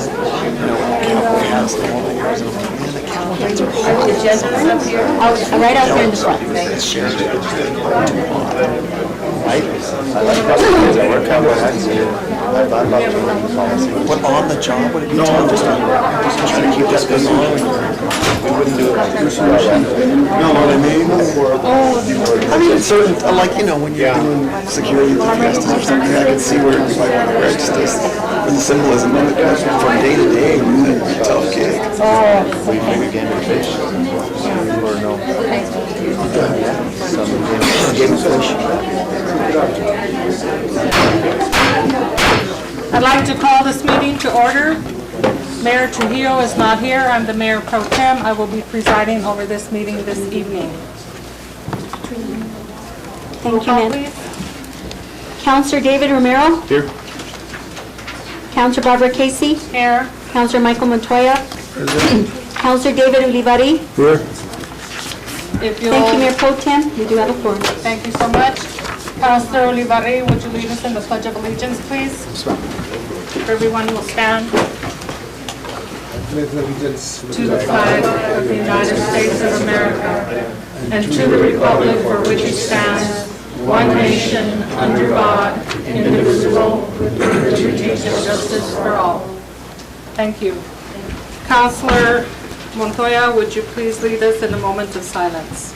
Cowboy has all the areas, and I'm like, man, the cowboy hats are hard. Right out there in the front. It's shared. I like cowboy hats. I wear cowboy hats. I thought about joining the policy. But on the job, would it be tough just trying to keep this going on? We wouldn't do it like this. No, what I mean? I mean, certain, like, you know, when you're doing security like Festus or something, I can see where you might want to wear it. Just this, the symbolism of it, because from day to day, it's a tough gig. We maybe game of fish. Or no. Some Game of fish. I'd like to call this meeting to order. Mayor Trujillo is not here. I'm the Mayor Pro Tem. I will be presiding over this meeting this evening. Thank you, ma'am. Counselor David Romero. Here. Counselor Barbara Casey. Here. Counselor Michael Montoya. Counselor David Ulivari. Here. If you'll, Thank you, Mayor Pro Tem. We do have a quorum. Thank you so much. Councilor Ulivari, would you lead us in the Pledge of Allegiance, please? Everyone will stand. To the flag of the United States of America and to the republic for which it stands, one nation, under God, indivisible, with liberty and justice for all. Thank you. Councilor Montoya, would you please lead us in a moment of silence?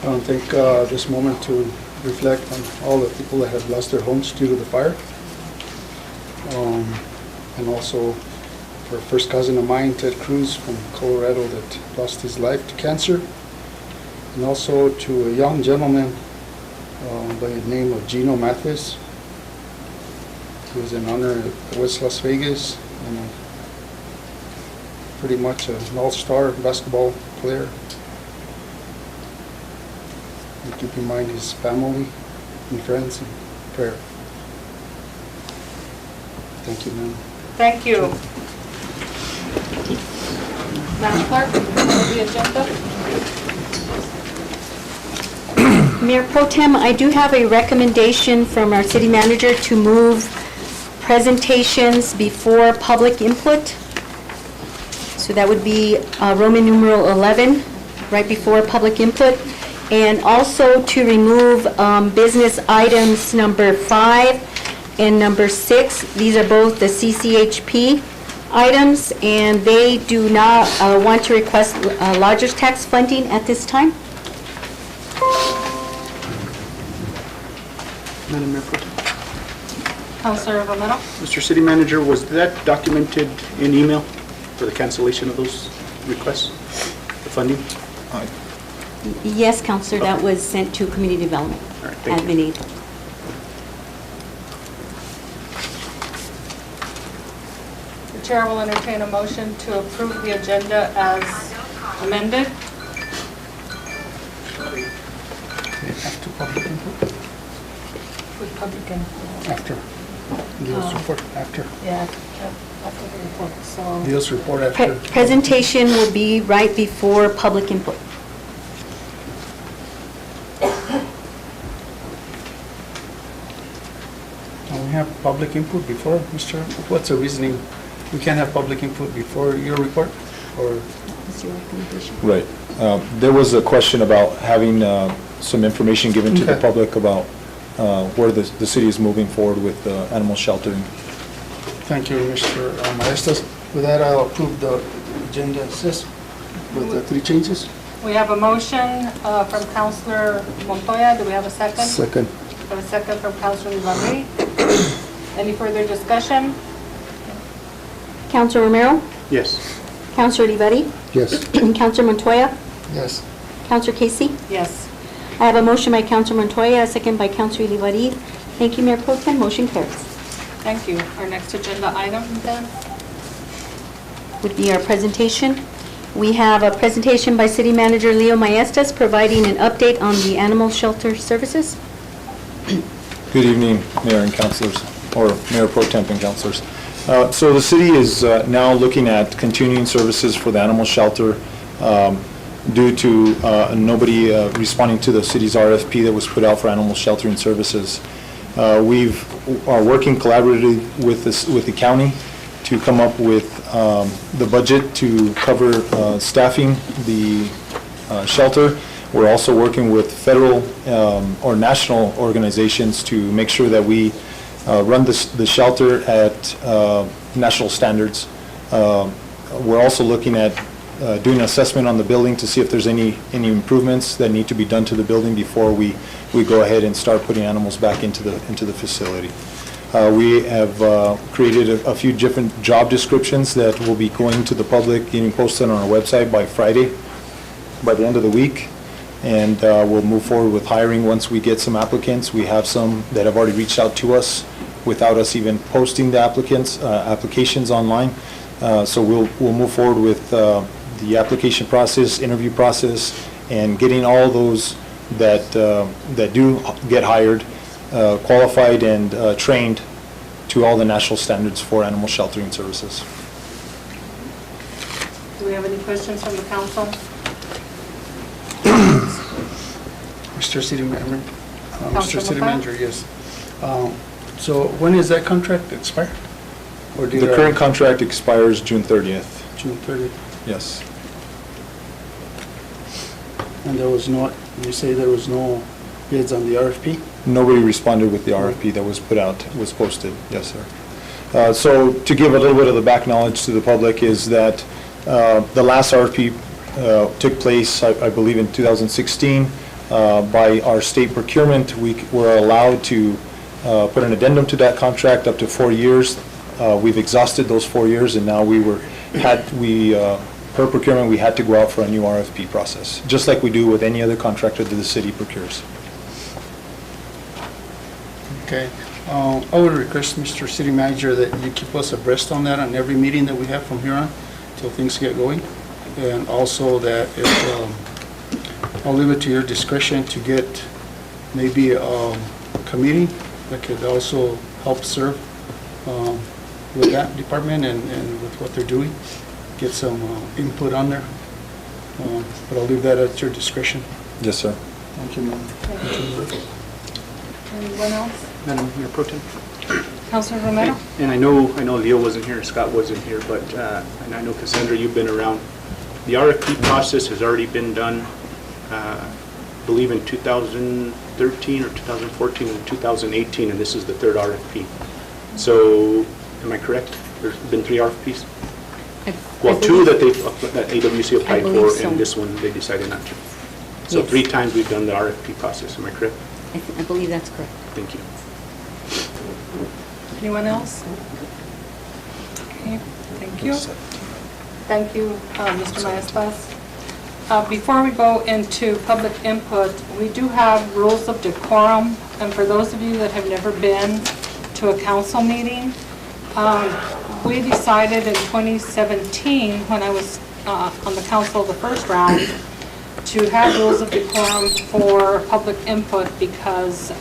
I want to take this moment to reflect on all the people that have lost their homes due to the fire. And also for a first cousin of mine, Ted Cruz from Colorado, that lost his life to cancer. And also to a young gentleman by the name of Gino Mathis, who was an honor at West Las Vegas, and pretty much an all-star basketball player. And keep in mind his family and friends in prayer. Thank you, ma'am. Thank you. Madam Clerk, the agenda. Mayor Pro Tem, I do have a recommendation from our city manager to move presentations before public input. So that would be Roman numeral 11, right before public input. And also to remove business items number 5 and number 6. These are both the CCHP items, and they do not want to request lodger's tax funding at this time. Madam Mayor Pro Tem. Councilor Romero. Mr. City Manager, was that documented in email for the cancellation of those requests, the funding? Yes, Counselor, that was sent to Community Development. All right, thank you. Admin aid. The chair will entertain a motion to approve the agenda as amended. After public input? With public input. After. Leo's report, after. Yeah, after the report, so. Leo's report after. Presentation will be right before public input. Can we have public input before, Mr.? What's the reasoning? We can't have public input before your report, or? What's your recommendation? Right. There was a question about having some information given to the Okay. public about where the city is moving forward with animal sheltering. Thank you, Mr. Maestas. With that, I'll approve the agenda as is with the 3 changes. We have a motion from Councilor Montoya. Do we have a second? Second. We have a second from Councilor Ulivari. Any further discussion? Counselor Romero? Yes. Counselor Ulivari? Yes. Counselor Montoya? Yes. Counselor Casey? Yes. I have a motion by Counselor Montoya, a second by Counselor Ulivari. Thank you, Mayor Pro Tem. Motion carries. Thank you. Our next agenda item then? Would be our presentation. We have a presentation by City Manager Leo Maestas providing an update on the animal shelter services. Good evening, Mayor and Councilors, or Mayor Pro Temp and Councilors. So the city is now looking at continuing services for the animal shelter. due to nobody responding to the city's RFP that was put out for animal sheltering services. We are working collaboratively with the county to come up with the budget to cover staffing the shelter. We're also working with federal or national organizations to make sure that we run the shelter at national standards. We're also looking at doing an assessment on the building to see if there's any improvements that need to be done to the building before we go ahead and start putting animals back into the facility. We have created a few different job descriptions that will be going to the public, getting posted on our website by Friday, by the end of the week. And we'll move forward with hiring once we get some applicants. We have some that have already reached out to us without us even posting the applications online. So we'll move forward with the application process, interview process, and getting all those that do get hired, qualified and trained to all the national standards for animal sheltering services. Do we have any questions from the council? Mr. City Manager. Councilor Mr. City McLeod? Manager, yes. So when is that contract expire? Or The current contract expires June 30th. June 30th. Yes. And there was no, you say there was no bids on the RFP? Nobody responded with the RFP that was put out, was posted. Yes, sir. So to give a little bit of the back knowledge to the public is that the last RFP took place, I believe, in 2016. By our state procurement, we were allowed to put an addendum to that contract up to 4 years. We've exhausted those 4 years, and now per procurement, we had to go out for a new RFP process, just like we do with any other contractor that the city procures. Okay. I would request, Mr. City Manager, that you keep us abreast on that on every meeting that we have from here on till things get going. And also that if, I'll leave it to your discretion to get maybe a committee that could also help serve with that department and with what they're doing, get some input on there. But I'll leave that at your discretion. Yes, sir. Thank you, ma'am. Anyone else? Madam Mayor Pro Tem. Councilor Romero? And I know Leo wasn't here, Scott wasn't here, but, and I know Cassandra, you've been around. The RFP process has already been done, I believe in 2013 or 2014 and 2018, and this is the third RFP. So, am I correct? There's been 3 RFPs? Well, 2 that AWC applied for, so. and this one they decided not to. So Yes. 3 times we've done the RFP process, am I correct? I believe that's correct. Thank you. Anyone else? Okay, thank you. Thank you, Mr. Maestas. Before we go into public input, we do have rules of decorum, and for those of you that have never been to a council meeting, we decided in 2017, when I was on the council the first round, to have rules of decorum for public input because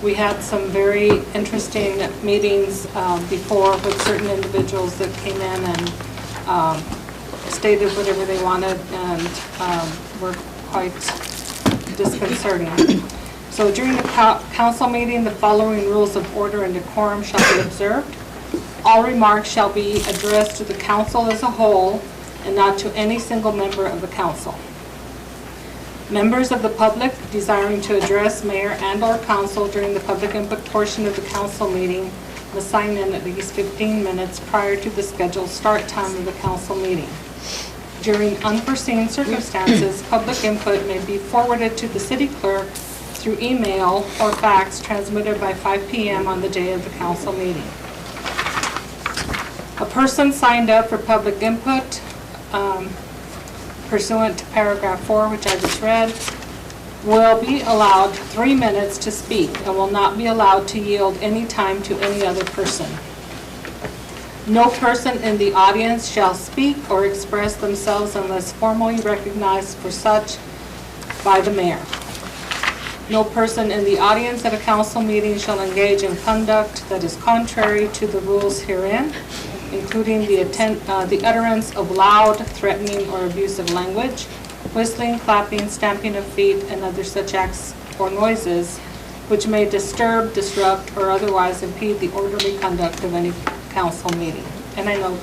we had some very interesting meetings before with certain individuals that came in and stated whatever they wanted and were quite disconcerting. So during the council meeting, the following rules of order and decorum shall be observed. All remarks shall be addressed to the council as a whole and not to any single member of the council. Members of the public desiring to address mayor and/or council during the public input portion of the council meeting must sign in at least 15 minutes prior to the scheduled start time of the council meeting. During unforeseen circumstances, public input may be forwarded to the city clerk through email or fax transmitted by 5 p.m. on the day of the council meeting. A person signed up for public input pursuant to paragraph 4, which I just read, will be allowed 3 minutes to speak and will not be allowed to yield any time to any other person. No person in the audience shall speak or express themselves unless formally recognized for such by the mayor. No person in the audience at a council meeting shall engage in conduct that is contrary to the rules herein. including the utterance of loud, threatening, or abusive language, whistling, clapping, stamping of feet, and other such acts or noises which may disturb, disrupt, or otherwise impede the orderly conduct of any council meeting. And I know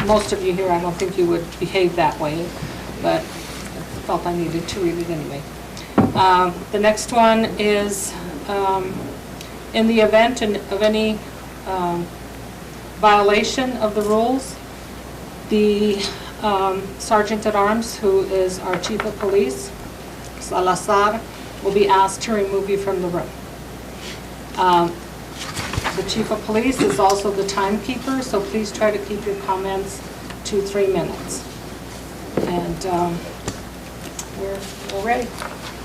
most of you here, I don't think you would behave that way, but I felt I needed to read it anyway. The next one is, in the event of any violation of the rules, the Sergeant at Arms, who is our Chief of Police, Salazar, will be asked to remove you from the room. The Chief of Police is also the timekeeper, so please try to keep your comments to 3 minutes. And we're ready.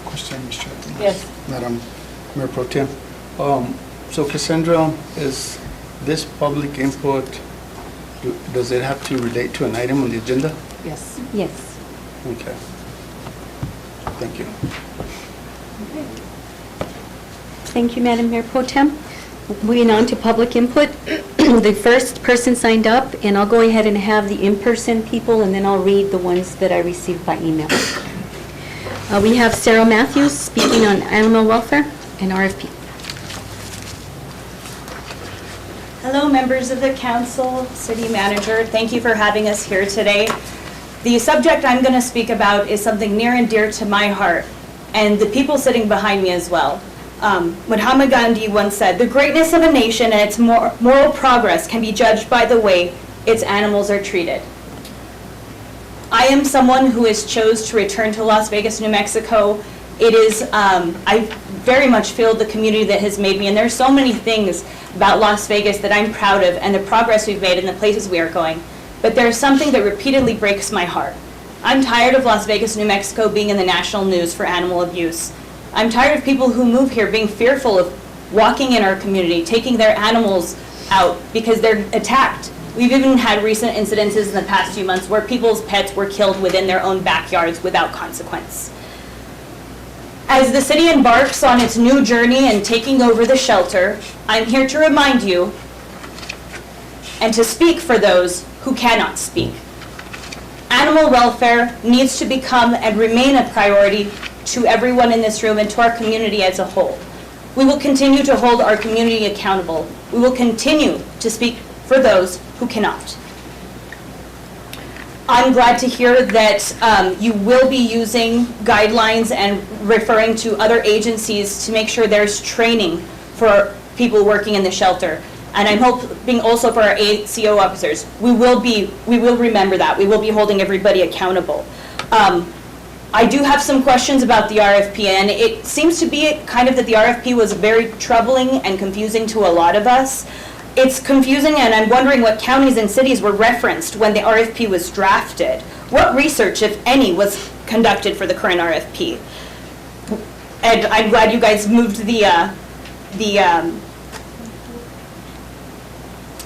Question, Mr. Chairman. Yes. Madam Mayor Pro Tem. So Cassandra, is this public input, does it have to relate to an item on the agenda? Yes. Yes. Okay. Thank you. Thank you, Madam Mayor Pro Tem. Moving on to public input. The first person signed up, and I'll go ahead and have the in-person people, and then I'll read the ones that I received by email. We have Sarah Matthews speaking on animal welfare and RFP. Hello, members of the council, city manager. Thank you for having us here today. The subject I'm going to speak about is something near and dear to my heart and the people sitting behind me as well. Mahatma Gandhi once said, "The greatness of a nation and its moral progress can be judged by the way its animals are treated." I am someone who has chose to return to Las Vegas, New Mexico. It is, I very much feel the community that has made me, and there's so many things about Las Vegas that I'm proud of and the progress we've made and the places we are going. But there's something that repeatedly breaks my heart. I'm tired of Las Vegas, New Mexico being in the national news for animal abuse. I'm tired of people who move here being fearful of walking in our community, taking their animals out because they're attacked. We've even had recent incidences in the past few months where people's pets were killed within their own backyards without consequence. As the city embarks on its new journey and taking over the shelter, I'm here to remind you and to speak for those who cannot speak. Animal welfare needs to become and remain a priority to everyone in this room and to our community as a whole. We will continue to hold our community accountable. We will continue to speak for those who cannot. I'm glad to hear that you will be using guidelines and referring to other agencies to make sure there's training for people working in the shelter. And I'm hoping also for our ACO officers, we will remember that. We will be holding everybody accountable. I do have some questions about the RFP, and it seems to be kind of that the RFP was very troubling and confusing to a lot of us. It's confusing, and I'm wondering what counties and cities were referenced when the RFP was drafted. What research, if any, was conducted for the current RFP? And I'm glad you guys moved the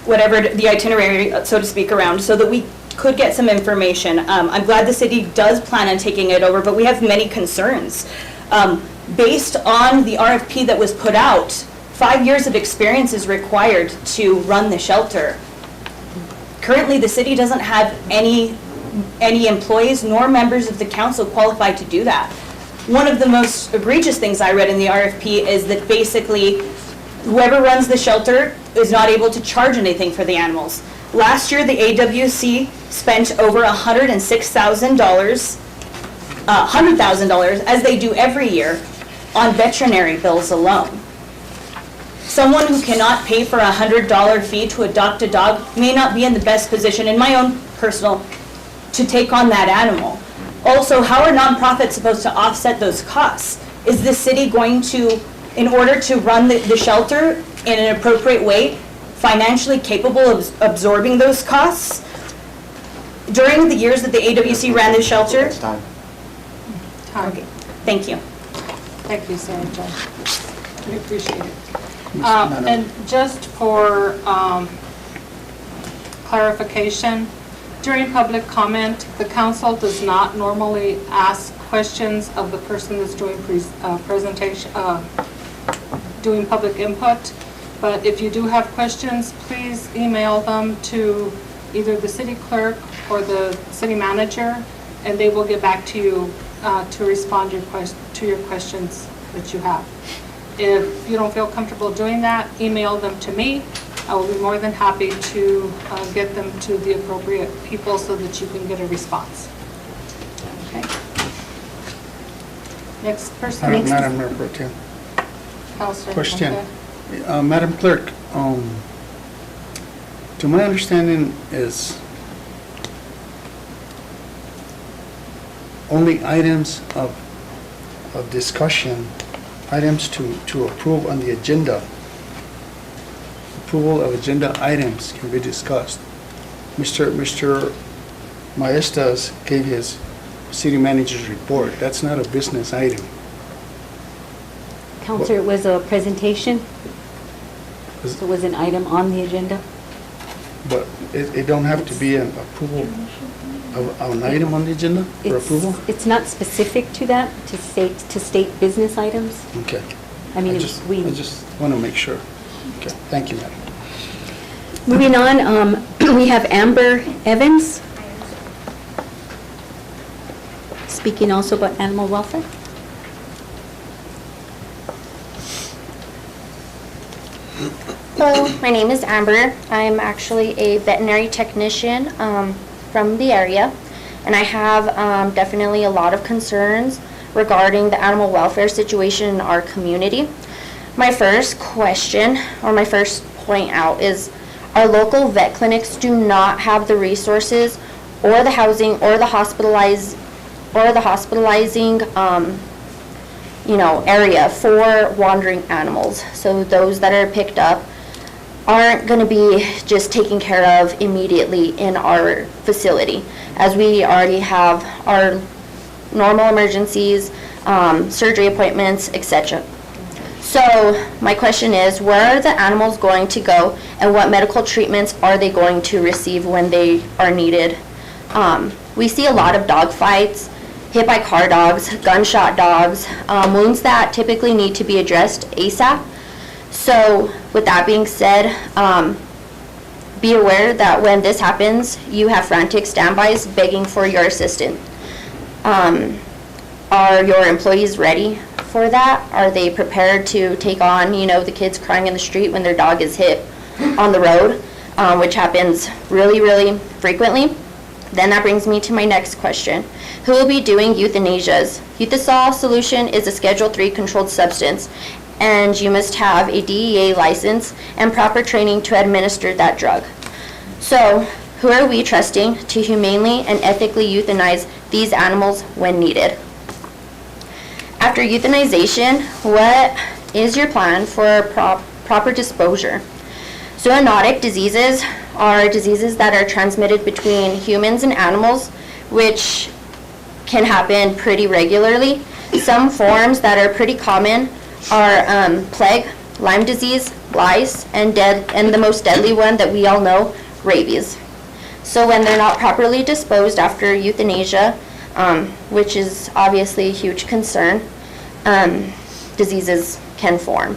itinerary, so to speak, around so that we could get some information. I'm glad the city does plan on taking it over, but we have many concerns. Based on the RFP that was put out, 5 years of experience is required to run the shelter. Currently, the city doesn't have any employees nor members of the council qualified to do that. One of the most egregious things I read in the RFP is that basically whoever runs the shelter is not able to charge anything for the animals. Last year, the AWC spent over $100,000, as they do every year, on veterinary bills alone. Someone who cannot pay for a $100 fee to adopt a dog may not be in the best position, in my own personal, to take on that animal. Also, how are nonprofits supposed to offset those costs? Is the city going to, in order to run the shelter in an appropriate way, financially capable of absorbing those costs? During the years that the AWC ran the shelter? It's time. Okay, thank you. Thank you, Sarah Jo. We appreciate it. And just for clarification, during public comment, the council does not normally ask questions of the person that's doing doing public input. But if you do have questions, please email them to either the city clerk or the city manager, and they will get back to you to respond to your questions that you have. If you don't feel comfortable doing that, email them to me. I will be more than happy to get them to the appropriate people so that you can get a response. Okay. Next person. Madam Mayor Pro Tem. Counselor. Question. Okay. Madam Clerk, to my understanding is only items of discussion, items to approve on the agenda, approval of agenda items can be discussed. Mr. Maestas gave his city manager's report. That's not a business item. Counselor, it was a presentation, Is- so it was an item on the agenda. But it don't have to be an approval of an item on the agenda for It's- approval? It's not specific to that, to state business items. Okay. I mean, I we, just want to make sure. Okay, thank you, madam. moving on, we have Amber Evans, speaking also about animal welfare. Hello, my name is Amber. I'm actually a veterinary technician from the area, and I have definitely a lot of concerns regarding the animal welfare situation in our community. My first question, or my first point out, is our local vet clinics do not have the resources or the housing or the hospitalizing area for wandering animals. So those that are picked up aren't going to be just taken care of immediately in our facility, as we already have our normal emergencies, surgery appointments, etc. So my question is, where are the animals going to go, and what medical treatments are they going to receive when they are needed? We see a lot of dog fights, hit by car dogs, gunshot dogs, wounds that typically need to be addressed ASAP. So with that being said, be aware that when this happens, you have frantic standbys begging for your assistance. Are your employees ready for that? Are they prepared to take on, the kids crying in the street when their dog is hit on the road, which happens really, really frequently? Then that brings me to my next question. Who will be doing euthanasias? Euthasol solution is a Schedule III controlled substance, and you must have a DEA license and proper training to administer that drug. So, who are we trusting to humanely and ethically euthanize these animals when needed? After euthanization, what is your plan for proper disposure? Zoonotic diseases are diseases that are transmitted between humans and animals, which can happen pretty regularly. Some forms that are pretty common are plague, Lyme disease, lice, and the most deadly one that we all know, rabies. So when they're not properly disposed after euthanasia, which is obviously a huge concern, diseases can form.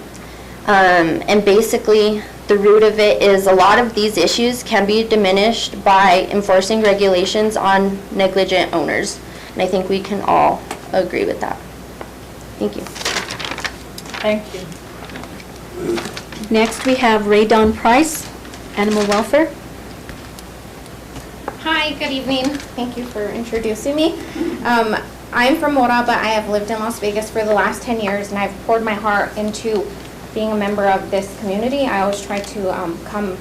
And basically, the root of it is a lot of these issues can be diminished by enforcing regulations on negligent owners. And I think we can all agree with that. Thank you. Thank you. Next, we have Ray Don Price, Animal Welfare. Hi, good evening. Thank you for introducing me. I'm from Mora, but I have lived in Las Vegas for the last 10 years, and I've poured my heart into being a member of this community. I always try to come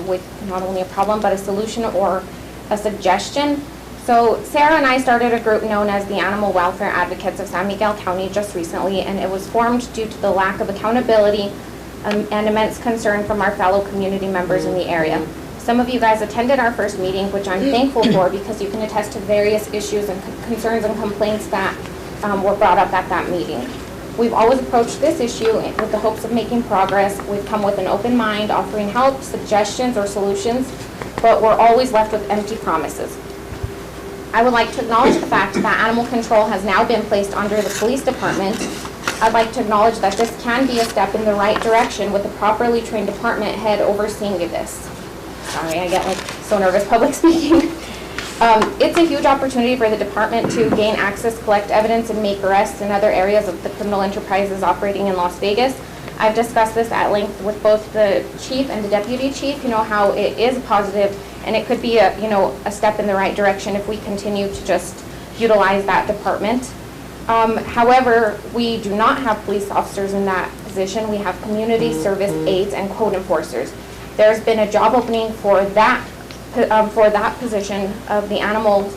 with not only a problem, but a solution or a suggestion. So Sarah and I started a group known as the Animal Welfare Advocates of San Miguel County just recently, and it was formed due to the lack of accountability and immense concern from our fellow community members in the area. Some of you guys attended our first meeting, which I'm thankful for, because you can attest to various issues and concerns and complaints that were brought up at that meeting. We've always approached this issue with the hopes of making progress. We've come with an open mind, offering help, suggestions, or solutions, but we're always left with empty promises. I would like to acknowledge the fact that animal control has now been placed under the police department. I'd like to acknowledge that this can be a step in the right direction with a properly trained department head overseeing this. Sorry, I get like so nervous public speaking. It's a huge opportunity for the department to gain access, collect evidence, and make arrests in other areas of the criminal enterprises operating in Las Vegas. I've discussed this at length with both the chief and the deputy chief, how it is positive, and it could be a step in the right direction if we continue to just utilize that department. However, we do not have police officers in that position. We have community service aides and code enforcers. There's been a job opening for that position of the animal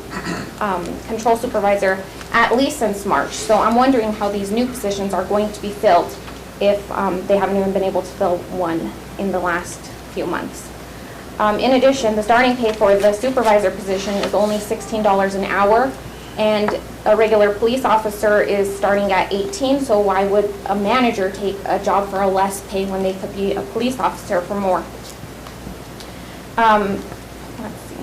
control supervisor at least since March. So I'm wondering how these new positions are going to be filled if they haven't even been able to fill one in the last few months. In addition, the starting pay for the supervisor position is only $16 an hour, and a regular police officer is starting at $18, so why would a manager take a job for a less pay when they could be a police officer for more? Let's see.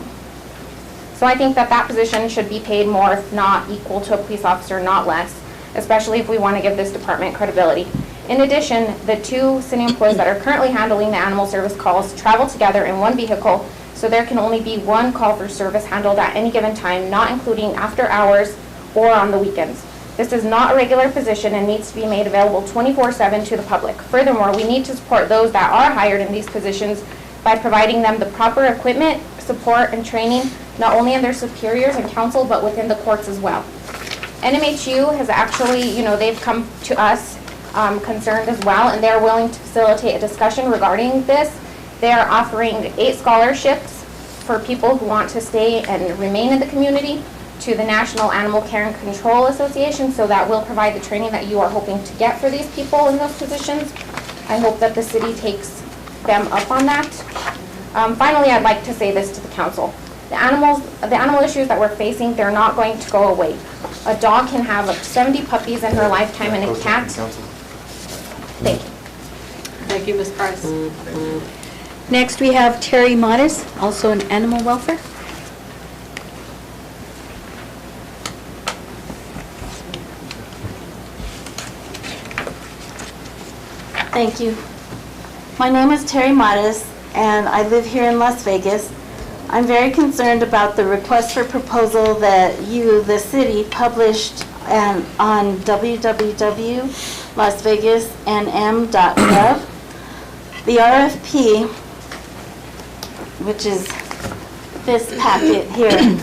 So I think that position should be paid more, if not equal to a police officer, not less, especially if we want to give this department credibility. In addition, the two city employees that are currently handling the animal service calls travel together in one vehicle, so there can only be one call for service handled at any given time, not including after hours or on the weekends. This is not a regular position and needs to be made available 24/7 to the public. Furthermore, we need to support those that are hired in these positions by providing them the proper equipment, support, and training, not only in their superiors and council, but within the courts as well. NMHU has actually, they've come to us concerned as well, and they're willing to facilitate a discussion regarding this. They are offering 8 scholarships for people who want to stay and remain in the community to the National Animal Care and Control Association, so that will provide the training that you are hoping to get for these people in those positions. I hope that the city takes them up on that. Finally, I'd like to say this to the council. The animal issues that we're facing, they're not going to go away. A dog can have up to 70 puppies in her lifetime, and a cat. Thank you. Thank you, Ms. Price. Next, we have Terry Modis, also in animal welfare. Thank you. My name is Terry Modis, and I live here in Las Vegas. I'm very concerned about the request for proposal that you, the city, published on www.lasvegasnm.gov. The RFP, which is this packet here,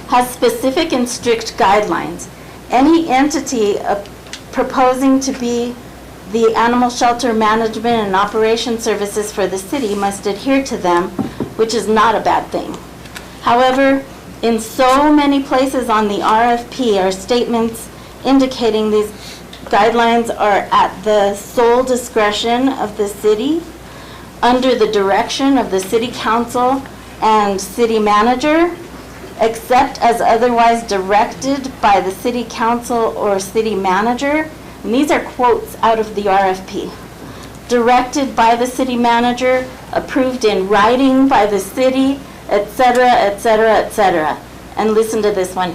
has specific and strict guidelines. Any entity proposing to be the animal shelter management and operation services for the city must adhere to them, which is not a bad thing. However, in so many places on the RFP are statements indicating these guidelines are at the sole discretion of the city, under the direction of the city council and city manager, except as otherwise directed by the city council or city manager. And these are quotes out of the RFP. Directed by the city manager, approved in writing by the city, etc., etc., etc. And listen to this one.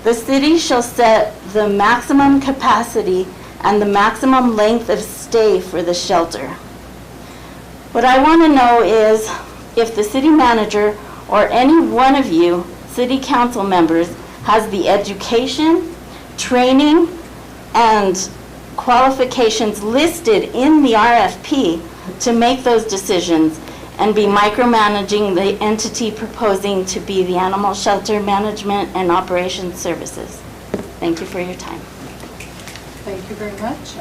The city shall set the maximum capacity and the maximum length of stay for the shelter. What I want to know is if the city manager or any one of you city council members has the education, training, and qualifications listed in the RFP to make those decisions and be micromanaging the entity proposing to be the animal shelter management and operations services. Thank you for your time. Thank you very much.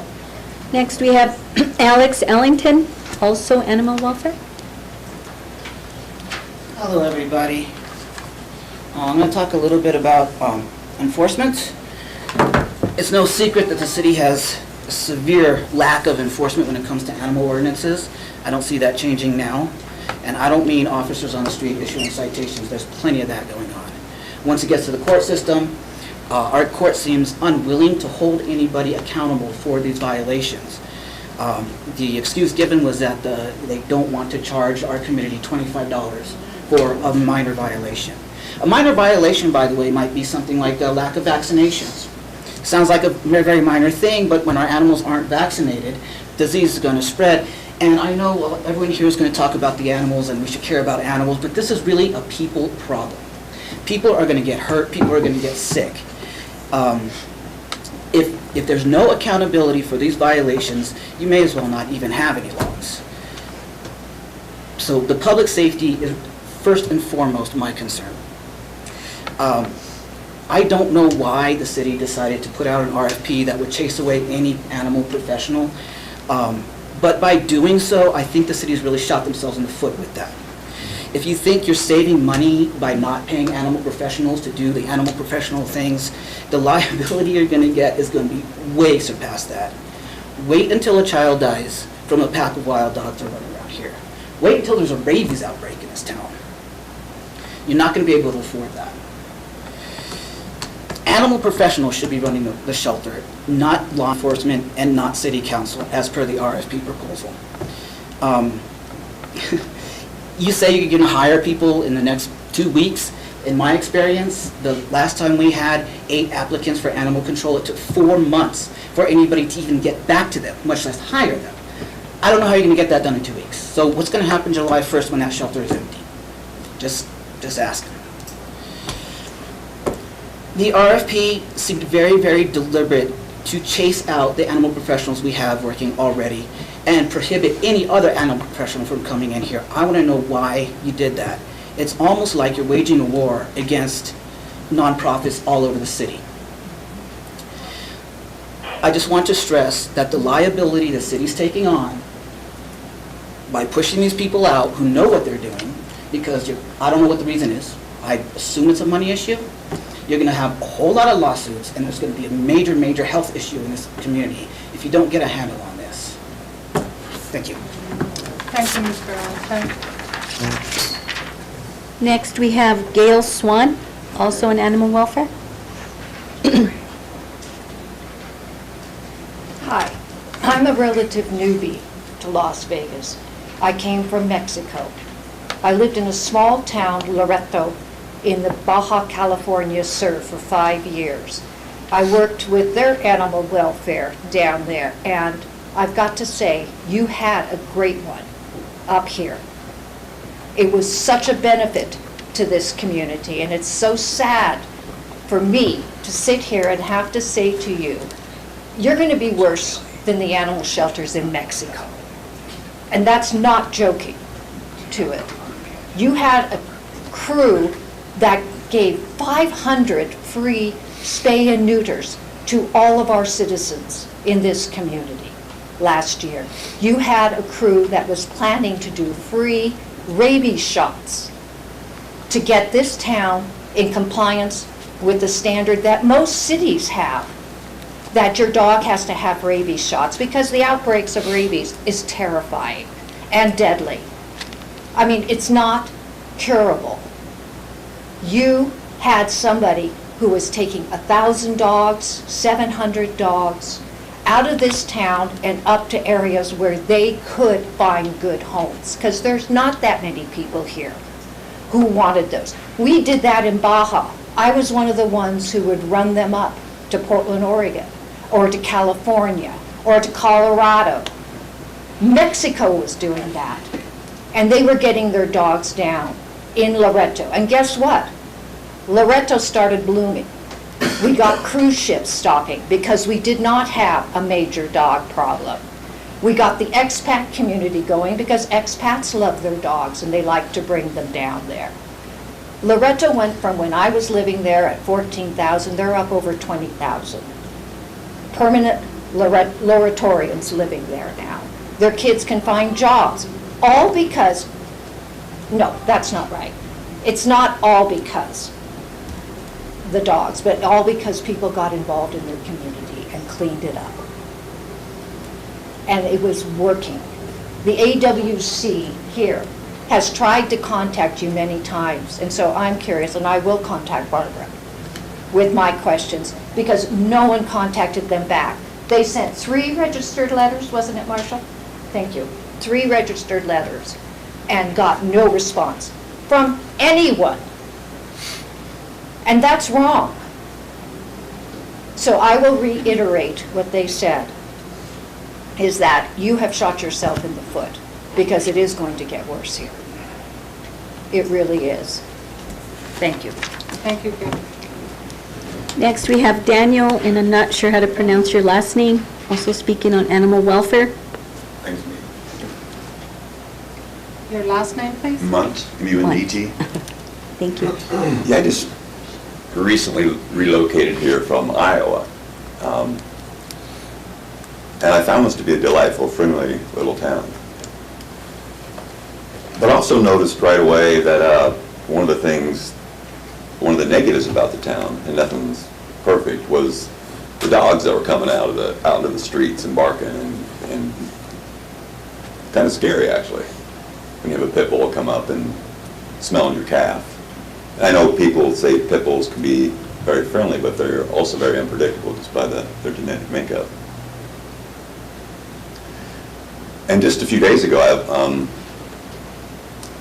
Next, we have Alex Ellington, also animal welfare. Hello, everybody. I'm going to talk a little bit about enforcement. It's no secret that the city has a severe lack of enforcement when it comes to animal ordinances. I don't see that changing now. And I don't mean officers on the street issuing citations. There's plenty of that going on. Once it gets to the court system, our court seems unwilling to hold anybody accountable for these violations. The excuse given was that they don't want to charge our community $25 for a minor violation. A minor violation, by the way, might be something like a lack of vaccinations. Sounds like a very minor thing, but when our animals aren't vaccinated, disease is going to spread. And I know everyone here is going to talk about the animals and we should care about animals, but this is really a people problem. People are going to get hurt, people are going to get sick. If there's no accountability for these violations, you may as well not even have any laws. So the public safety is first and foremost my concern. I don't know why the city decided to put out an RFP that would chase away any animal professional, but by doing so, I think the city's really shot themselves in the foot with that. If you think you're saving money by not paying animal professionals to do the animal professional things, the liability you're going to get is going to be way surpass that. Wait until a child dies from a pack of wild dogs that are running around here. Wait until there's a rabies outbreak in this town. You're not going to be able to afford that. Animal professionals should be running the shelter, not law enforcement and not city council, as per the RFP proposal. You say you're going to hire people in the next 2 weeks. In my experience, the last time we had 8 applicants for animal control, it took 4 months for anybody to even get back to them, much less hire them. I don't know how you're going to get that done in 2 weeks. So what's going to happen July 1st when that shelter is empty? Just ask. The RFP seemed very deliberate to chase out the animal professionals we have working already and prohibit any other animal professional from coming in here. I want to know why you did that. It's almost like you're waging a war against nonprofits all over the city. I just want to stress that the liability the city's taking on by pushing these people out who know what they're doing, because I don't know what the reason is. I assume it's a money issue. You're going to have a whole lot of lawsuits, and there's going to be a major health issue in this community if you don't get a handle on this. Thank you. Thank you, Mr. Allen. Next, we have Gail Swan, also in animal welfare. Hi, I'm a relative newbie to Las Vegas. I came from Mexico. I lived in a small town, Loreto, in the Baja California Sur for 5 years. I worked with their animal welfare down there, and I've got to say, you had a great one up here. It was such a benefit to this community, and it's so sad for me to sit here and have to say to you, you're going to be worse than the animal shelters in Mexico. And that's not joking to it. You had a crew that gave 500 free spay and neuters to all of our citizens in this community last year. You had a crew that was planning to do free rabies shots to get this town in compliance with the standard that most cities have, that your dog has to have rabies shots, because the outbreaks of rabies is terrifying and deadly. I mean, it's not curable. You had somebody who was taking 1,000 dogs, 700 dogs out of this town and up to areas where they could find good homes, because there's not that many people here who wanted those. We did that in Baja. I was one of the ones who would run them up to Portland, Oregon, or to California, or to Colorado. Mexico was doing that, and they were getting their dogs down in Loreto. And guess what? Loreto started blooming. We got cruise ships stopping because we did not have a major dog problem. We got the expat community going because expats love their dogs and they like to bring them down there. Loreto went from, when I was living there, at 14,000, they're up over 20,000. Permanent Loretorians living there now. Their kids can find jobs, all because, no, that's not right. It's not all because the dogs, but all because people got involved in their community and cleaned it up. And it was working. The AWC here has tried to contact you many times, and so I'm curious, and I will contact Barbara with my questions, because no one contacted them back. They sent 3 registered letters, wasn't it, Marshall? Thank you. 3 registered letters, and got no response from anyone. And that's wrong. So I will reiterate what they said, is that you have shot yourself in the foot, because it is going to get worse here. It really is. Thank you. Thank you, Kim. Next, we have Daniel, and I'm not sure how to pronounce your last name, also speaking on animal welfare. Thanks, me. Your last name, please? Munt, M-U-N-D-T. Thank you. Yeah, I just recently relocated here from Iowa. And I found this to be a delightful, friendly little town. But also noticed right away that one of the negatives about the town, and nothing's perfect, was the dogs that were coming out into the streets and barking, and kind of scary actually, when you have a pit bull come up and smelling your calf. And I know people say pit bulls can be very friendly, but they're also very unpredictable just by their genetic makeup. And just a few days ago,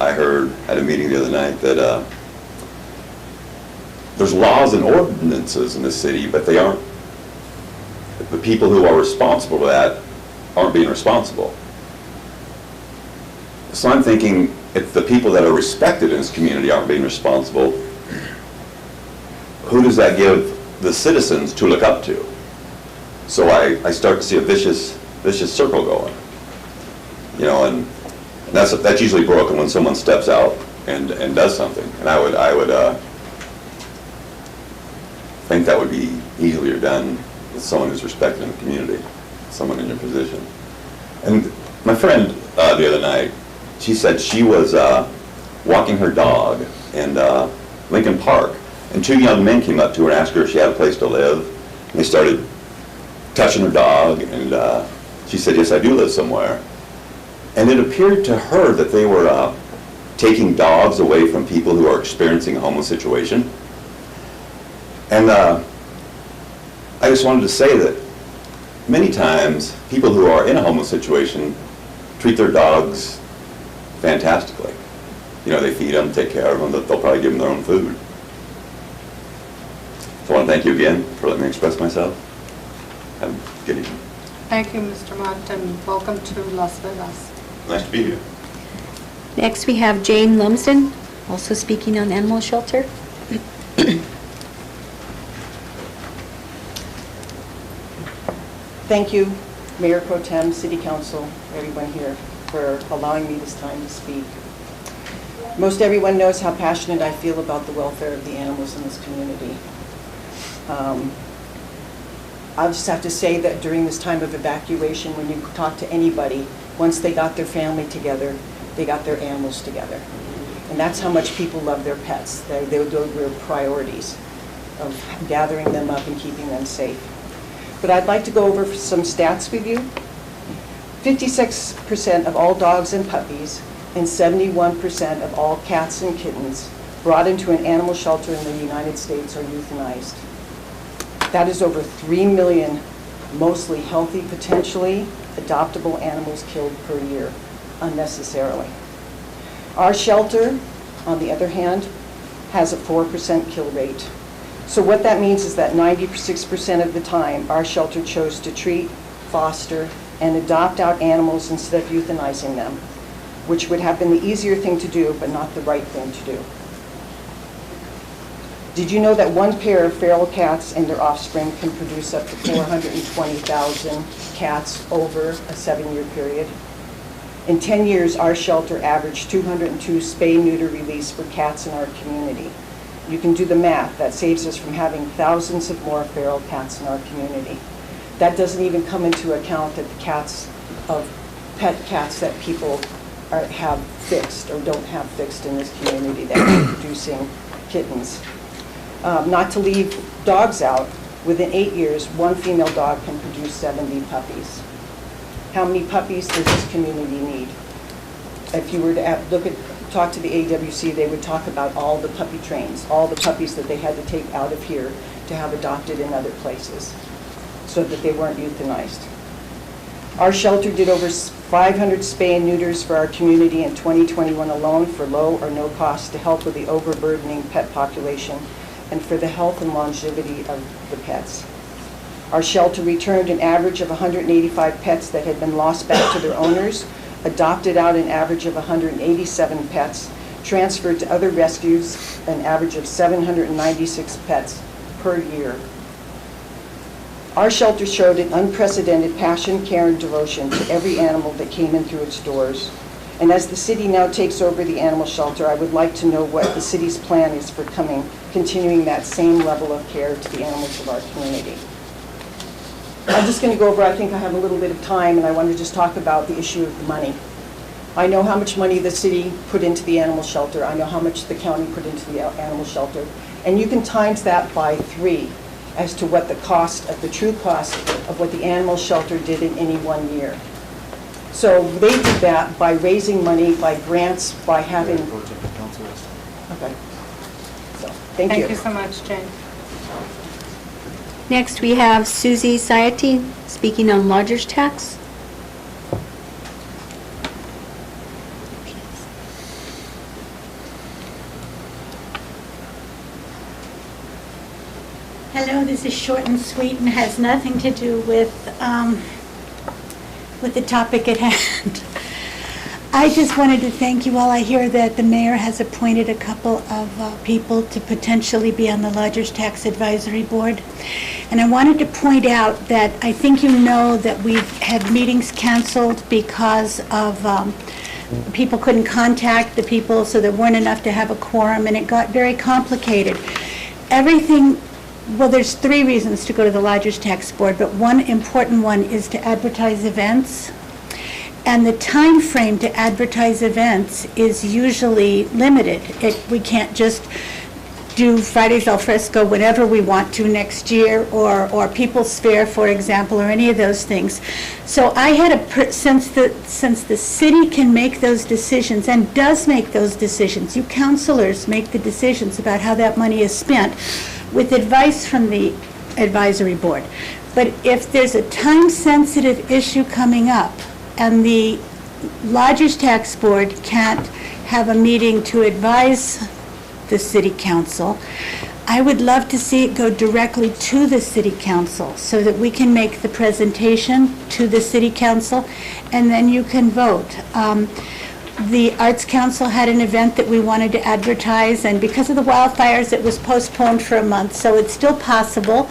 I had a meeting the other night that there's laws and ordinances in the city, but the people who are responsible for that aren't being responsible. So I'm thinking, if the people that are respected in this community aren't being responsible, who does that give the citizens to look up to? So I start to see a vicious circle going. You know, and that's usually broken when someone steps out and does something. And I would think that would be easier done with someone who's respected in the community, someone in your position. And my friend the other night, she said she was walking her dog in Lincoln Park, and two young men came up to her and asked her if she had a place to live. And they started touching her dog, and she said, "Yes, I do live somewhere." And it appeared to her that they were taking dogs away from people who are experiencing a homeless situation. And I just wanted to say that many times people who are in a homeless situation treat their dogs fantastically. You know, they feed them, take care of them, they'll probably give them their own food. So I want to thank you again for letting me express myself. Have a good evening. Thank you, Mr. Munt, and welcome to Las Vegas. Nice to be here. Next, we have Jane Lumson, also speaking on animal shelter. Thank you, Mayor Pro Tem, City Council, everyone here, for allowing me this time to speak. Most everyone knows how passionate I feel about the welfare of the animals in this community. I'll just have to say that during this time of evacuation, when you talk to anybody, once they got their family together, they got their animals together. And that's how much people love their pets. Those were priorities of gathering them up and keeping them safe. But I'd like to go over some stats with you. 56% of all dogs and puppies and 71% of all cats and kittens brought into an animal shelter in the United States are euthanized. That is over 3 million mostly healthy, potentially adoptable animals killed per year unnecessarily. Our shelter, on the other hand, has a 4% kill rate. So what that means is that 96% of the time, our shelter chose to treat, foster, and adopt out animals instead of euthanizing them, which would have been the easier thing to do, but not the right thing to do. Did you know that one pair of feral cats and their offspring can produce up to 420,000 cats over a 7-year period? In 10 years, our shelter averaged 202 spay-neuter release for cats in our community. You can do the math. That saves us from having thousands of more feral cats in our community. That doesn't even come into account that the cats of pet cats that people have fixed or don't have fixed in this community that are producing kittens. Not to leave dogs out, within 8 years, one female dog can produce 70 puppies. How many puppies does this community need? If you were to talk to the AWC, they would talk about all the puppy trains, all the puppies that they had to take out of here to have adopted in other places so that they weren't euthanized. Our shelter did over 500 spay and neuters for our community in 2021 alone for low or no cost to help with the overburdening pet population and for the health and longevity of the pets. Our shelter returned an average of 185 pets that had been lost back to their owners, adopted out an average of 187 pets, transferred to other rescues an average of 796 pets per year. Our shelter showed an unprecedented passion, care, and devotion to every animal that came in through its doors. And as the city now takes over the animal shelter, I would like to know what the city's plan is for continuing that same level of care to the animals of our community. I'm just going to go over, I think I have a little bit of time, and I want to just talk about the issue of the money. I know how much money the city put into the animal shelter. I know how much the county put into the animal shelter. And you can times that by 3 as to what the cost of the true cost of what the animal shelter did in any one year. So they did that by raising money, by grants, by having... Okay. So, thank you. Thank you so much, Jane. Next, we have Susie Saeti speaking on lodger's tax. Hello, this is short and sweet and has nothing to do with the topic at hand. I just wanted to thank you all. I hear that the mayor has appointed a couple of people to potentially be on the Lodgers Tax Advisory Board. And I wanted to point out that I think you know that we've had meetings canceled because of people couldn't contact the people, so there weren't enough to have a quorum, and it got very complicated. Well, there's 3 reasons to go to the Lodgers Tax Board, but one important one is to advertise events. And the time frame to advertise events is usually limited. We can't just do Fridays al fresco whenever we want to next year, or People's Fair, for example, or any of those things. So I had since the city can make those decisions and does make those decisions, you councilors make the decisions about how that money is spent with advice from the advisory board. But if there's a time-sensitive issue coming up and the Lodgers Tax Board can't have a meeting to advise the city council, I would love to see it go directly to the city council so that we can make the presentation to the city council and then you can vote. The Arts Council had an event that we wanted to advertise, and because of the wildfires, it was postponed for a month, so it's still possible.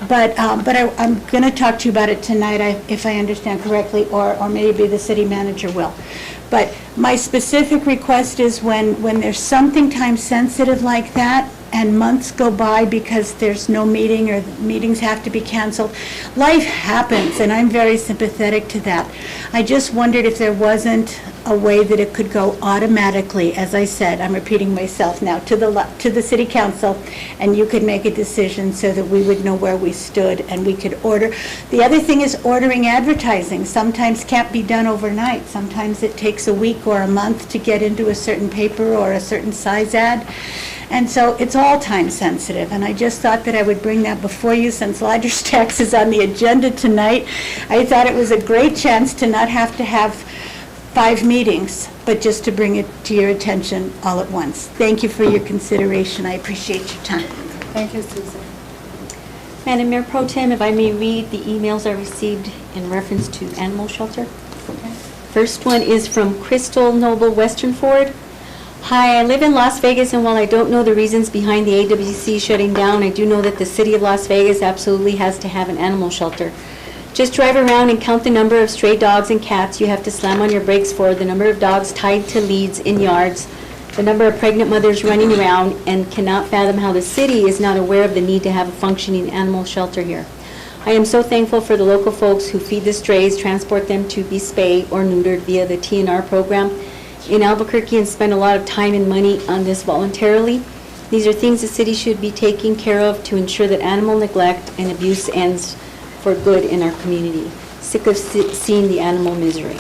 But I'm going to talk to you about it tonight, if I understand correctly, or maybe the city manager will. But my specific request is when there's something time-sensitive like that, and months go by because there's no meeting or meetings have to be canceled, life happens, and I'm very sympathetic to that. I just wondered if there wasn't a way that it could go automatically, as I said, I'm repeating myself now, to the city council, and you could make a decision so that we would know where we stood and we could order. The other thing is ordering advertising. Sometimes can't be done overnight. Sometimes it takes a week or a month to get into a certain paper or a certain size ad. And so it's all time sensitive, and I just thought that I would bring that before you since Lodgers Tax is on the agenda tonight. I thought it was a great chance to not have to have 5 meetings, but just to bring it to your attention all at once. Thank you for your consideration. I appreciate your time. Thank you, Susan. Madam Mayor Pro Tem, if I may read the emails I received in reference to animal shelter. Okay. First one is from Crystal Noble Western Ford. Hi, I live in Las Vegas, and while I don't know the reasons behind the AWC shutting down, I do know that the city of Las Vegas absolutely has to have an animal shelter. Just drive around and count the number of stray dogs and cats you have to slam on your brakes for, the number of dogs tied to leads in yards, the number of pregnant mothers running around, and cannot fathom how the city is not aware of the need to have a functioning animal shelter here. I am so thankful for the local folks who feed the strays, transport them to be spayed or neutered via the TNR program in Albuquerque, and spend a lot of time and money on this voluntarily. These are things the city should be taking care of to ensure that animal neglect and abuse ends for good in our community. Sick of seeing the animal misery.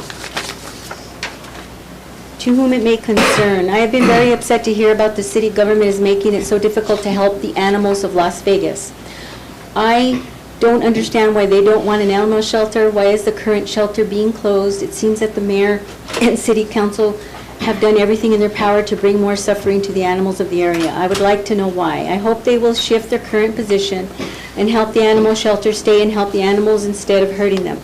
To whom it may concern, I have been very upset to hear about the city government is making it so difficult to help the animals of Las Vegas. I don't understand why they don't want an animal shelter. Why is the current shelter being closed? It seems that the mayor and city council have done everything in their power to bring more suffering to the animals of the area. I would like to know why. I hope they will shift their current position and help the animal shelter stay and help the animals instead of hurting them.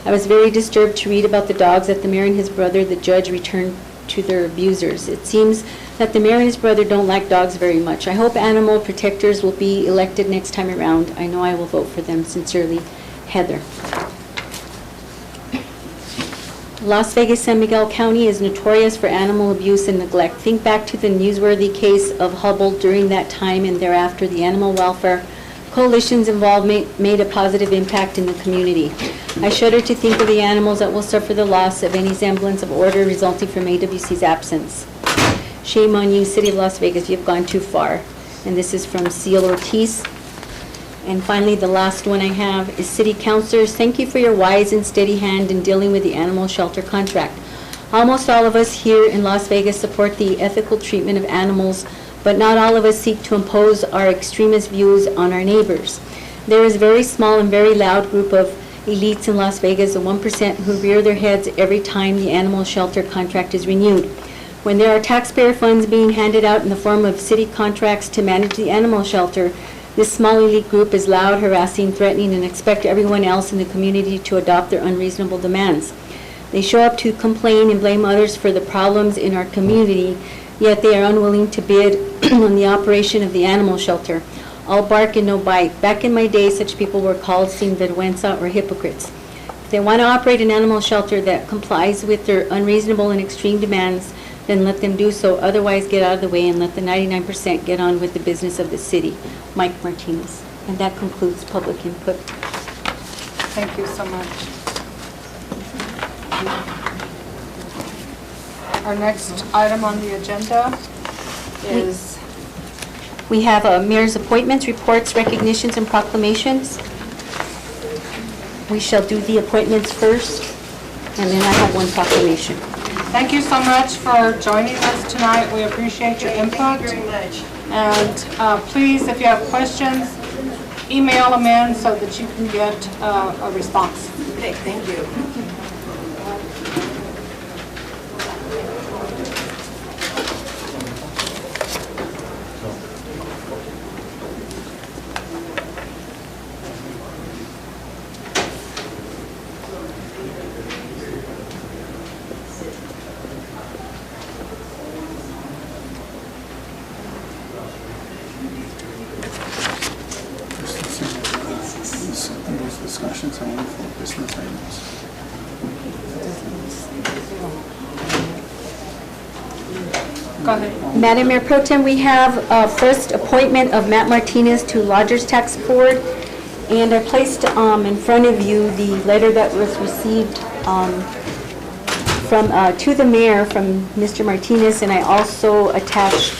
I was very disturbed to read about the dogs that the mayor and his brother, the judge, returned to their abusers. It seems that the mayor and his brother don't like dogs very much. I hope animal protectors will be elected next time around. I know I will vote for them. Sincerely, Heather. Las Vegas, San Miguel County is notorious for animal abuse and neglect. Think back to the newsworthy case of Hubble. During that time and thereafter, the animal welfare coalitions involved made a positive impact in the community. I shudder to think of the animals that will suffer the loss of any semblance of order resulting from AWC's absence. Shame on you, City of Las Vegas, you've gone too far. And this is from Seal Ortiz. And finally, the last one I have is City Councilors, thank you for your wise and steady hand in dealing with the animal shelter contract. Almost all of us here in Las Vegas support the ethical treatment of animals, but not all of us seek to impose our extremist views on our neighbors. There is a very small and very loud group of elites in Las Vegas, the 1% who rear their heads every time the animal shelter contract is renewed. When there are taxpayer funds being handed out in the form of city contracts to manage the animal shelter, this small elite group is loud, harassing, threatening, and expect everyone else in the community to adopt their unreasonable demands. They show up to complain and blame others for the problems in our community, yet they are unwilling to bid on the operation of the animal shelter. All bark and no bite. Back in my day, such people were called sinvergüenza or hypocrites. If they want to operate an animal shelter that complies with their unreasonable and extreme demands, then let them do so. Otherwise, get out of the way and let the 99% get on with the business of the city. Mike Martinez. And that concludes public input. Thank you so much. Our next item on the agenda is... We have mayor's appointments, reports, recognitions, and proclamations. We shall do the appointments first, and then I have one proclamation. Thank you so much for joining us tonight. We appreciate your input. Thank you very much. And please, if you have questions, email them in so that you can get a response. Okay, thank you. Those discussions are only for business items. Go ahead. Madam Mayor Pro Tem, we have first appointment of Matt Martinez to Lodgers Tax Board. And I placed in front of you the letter that was received to the mayor from Mr. Martinez, and I also attached,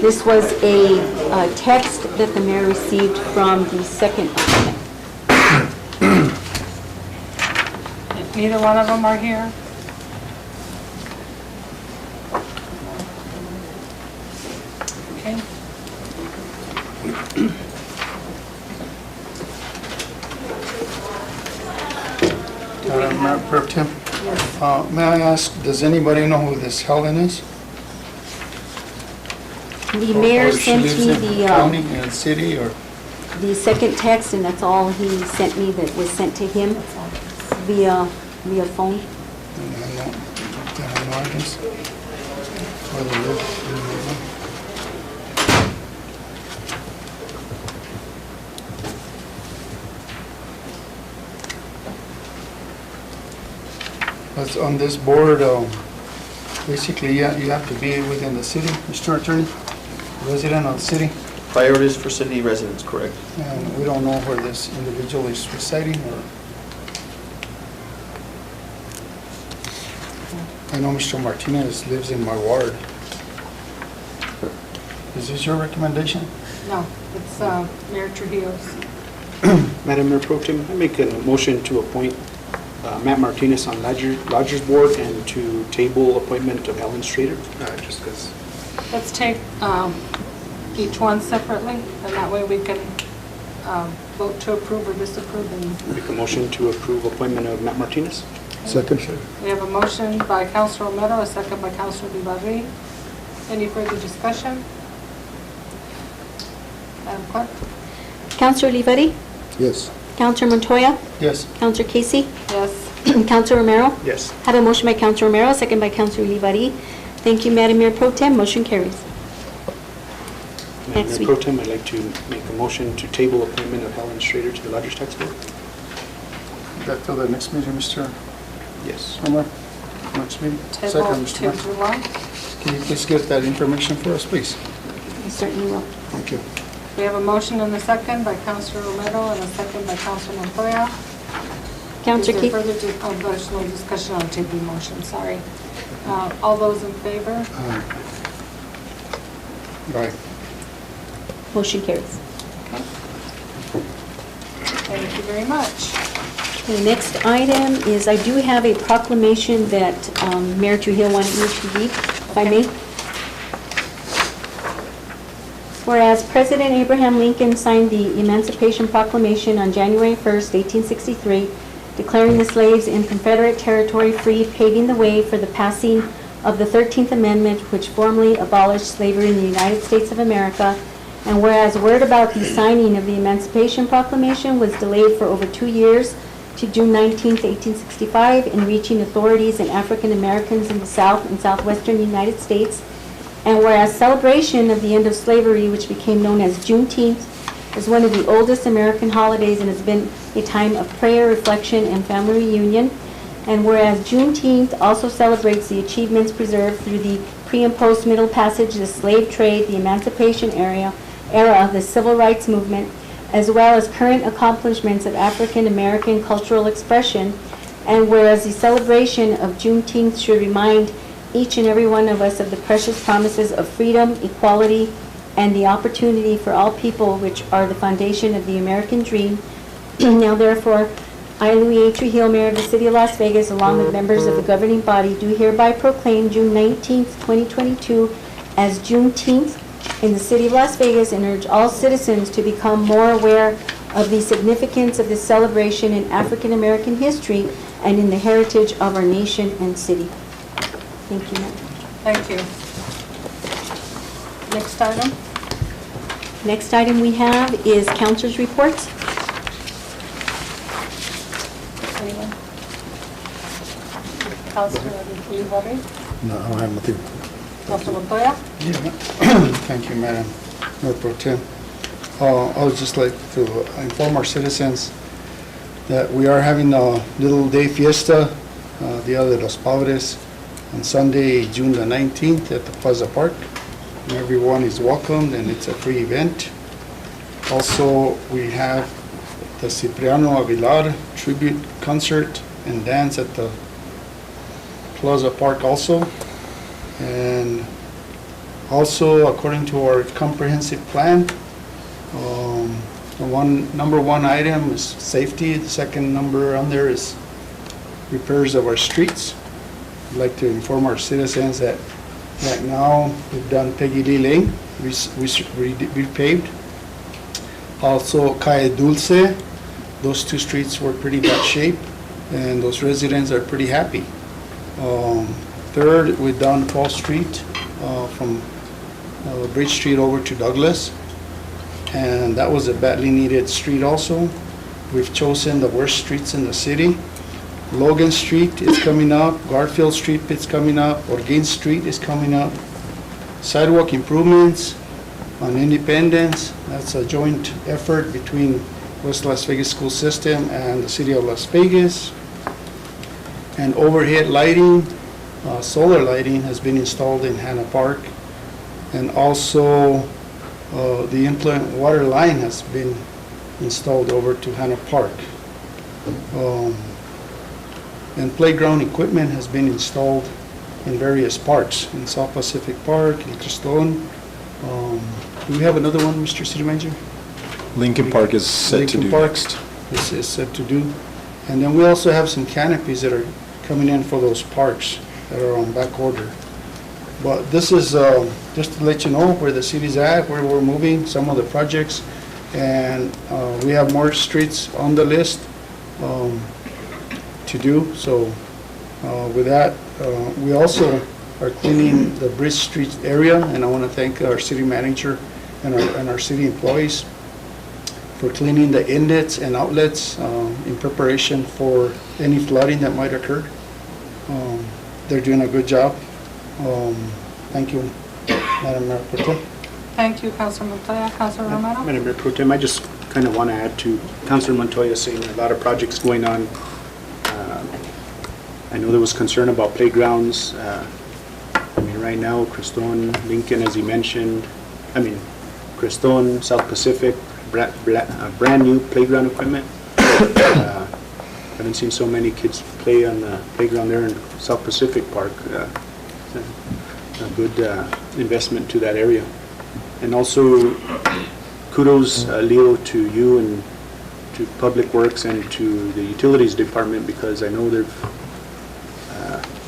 this was a text that the mayor received from the second appointment. Neither one of them are here? Okay. Madam Pro Tem, may I ask, does anybody know who this Helen is? The mayor Or she sent lives me in county and city, or? the second text, and that's all he sent me that was sent to him via phone. But on this board, basically, you have to be within the city, Mr. Attorney, resident of the city. Priorities for city residents, correct? And we don't know where this individual is residing, or... I know Mr. Martinez lives in my ward. Is this your recommendation? No, it's Mayor Trujillo's. Madam Mayor Pro Tem, I make a motion to appoint Matt Martinez on Lodgers Board and to table appointment of Helen Strader, just because. Let's take each one separately, and that way we can vote to approve or disapprove. And Make a motion to approve appointment of Matt Martinez. Second. we have a motion by Councilor Romero, a second by Councilor Vivari. Any further discussion? Madam Clerk? Counselor Olivari? Yes. Counselor Montoya? Yes. Counselor Casey? Yes. Counselor Romero? Yes. Have a motion by Counselor Romero, second by Counselor Olivari. Thank you, Madam Mayor Pro Tem. Motion carries. Madam Next Mayor Pro week. Tem, I'd like to make a motion to table appointment of Helen Strader to the Lodgers Tax Board. That till the next meeting, Mr. Yes. Homer? Next meeting? Table Second, Mr. to Mayor. July. Can you please get that information for us, please? I certainly will. Thank you. We have a motion and a second by Councilor Romero and a second by Councilor Montoya. Counselor Is Casey? there further, there's no discussion on tabling motion, sorry. All those in favor? Right. Motion carries. Thank you very much. The next item is, I do have a proclamation that Mayor Trujillo wanted me to read, if I may. Whereas President Abraham Lincoln signed the Emancipation Proclamation on January 1st, 1863, declaring the slaves in Confederate territory free, paving the way for the passing of the 13th Amendment, which formally abolished slavery in the United States of America. And whereas word about the signing of the Emancipation Proclamation was delayed for over 2 years to June 19, 1865, in reaching authorities and African Americans in the South and Southwestern United States. And whereas celebration of the end of slavery, which became known as Juneteenth, is one of the oldest American holidays and has been a time of prayer, reflection, and family reunion. And whereas Juneteenth also celebrates the achievements preserved through the pre- and post-Middle Passage, the slave trade, the Emancipation era, the Civil Rights Movement, as well as current accomplishments of African American cultural expression. And whereas the celebration of Juneteenth should remind each and every one of us of the precious promises of freedom, equality, and the opportunity for all people, which are the foundation of the American dream. Now therefore, I, Louis A. Trujillo, Mayor of the City of Las Vegas, along with members of the governing body, do hereby proclaim June 19th, 2022 as Juneteenth in the City of Las Vegas, and urge all citizens to become more aware of the significance of this celebration in African American history and in the heritage of our nation and city. Thank you, ma'am. Thank you. Next item. Next item we have is councilors' reports. Anyone? Councilor Olivari? No, I have nothing. Councilor Montoya? Thank you, Madam Mayor Pro Tem. I would just like to inform our citizens that we are having a little day fiesta, Dia de los Padres, on Sunday, June the 19th at the Plaza Park. And everyone is welcomed, and it's a free event. Also, we have the Cipriano Aguilar tribute concert and dance at the Plaza Park also. And also, according to our comprehensive plan, the number one item is safety. The second number on there is repairs of our streets. I'd like to inform our citizens that right now we've done Peggy Lee Lane, we repaved. Also Calle Dulce, those two streets were pretty bad shape, and those residents are pretty happy. Third, we've done Fall Street from Bridge Street over to Douglas, and that was a badly needed street also. We've chosen the worst streets in the city. Logan Street is coming up, Garfield Street is coming up, Orgain Street is coming up. Sidewalk improvements on Independence, that's a joint effort between West Las Vegas School System and the City of Las Vegas. And overhead lighting, solar lighting has been installed in Hanna Park. And also the influent water line has been installed over to Hanna Park. And playground equipment has been installed in various parks, in South Pacific Park, in Crestone. Do we have another one, Mr. City Manager? Lincoln Park is set to do Lincoln Park next. is set to do. And then we also have some canopies that are coming in for those parks that are on back order. But this is just to let you know where the city's at, where we're moving, some of the projects. And we have more streets on the list to do. So with that, we also are cleaning the Bridge Street area, and I want to thank our city manager and our city employees for cleaning the inlets and outlets in preparation for any flooding that might occur. They're doing a good job. Thank you, Madam Mayor Pro Tem. Thank you, Councilor Montoya. Councilor Romero? Madam Mayor Pro Tem, I just kind of want to add to Councilor Montoya saying a lot of projects going on. I know there was concern about playgrounds. I mean, right now, Creston, Lincoln, as he mentioned, Creston, South Pacific, brand new playground equipment. Haven't seen so many kids play on the playground there in South Pacific Park. A good investment to that area. And also, kudos, Leo, to you and to Public Works and to the Utilities Department, because I know they've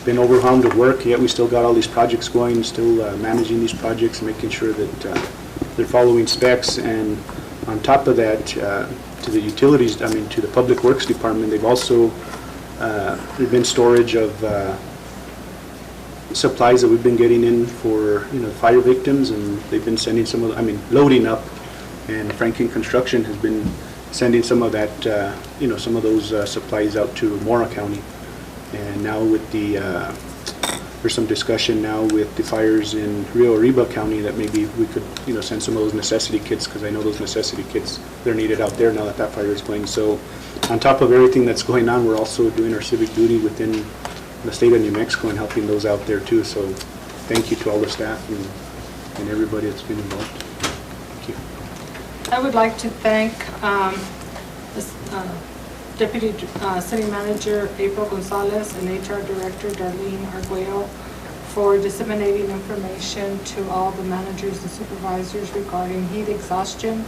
been overwhelmed with work, yet we still got all these projects going, still managing these projects, making sure that they're following specs. And on top of that, to the utilities, to the Public Works Department, they've also, there've been storage of supplies that we've been getting in for, fire victims, and they've been sending some of, loading up, and Franklin Construction has been sending some of that, some of those supplies out to Mora County. And now with the, there's some discussion now with the fires in Rio Arriba County that maybe we could, send some of those necessity kits, because I know those necessity kits, they're needed out there now that that fire is going. So on top of everything that's going on, we're also doing our civic duty within the state of New Mexico and helping those out there too. So thank you to all the staff and everybody that's been involved. Thank you. I would like to thank Deputy City Manager April Gonzalez and HR Director Darlene Arguello for disseminating information to all the managers and supervisors regarding heat exhaustion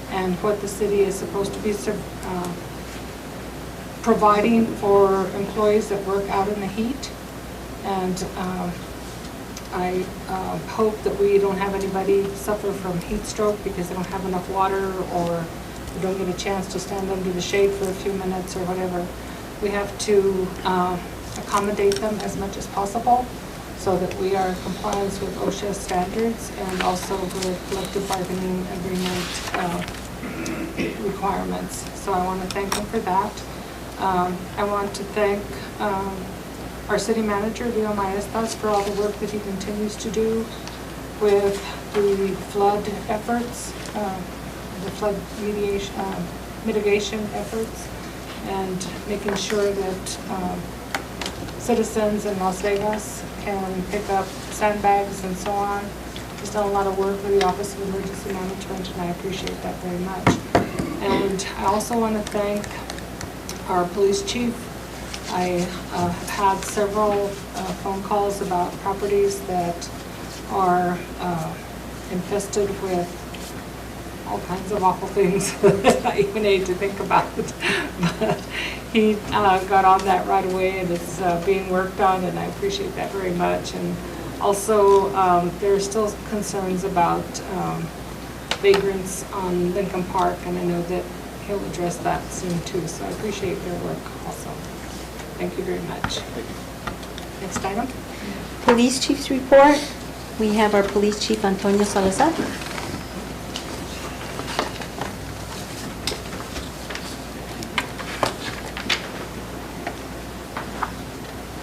and what the city is supposed to be providing for employees that work out in the heat. And I hope that we don't have anybody suffer from heat stroke because they don't have enough water or they don't get a chance to stand under the shade for a few minutes or whatever. We have to accommodate them as much as possible so that we are in compliance with OSHA standards and also with collective bargaining agreement requirements. So I want to thank them for that. I want to thank our city manager, Leo Maestas, for all the work that he continues to do with the flood efforts, the flood mitigation efforts, and making sure that citizens in Las Vegas can pick up sandbags and so on. He's done a lot of work with the Office of Emergency Management, and I appreciate that very much. And I also want to thank our police chief. I have had several phone calls about properties that are infested with all kinds of awful things that I even hate to think about. But he got on that right away, and it's being worked on, and I appreciate that very much. And also, there are still concerns about vagrants on Lincoln Park, and I know that he'll address that soon too, so I appreciate their work also. Thank you very much. Next item. Police Chief's report. We have our Police Chief, Antonio Salazar.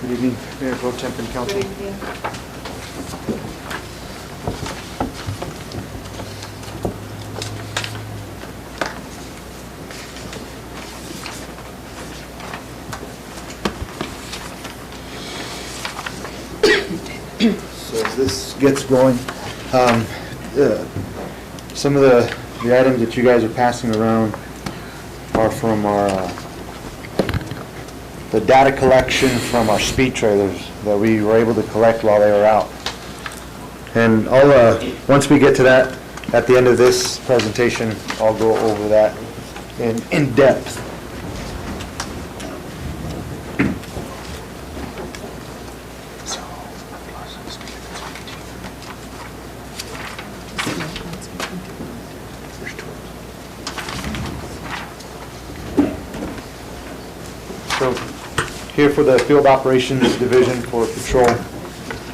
Good evening, Mayor Pro Tem and Council. Good evening. So as this gets going, some of the items that you guys are passing around are from our the data collection from our speed trailers that we were able to collect while they were out. And I'll once we get to that at the end of this presentation, I'll go over that in depth. So here for the Field Operations Division for Patrol,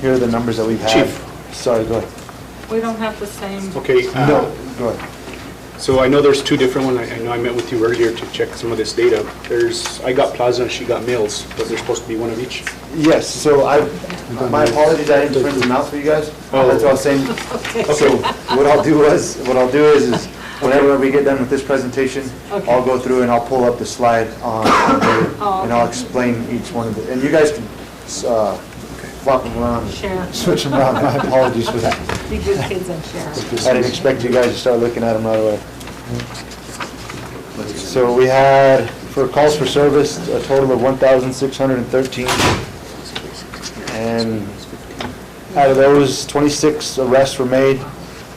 here are the numbers that we've had. Chief. Sorry, go ahead. We don't have the same. Okay. No, go ahead. So I know there's two different ones. I know I met with you earlier to check some of this data. I got Plaza and she got Mills, but there's supposed to be one of each. Yes, so my apologies, I didn't print them out for you guys. Oh. That's what I was saying. So what I'll do is whenever we get done with this presentation, I'll go through and I'll pull up the slide on there, and I'll explain each one of the, and you guys can flop them around, switch them around. My apologies for that. Be good kids and share. I didn't expect you guys to start looking at them right away. So we had, for calls for service, a total of 1,613. And out of those, 26 arrests were made.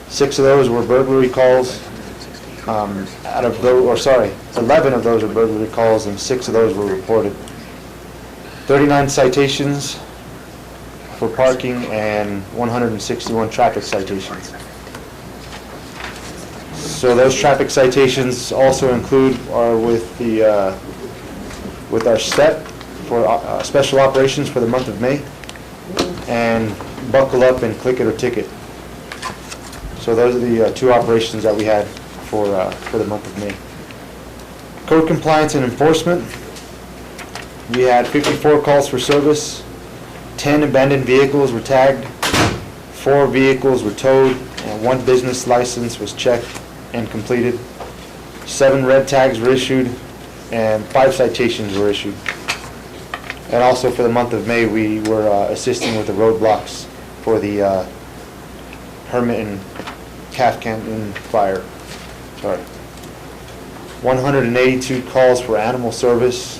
6 of those were burglary calls. 11 of those were burglary calls, and 6 of those were reported. 39 citations for parking and 161 traffic citations. So those traffic citations also include with our STEP for special operations for the month of May, and buckle up and click it or ticket. So those are the 2 operations that we had for the month of May. Code compliance and enforcement. We had 54 calls for service, 10 abandoned vehicles were tagged, 4 vehicles were towed, and 1 business license was checked and completed. 7 red tags were issued, and 5 citations were issued. And also for the month of May, we were assisting with the roadblocks for the Hermit and Calf Canyon fire. 182 calls for animal service.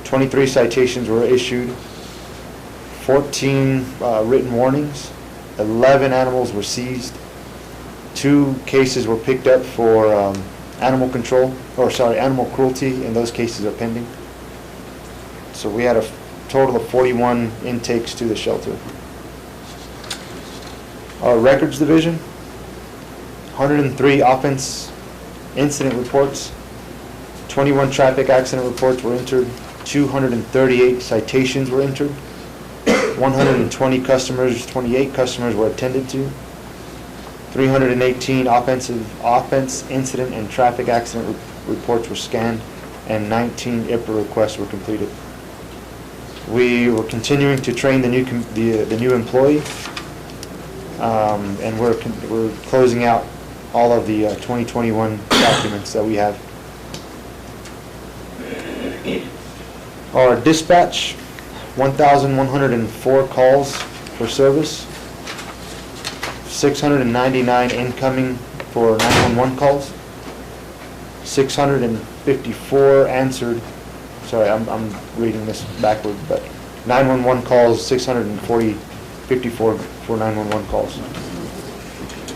23 citations were issued. 14 written warnings. 11 animals were seized. 2 cases were picked up for animal cruelty, and those cases are pending. So we had a total of 41 intakes to the shelter. Our records division, 103 offense incident reports, 21 traffic accident reports were entered, 238 citations were entered, 128 customers were attended to, 318 offense incident and traffic accident reports were scanned, and 19 IPRA requests were completed. We were continuing to train the new employee, and we're closing out all of the 2021 documents that we have. Our dispatch, 1,104 calls for service, 699 incoming for 911 calls, 654 answered. Sorry, I'm reading this backward, but 911 calls, 654 for 911 calls.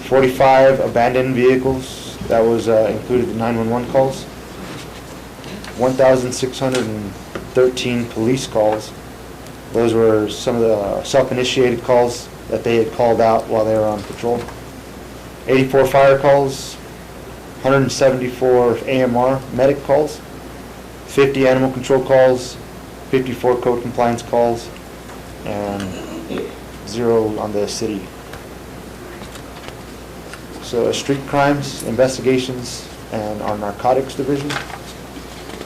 45 abandoned vehicles, that was included in 911 calls. 1,613 police calls. Those were some of the self-initiated calls that they had called out while they were on patrol. 84 fire calls, 174 AMR medic calls, 50 animal control calls, 54 code compliance calls, and 0 on the city. So street crimes, investigations, and our narcotics division,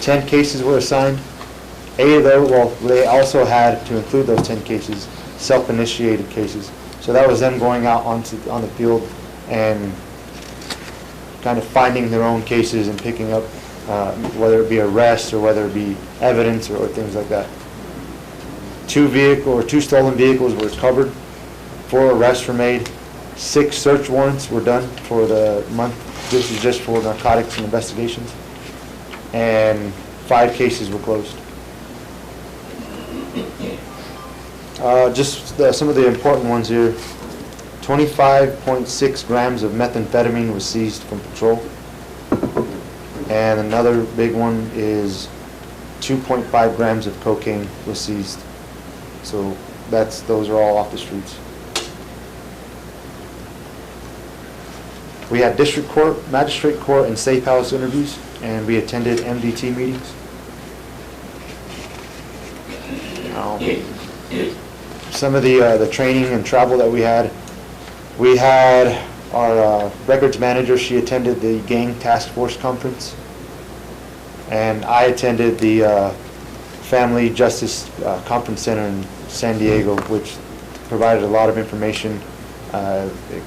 10 cases were assigned. 8 of those, well, they also had to include those 10 cases, self-initiated cases. So that was them going out on the field and kind of finding their own cases and picking up, whether it be arrests or whether it be evidence or things like that. 2 stolen vehicles were recovered. 4 arrests were made. 6 search warrants were done for the month. This is just for narcotics and investigations. And 5 cases were closed. Some of the important ones here. 25.6 grams of methamphetamine was seized from patrol. And another big one is 2.5 grams of cocaine was seized. So those are all off the streets. We had district court, magistrate court, and safe house interviews, and we attended MDT meetings. Some of the training and travel that we had Our records manager, she attended the gang task force conference, and I attended the Family Justice Conference Center in San Diego, which provided a lot of information, it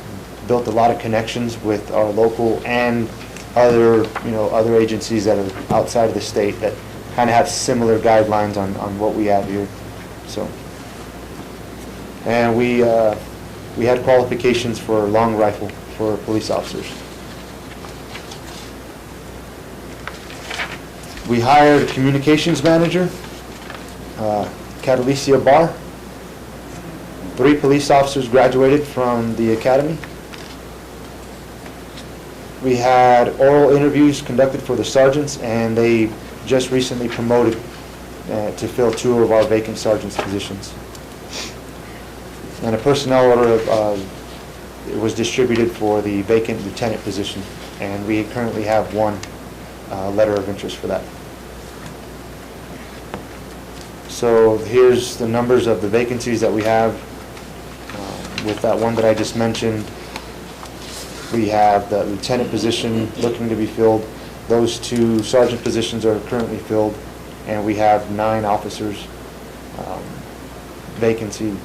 built a lot of connections with our local and other, other agencies that are outside of the state that kind of have similar guidelines on what we have here. So, and we had qualifications for long rifle for police officers. We hired a communications manager, Catalicia Barr. 3 police officers graduated from the academy. We had oral interviews conducted for the sergeants, and they just recently promoted to fill 2 of our vacant sergeants' positions. And a personnel order it was distributed for the vacant lieutenant position, and we currently have 1 letter of interest for that. So here's the numbers of the vacancies that we have. With that one that I just mentioned, we have the lieutenant position looking to be filled. Those 2 sergeant positions are currently filled, and we have 9 officers vacancy,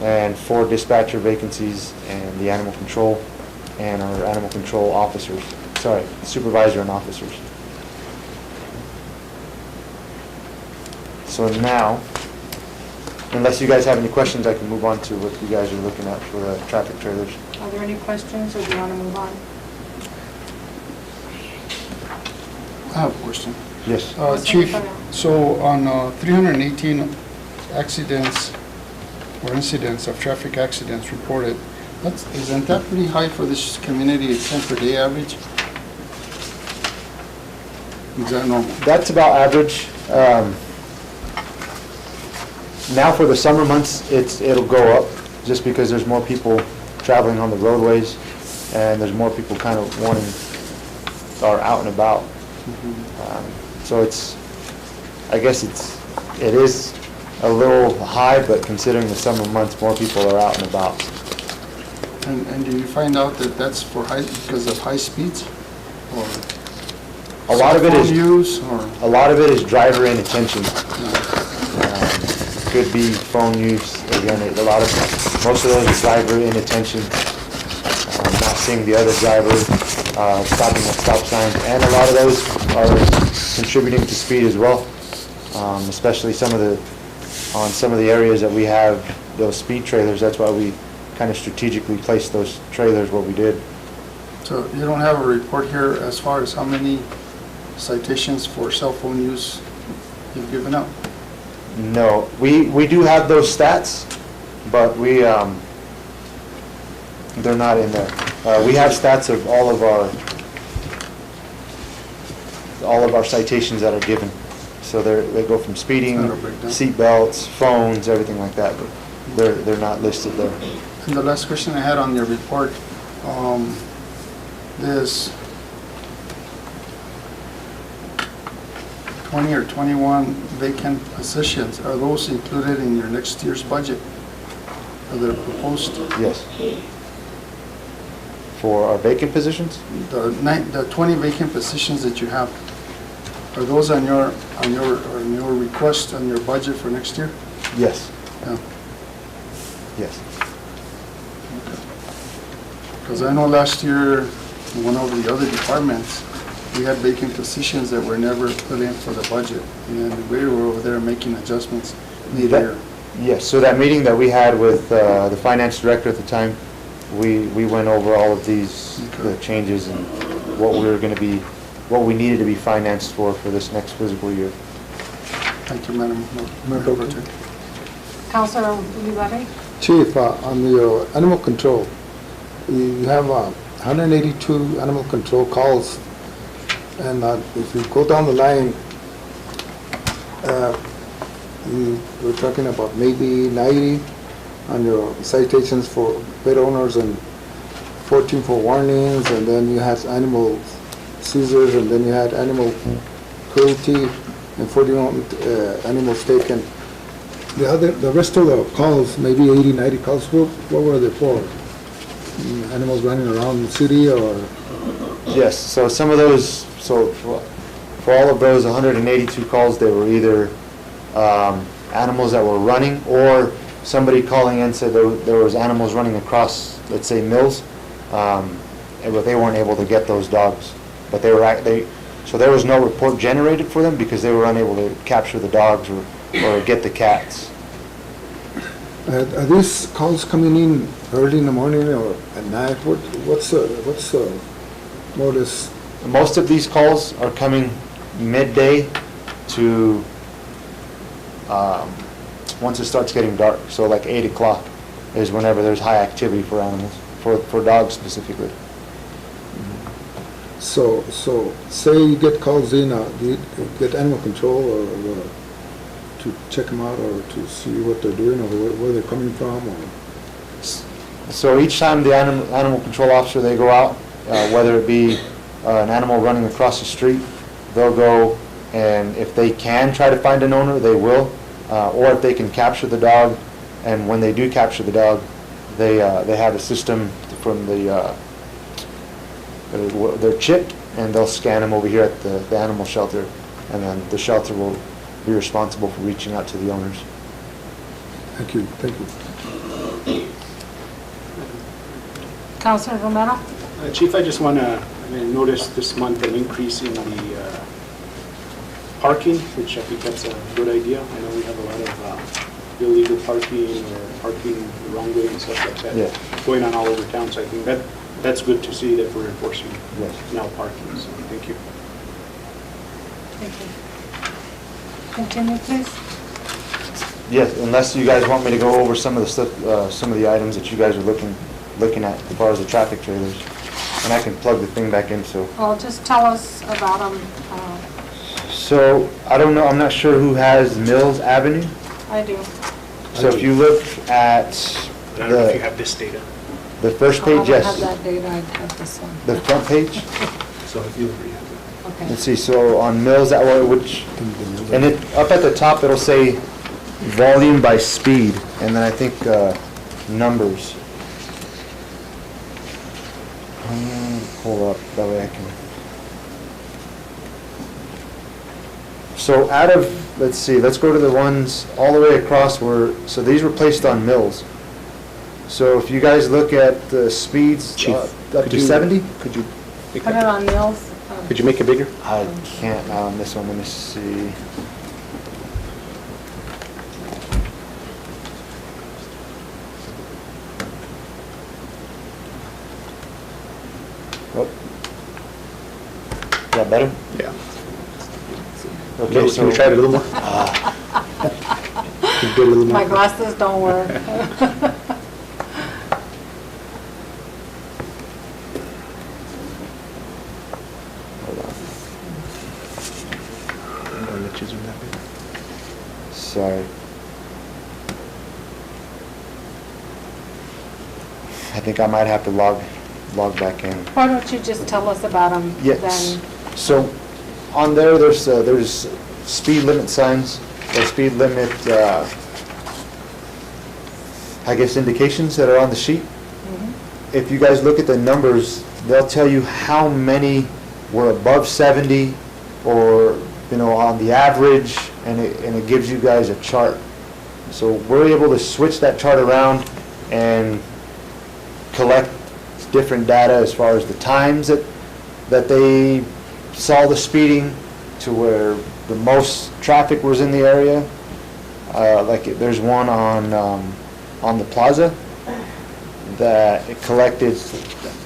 and 4 dispatcher vacancies, and the animal control, and our animal control officers, supervisor and officers. So now, unless you guys have any questions, I can move on to what you guys are looking at for the traffic trailers. Are there any questions, or do you want to move on? I have a question. Yes. Chief, so on 318 accidents or incidents of traffic accidents reported, isn't that pretty high for this community, 10 per day average? Is that normal? That's about average. Now for the summer months, it'll go up just because there's more people traveling on the roadways, and there's more people kind of are out and about. So I guess it is a little high, but considering the summer months, more people are out and about. And do you find out that that's because of high speeds, or a lot of it is use, or a lot of it is driver inattention. Could be phone use. Again, most of those is driver inattention, not seeing the other driver, stopping at stop signs, and a lot of those are contributing to speed as well. Especially on some of the areas that we have those speed trailers. That's why we kind of strategically placed those trailers where we did. So you don't have a report here as far as how many citations for cell phone use you've given out? No, we do have those stats, but they're not in there. We have stats of all of our citations that are given. So they go from speeding, seat belts, phones, everything like that, but they're not listed there. And the last question I had on your report, this 20 or 21 vacant positions, are those included in your next year's budget? Are they proposed? Yes. For our vacant positions? The 20 vacant positions that you have, are those on your request on your budget for next year? Yes. Yeah. Yes. Because I know last year, in one of the other departments, we had vacant positions that were never put in for the budget, and we were over there making adjustments mid-year. Yes, so that meeting that we had with the finance director at the time, we went over all of these the changes and what we needed to be financed for this next fiscal year. Thank you, Madam Mayor. Councilor Ulibarri? Chief, on the animal control, you have 182 animal control calls, and if you go down the line, we're talking about maybe 90 on your citations for pet owners and 14 for warnings, and then you had animal seizures, and then you had animal cruelty, and 41 animals taken. The rest of the calls, maybe 80, 90 calls, what were they for? animals running around the city or? Yes, so some of those, so for all of those 182 calls, they were either animals that were running, or somebody calling in said there was animals running across, let's say, mills, but they weren't able to get those dogs. But so there was no report generated for them because they were unable to capture the dogs or get the cats. Are these calls coming in early in the morning or at night? What's the modus? Most of these calls are coming midday to once it starts getting dark. So like 8 o'clock is whenever there's high activity for animals, for dogs specifically. So say you get calls in, do you get animal control or to check them out or to see what they're doing or where they're coming from? Or? So each time the animal control officer, they go out, whether it be an animal running across the street, they'll go, and if they can try to find an owner, they will, or if they can capture the dog, and when they do capture the dog, they have a system from they're chipped, and they'll scan them over here at the animal shelter, and then the shelter will be responsible for reaching out to the owners. Thank you. Councilor Romero? Chief, I just want to notice this month an increase in the parking, which I think that's a good idea. I know we have a lot of illegal parking or parking the wrong way and stuff like that going on all over town. So I think that's good to see that we're enforcing now parking. So thank you. Thank you. Continue, please. Yes, unless you guys want me to go over some of the stuff, some of the items that you guys are looking at as far as the traffic trailers, and I can plug the thing back in. So. Well, just tell us about them. So I don't know. I'm not sure who has Mills Avenue. I do. So if you look at I don't know if you have this data. The first page, I yes. don't have that data. I'd have this one. The front page. So if you agree. Okay. Let's see. So on Mills, that way, and up at the top, it'll say volume by speed, and then I think numbers. Pull up that way I can. So out of, let's see, let's go to the ones all the way across so these were placed on Mills. So if you guys look at the speeds up to 70. Could you put it on Mills? Could you make it bigger? I can't now on this one. Let me see. Oh. Is that better? Yeah. Okay, so can we try it a little more? Do a little more. My glasses don't work. Sorry. I think I might have to log back in. Why don't you just tell us about them? Yes. So on there's speed limit signs, or speed limit, I guess indications that are on the sheet. Mm-hmm. If you guys look at the numbers, they'll tell you how many were above 70 or on the average, and it gives you guys a chart. So we're able to switch that chart around and collect different data as far as the times that they saw the speeding to where the most traffic was in the area. There's one on the plaza that it collected,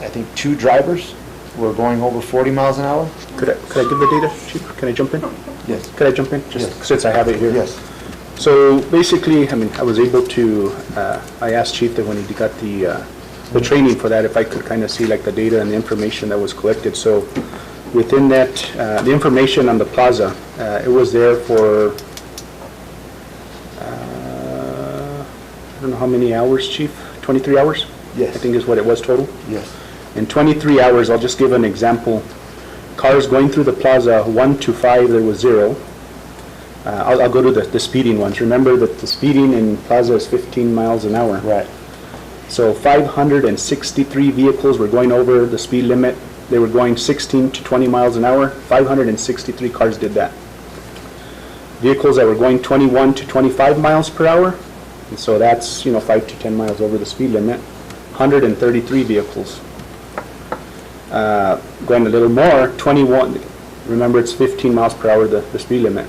I think 2 drivers were going over 40 miles an hour. Could I give the data, Chief? Can I jump in? Yes. Could I jump in? Just since I have it here. Yes. So basically, I was able to, I asked Chief that when he got the training for that, if I could kind of see like the data and the information that was collected. So within that, the information on the plaza, it was there for, I don't know how many hours, Chief? 23 hours? Yes. I think is what it was total? Yes. In 23 hours, I'll just give an example. Cars going through the plaza, 1 to 5, there was 0. I'll go to the speeding ones. Remember that the speeding in plaza is 15 miles an hour. Right. So 563 vehicles were going over the speed limit. They were going 16 to 20 miles an hour. 563 cars did that. Vehicles that were going 21 to 25 miles per hour, and so that's, 5 to 10 miles over the speed limit, 133 vehicles. Going a little more, 21, remember it's 15 miles per hour, the speed limit.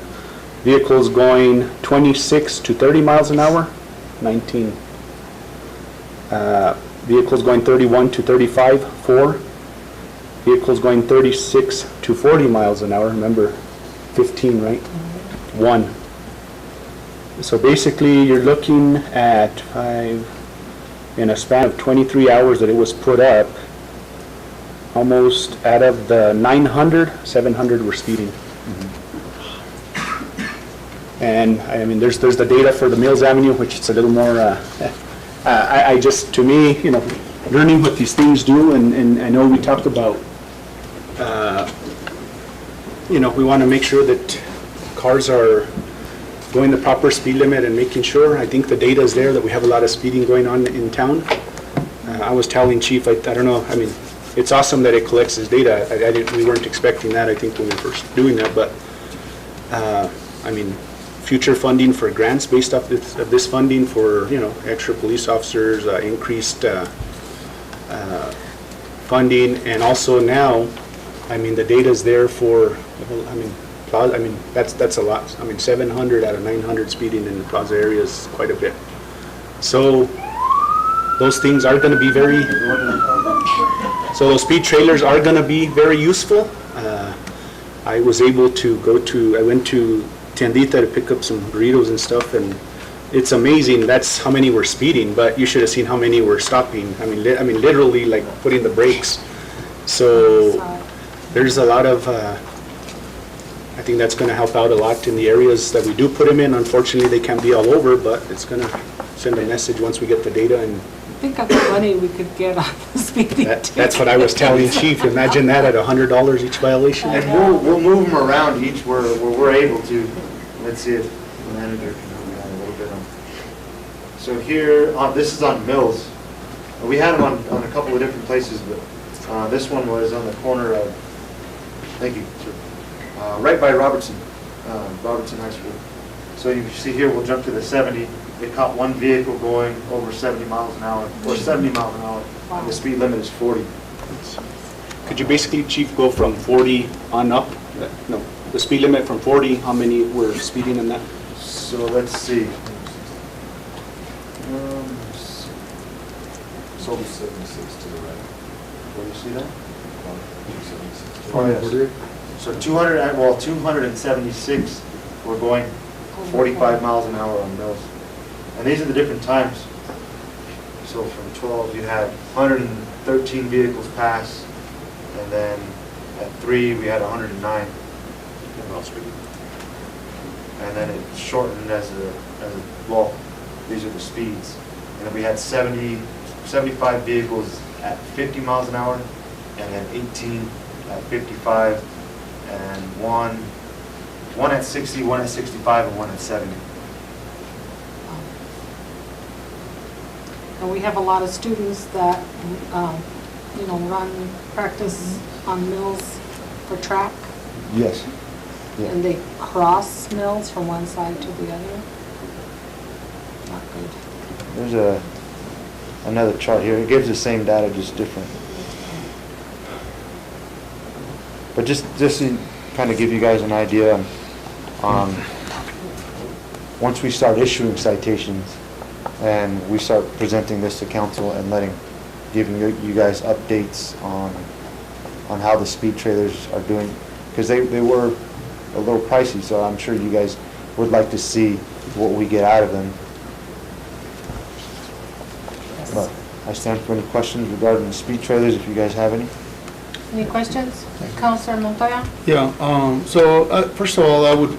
Vehicles going 26 to 30 miles an hour, 19. Vehicles going 31 to 35, 4. Vehicles going 36 to 40 miles an hour, remember 15, right? 1. So basically, you're looking at 5, in a span of 23 hours that it was put up, almost out of the 900, 700 were speeding. And I mean, there's the data for the Mills Avenue, which it's a little more, I just, to me, learning what these things do, and I know we talked about, we want to make sure that cars are going the proper speed limit and making sure. I think the data is there that we have a lot of speeding going on in town. I was telling Chief, I don't know, I mean, it's awesome that it collects this data. We weren't expecting that, I think, when we were first doing that, but I mean, future funding for grants based off this funding for, extra police officers, increased funding, and also now, I mean, the data is there for, that's a lot. I mean, 700 out of 900 speeding in the plaza area is quite a bit. So those things are going to be those speed trailers are going to be very useful. I was able to I went to Tiendita to pick up some burritos and stuff, and it's amazing. That's how many were speeding, but you should have seen how many were stopping. I mean, literally like putting the brakes. So there's a lot of, I think that's going to help out a lot in the areas that we do put them in. Unfortunately, they can't be all over, but it's going to send a message once we get the data. And I think of the money we could get on the speeding ticket. That's what I was telling Chief. Imagine that at $100 each violation. And we'll move them around each where we're able to. Let's see if the manager can move me on a little bit. So here, this is on Mills. We had them on a couple of different places, but this one was on the corner of, thank you, sir, right by Robertson High School. So you see here, we'll jump to the 70. They caught one vehicle going over 70 miles an hour, or 70 miles an hour. And the speed limit is 40. Could you basically, Chief, go from 40 on up? No, the speed limit from 40, how many were speeding in that? So let's see. So 76 to the right. Will you see that? 276. Oh, yes. So 276 were going 45 miles an hour on Mills. And these are the different times. So from 12, you had 113 vehicles pass, and then at 3, we had 109. And then it shortened as well, these are the speeds. And then we had 75 vehicles at 50 miles an hour, and then 18 at 55, and one at 60, one at 65, and one at 70. And we have a lot of students that, run practice on Mills for track. Yes. Yeah. And they cross Mills from one side to the other. Not good. There's another chart here. It gives the same data, just different. But just to kind of give you guys an idea on once we start issuing citations and we start presenting this to council and giving you guys updates on how the speed trailers are doing, because they were a little pricey, so I'm sure you guys would like to see what we get out of them. Yes. But I stand for any questions regarding the speed trailers, if you guys have any. Any questions? Councilor Montoya? Yeah, first of all, I would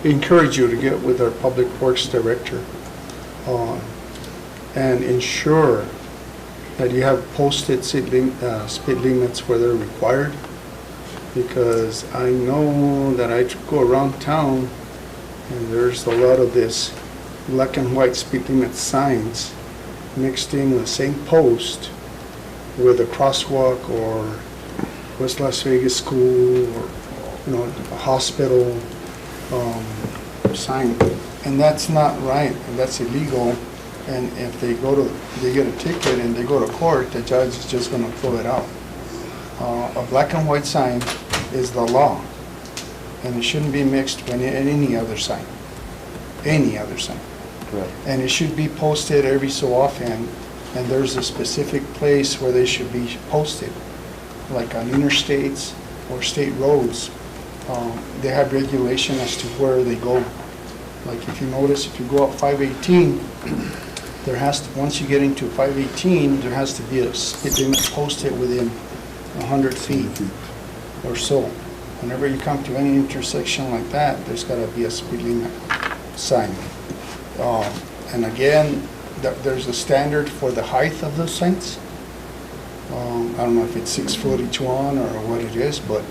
encourage you to get with our Public Works Director and ensure that you have posted speed limits where they're required, because I know that I go around town and there's a lot of this black and white speed limit signs mixed in the same post with a crosswalk or West Las Vegas school or, a hospital sign. And that's not right, and that's illegal. And if they get a ticket and they go to court, the judge is just gonna throw it out. A black and white sign is the law, and it shouldn't be mixed with any other sign. Any other sign. Right. And it should be posted every so often, and there's a specific place where they should be posted, like on interstates or state roads. They have regulation as to where they go. Like if you notice, if you go up 518, once you get into 518, there has to be a speed limit posted within 100 feet or so. Whenever you come to any intersection like that, there's got to be a speed limit sign. And again, there's a standard for the height of those signs. I don't know if it's 6 foot each one or what it is, but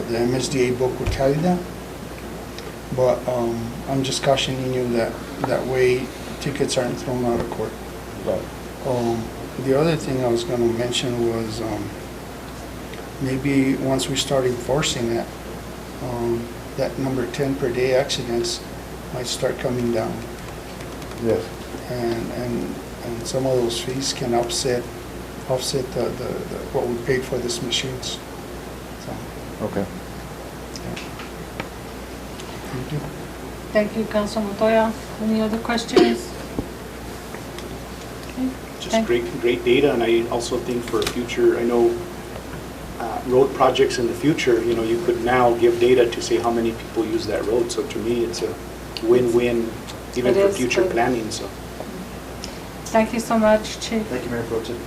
the MSDA book will tell you that. But I'm just cautioning you that way tickets aren't thrown out of court. Right. The other thing I was going to mention was maybe once we start enforcing it, that number 10 per day accidents might start coming down. Yes. And some of those fees can offset what we paid for these machines. So, Okay. thank you. Thank you, Council Montoya. Any other questions? Okay. Just great data, and I also think for future, I know road projects in the future, you could now give data to say how many people use that road. So to me, it's a win-win, even It for is future good. planning, so. Thank you so much, Chief. Thank you, Mayor Pro Tem.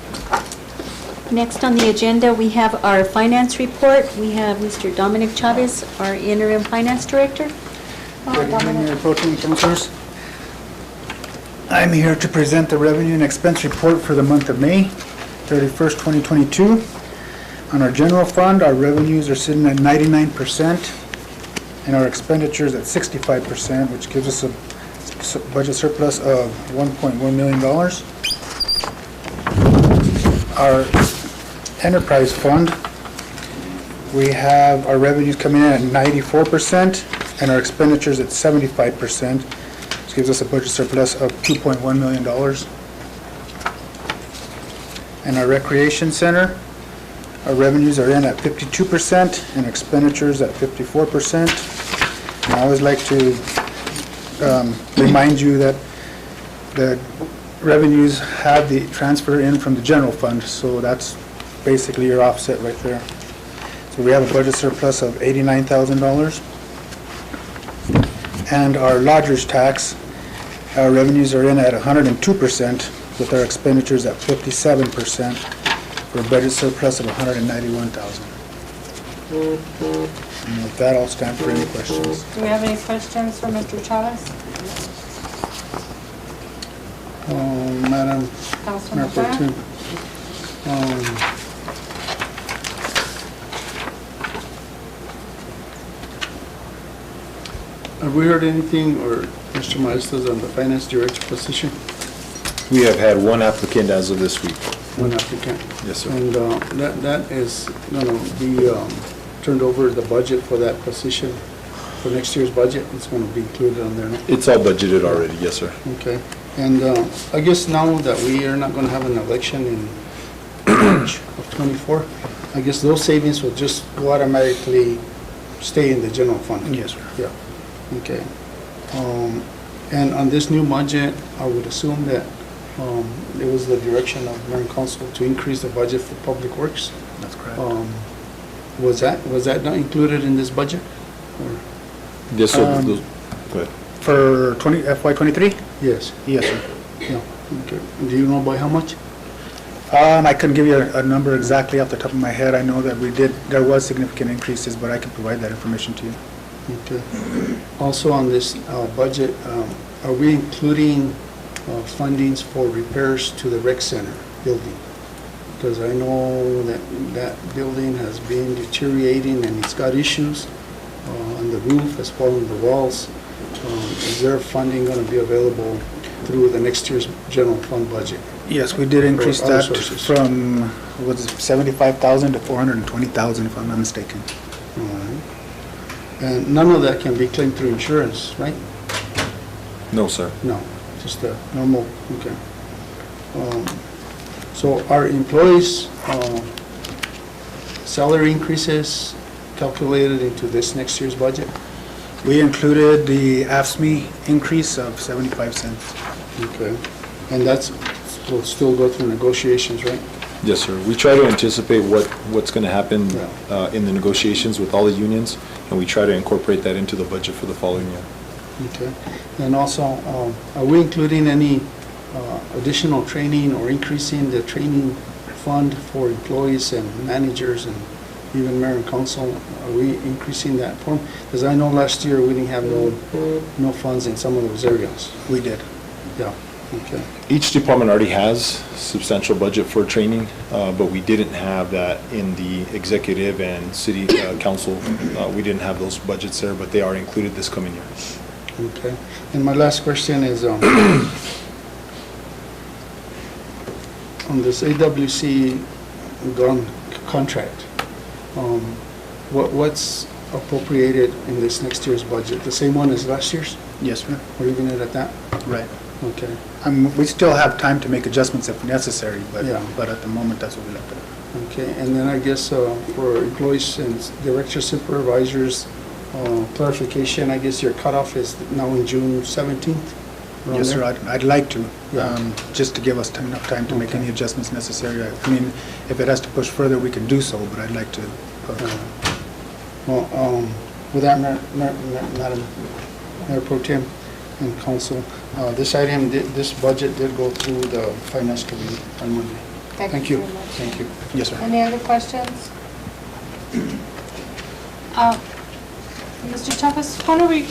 Next on the agenda, we have our finance report. We have Mr. Dominic Chavez, our interim finance director. Good evening, Mayor Pro Tem, Councilors. I'm here to present the revenue and expense report for the month of May 31st, 2022. On our general fund, our revenues are sitting at 99% and our expenditures at 65%, which gives us a budget surplus of $1.1 million. Our enterprise fund, we have our revenues coming in at 94% and our expenditures at 75%, which gives us a budget surplus of $2.1 million. And our recreation center, our revenues are in at 52% and expenditures at 54%. And I always like to remind you that the revenues have the transfer in from the general fund, so that's basically your offset right there. So we have a budget surplus of $89,000. And our lodger's tax, our revenues are in at 102% with our expenditures at 57% for a budget surplus of $191,000. And with that, I'll stand for any questions. Do we have any questions for Mr. Chavez? Madam Councilman Mayor Pro Montoya? Tem, have we heard anything, or Mr. Maestas, on the finance director position? We have had one applicant as of this week. One applicant. Yes, sir. And that is going to be turned over, the budget for that position, for next year's budget, it's going to be included on there, no? It's all budgeted already, yes, sir. Okay. And I guess now that we are not going to have an election in March of '24, I guess those savings will just go automatically stay in the general fund? Yes, sir. Yeah. Okay. And on this new budget, I would assume that it was the direction of Mayor and Council to increase the budget for public works. That's correct. Was that not included in this budget? Or- Yes, sir. Go ahead. For FY23? Yes. Yes, sir. Yeah. Okay. Do you know by how much? I couldn't give you a number exactly off the top of my head. I know that there was significant increases, but I can provide that information to you. Okay. Also on this budget, are we including fundings for repairs to the rec center building? Because I know that building has been deteriorating and it's got issues on the roof as well as the walls. is there funding going to be available through the next year's general fund budget? Yes, we did increase Or other that sources. from, what was it, 75,000 to 420,000, if I'm not mistaken. All right. And none of that can be claimed through insurance, right? No, sir. No, just a normal, okay. So are employees' salary increases calculated into this next year's budget? We included the AFSMI increase of 75 cents. Okay. And that's, will still go through negotiations, right? Yes, sir. We try to anticipate what's going to happen in the negotiations with all the unions, and we try to incorporate that into the budget for the following year. Okay. And also, are we including any additional training or increasing the training fund for employees and managers and even mayor and council? Are we increasing that form? Because I know last year we didn't have no funds in some of those areas. We did. Yeah, okay. Each department already has substantial budget for training, but we didn't have that in the executive and city council. We didn't have those budgets there, but they are included this coming year. Okay. And my last question is on this AWC gun contract. What's appropriated in this next year's budget? The same one as last year's? Yes, sir. We're leaving it at that? Right. Okay. We still have time to make adjustments if necessary, but Yeah. at the moment, that's what we left it at. Okay, and then I guess for employees and directors, supervisors, clarification, I guess your cutoff is now in June 17th? around Yes, sir, there? I'd like to, Yeah. just to give us enough time to make any adjustments necessary. I mean, if it has to push further, we can do so, but I'd like to. Well, with that, Madam Mayor Pro Tem and Council, this item, this budget did go through the Finance Committee on Monday. Thank you. very much. Thank you. Yes, sir. Any other questions? Mr. Chavez, when are we,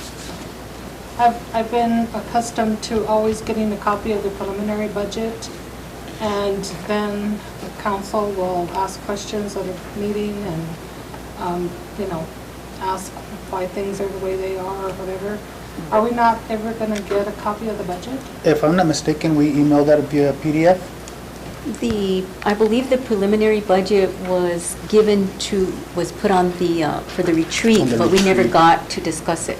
I've been accustomed to always getting a copy of the preliminary budget, and then the council will ask questions at a meeting and, ask why things are the way they are or whatever. Are we not ever going to get a copy of the budget? If I'm not mistaken, we emailed that via PDF? I believe the preliminary budget was was put on for the retreat, On the but we never retreat. got to discuss it,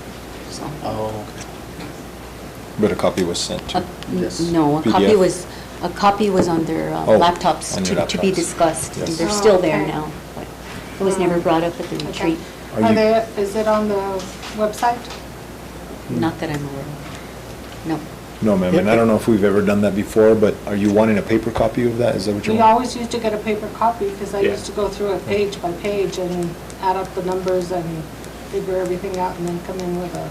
so. Oh, But a copy was sent to. No, a PDF? copy was on their Oh, laptops on your to be laptops. discussed. Yes. They're still there okay. now, but it was never brought up at the retreat. Is it on the website? Not that I'm aware of. No. No, ma'am, and I don't know if we've ever done that before, but are you wanting a paper copy of that? Is that what you're We wanting? always used to get a paper copy because I Yeah. used to go through it page by page and add up the numbers and figure everything out and then come in with a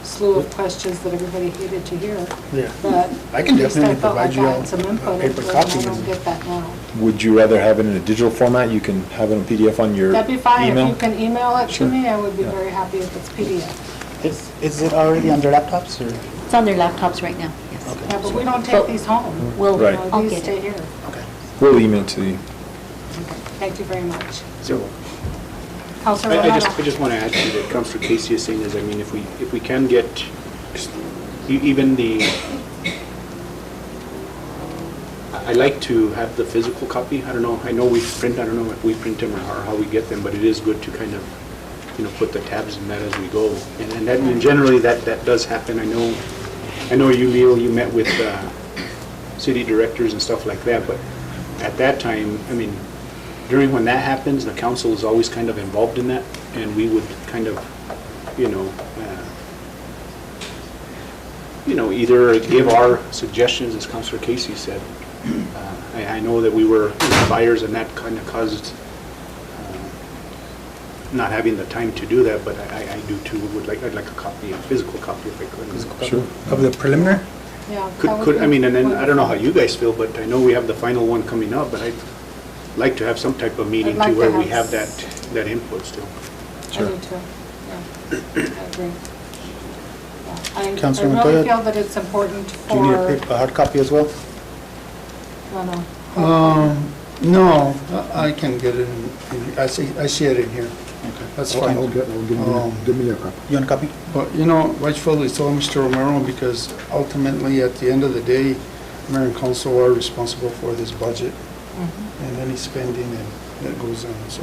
slew of questions that everybody hated to hear. Yeah. But I can at least definitely I felt provide like you I all had some a input paper into it, and copy. I don't get that now. Would you rather have it in a digital format? You can have it in PDF on your email? That'd be fine. If you can email it to Sure. me, I would be Yeah. very happy if it's PDF. Is it already on their laptops, or? It's on their laptops right now, yes. Yeah, but we don't take But these home. We'll, Right. I'll These get stay it. here. We'll email it to you. Thank you very much. So, Councilor I Romero. just want to add to that Councilor Casey is saying is, I mean, if we can get even I like to have the physical copy. I don't know, I know we print, I don't know if we print them or how we get them, but it is good to kind of, put the tabs in that as we go. And that, and generally that does happen. I know you, Leo, you met with city directors and stuff like that, but at that time, I mean, during when that happens, the council is always kind of involved in that, and we would kind of, either give our suggestions, as Councilor Casey said. I know that we were buyers, and that kind of caused not having the time to do that, but I do too. I'd like a copy, a physical copy if I could. Sure. of the preliminary? Yeah. I mean, and then, I don't know how you guys feel, but I know we have the final one coming up, but I'd like to have some type of meeting I'd like to to where we have have that input still. I do too. Yeah, I agree. Yeah, I Councilor really Montoya? feel that it's important Do you need for, a hard copy as well? no. No, I can get it in, I see it in here. That's I'll fine. give me a copy. You want a copy? But, rightfully so, Mr. Romero, because ultimately, at the end of the day, mayor and council are responsible for this budget and any spending that goes on, so.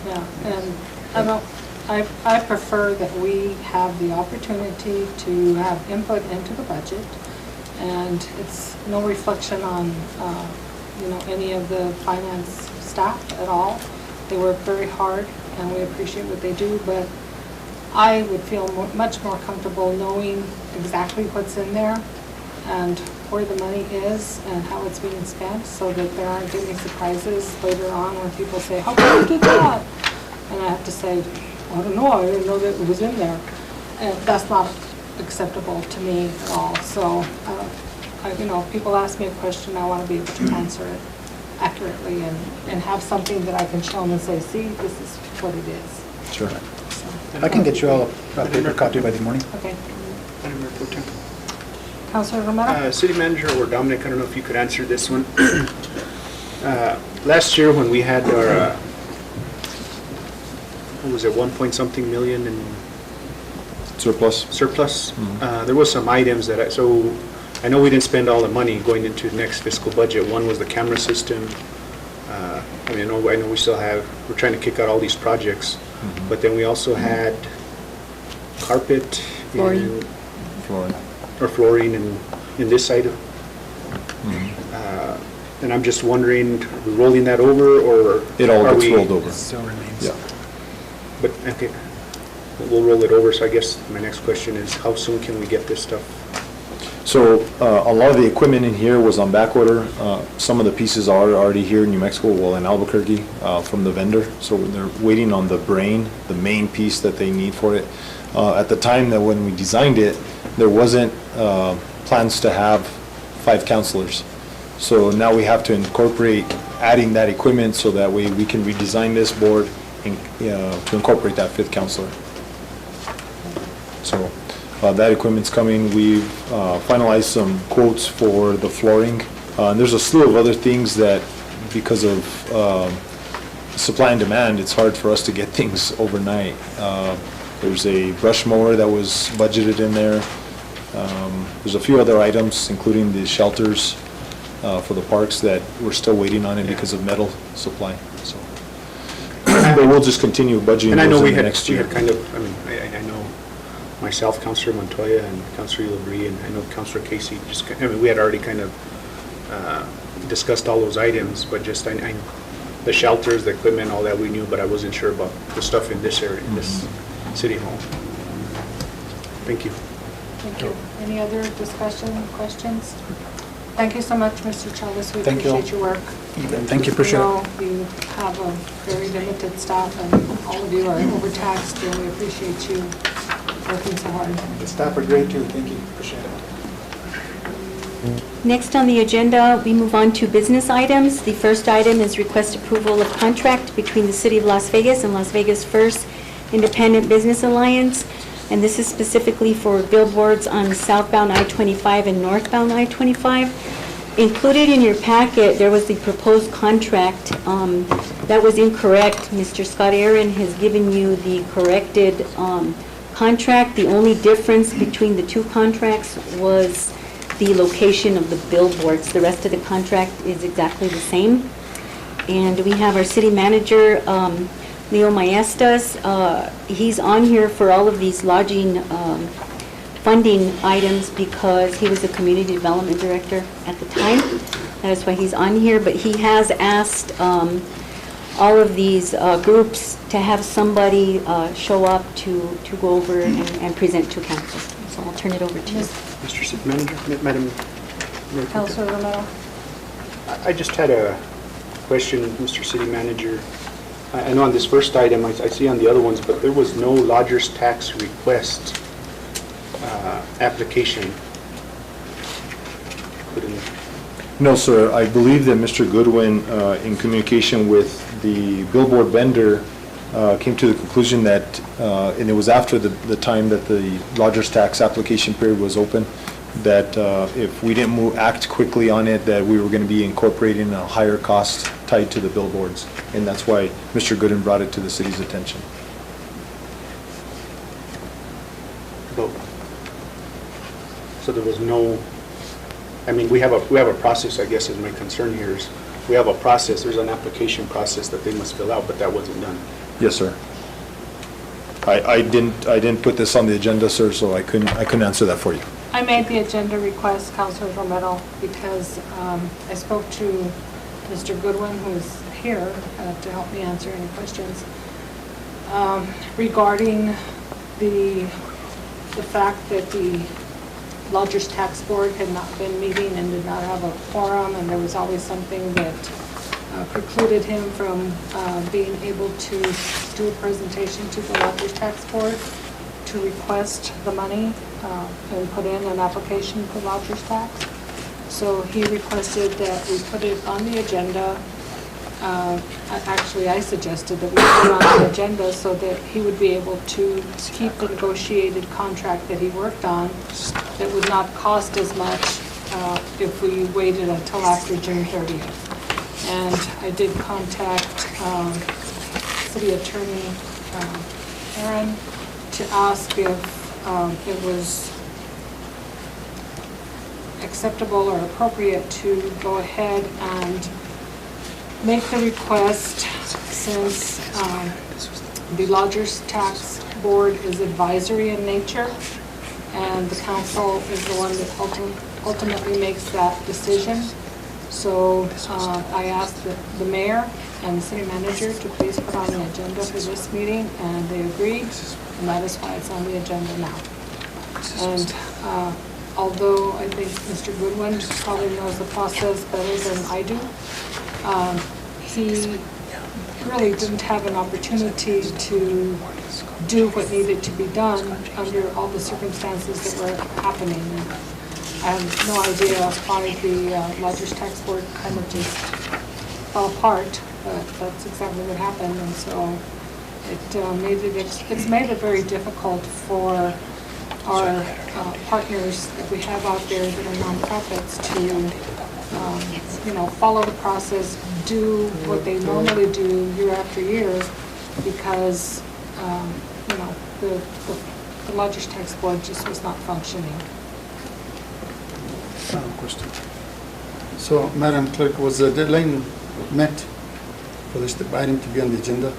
Yeah, and I prefer that we have the opportunity to have input into the budget, and it's no reflection on, any of the finance staff at all. They work very hard, and we appreciate what they do, but I would feel much more comfortable knowing exactly what's in there and where the money is and how it's being spent, so that there aren't any surprises later on when people say, how come you did that? And I have to say, I don't know, I didn't know that it was in there. And that's not acceptable to me at all. So, if people ask me a question, I want to be able to answer it accurately and have something that I can show them and say, see, this is what it is. Sure. I can get you all a paper copy by the morning. Okay. Madam Mayor Pro Tem. Councilor Romero? City Manager or Dominic, I don't know if you could answer this one. Last year when we had our, what was it, 1-point-something million in Surplus. There was some items that, so I know we didn't spend all the money going into the next fiscal budget. One was the camera system. I know we still have, we're trying to kick out all these projects, but then we also had carpet. Flooring. Or flooring in this item. And I'm just wondering, are we rolling that over, or? It all are gets we- rolled over. Still remains. Yeah. But, okay, we'll roll it over, so I guess my next question is, how soon can we get this stuff? So a lot of the equipment in here was on back order. Some of the pieces are already here in New Mexico, well, in Albuquerque, from the vendor. So they're waiting on the brain, the main piece that they need for it. At the time that when we designed it, there wasn't plans to have 5 counselors. So now we have to incorporate adding that equipment so that way we can redesign this board and, to incorporate that 5th counselor. So that equipment's coming. We've finalized some quotes for the flooring. And there's a slew of other things that, because of supply and demand, it's hard for us to get things overnight. There's a brush mower that was budgeted in there. There's a few other items, including the shelters for the parks, that we're still waiting on it because of metal supply. So, but we'll just continue budgeting And I know those we in the had, next we year. had kind of, I know myself, Councilor Montoya, and Councilor Labrie, and I know Councilor Casey, we had already kind of discussed all those items, but just, the shelters, the equipment, all that we knew, but I wasn't sure about the stuff in this area, this city hall. Thank you. Thank you. Any other discussion, questions? Thank you so much, Mr. Chavez. We Thank you. appreciate your work. Thank you, appreciate it. I know you have a very limited staff, and all of you are overtaxed, and we appreciate you working so hard. The staff are great too, thank you, appreciate it. Next on the agenda, we move on to business items. The first item is request approval of contract between the City of Las Vegas and Las Vegas First Independent Business Alliance. And this is specifically for billboards on southbound I-25 and northbound I-25. Included in your packet, there was the proposed contract. That was incorrect. Mr. Scott Aaron has given you the corrected contract. The only difference between the two contracts was the location of the billboards. The rest of the contract is exactly the same. And we have our city manager, Leo Maestas. He's on here for all of these lodging funding items because he was the community development director at the time. That is why he's on here, but he has asked all of these groups to have somebody show up to go over and present to council. So I'll turn it over to you. Mr. City Manager, Madam Mayor. Councilor Romero. I just had a question, Mr. City Manager. I know on this first item, I see on the other ones, but there was no lodger's tax request application. No, sir. I believe that Mr. Goodwin, in communication with the billboard vendor, came to the conclusion that, and it was after the time that the lodger's tax application period was open, that if we didn't act quickly on it, that we were going to be incorporating a higher cost tied to the billboards. And that's why Mr. Goodwin brought it to the city's attention. vote. So there was no, I mean, we have a process, I guess is my concern here is, we have a process, there's an application process that they must fill out, but that wasn't done. Yes, sir. I didn't put this on the agenda, sir, so I couldn't answer that for you. I made the agenda request, Councilor Romero, because I spoke to Mr. Goodwin, who's here, to help me answer any questions regarding the fact that the Lodgers Tax Board had not been meeting and did not have a quorum, and there was always something that precluded him from being able to do a presentation to the Lodgers Tax Board to request the money and put in an application for lodger's tax. So he requested that we put it on the agenda. Actually, I suggested that we put it on the agenda so that he would be able to keep the negotiated contract that he worked on that would not cost as much if we waited until after June 30th. And I did contact City Attorney Aaron to ask if it was acceptable or appropriate to go ahead and make the request, since the Lodgers Tax Board is advisory in nature, and the council is the one that ultimately makes that decision. So I asked the mayor and the city manager to please put on the agenda for this meeting, and they agreed, and that is why it's on the agenda now. And although I think Mr. Goodwin probably knows the process better than I do, he really didn't have an opportunity to do what needed to be done under all the circumstances that were happening. I have no idea why the Lodgers Tax Board kind of just fell apart, but that's exactly what happened, and so it's made it very difficult for our partners that we have out there that are nonprofits to, follow the process, do what they normally do year after year, because, the Lodgers Tax Board just was not functioning. Question. So, Madam Clerk, was the deadline met for this item to be on the agenda?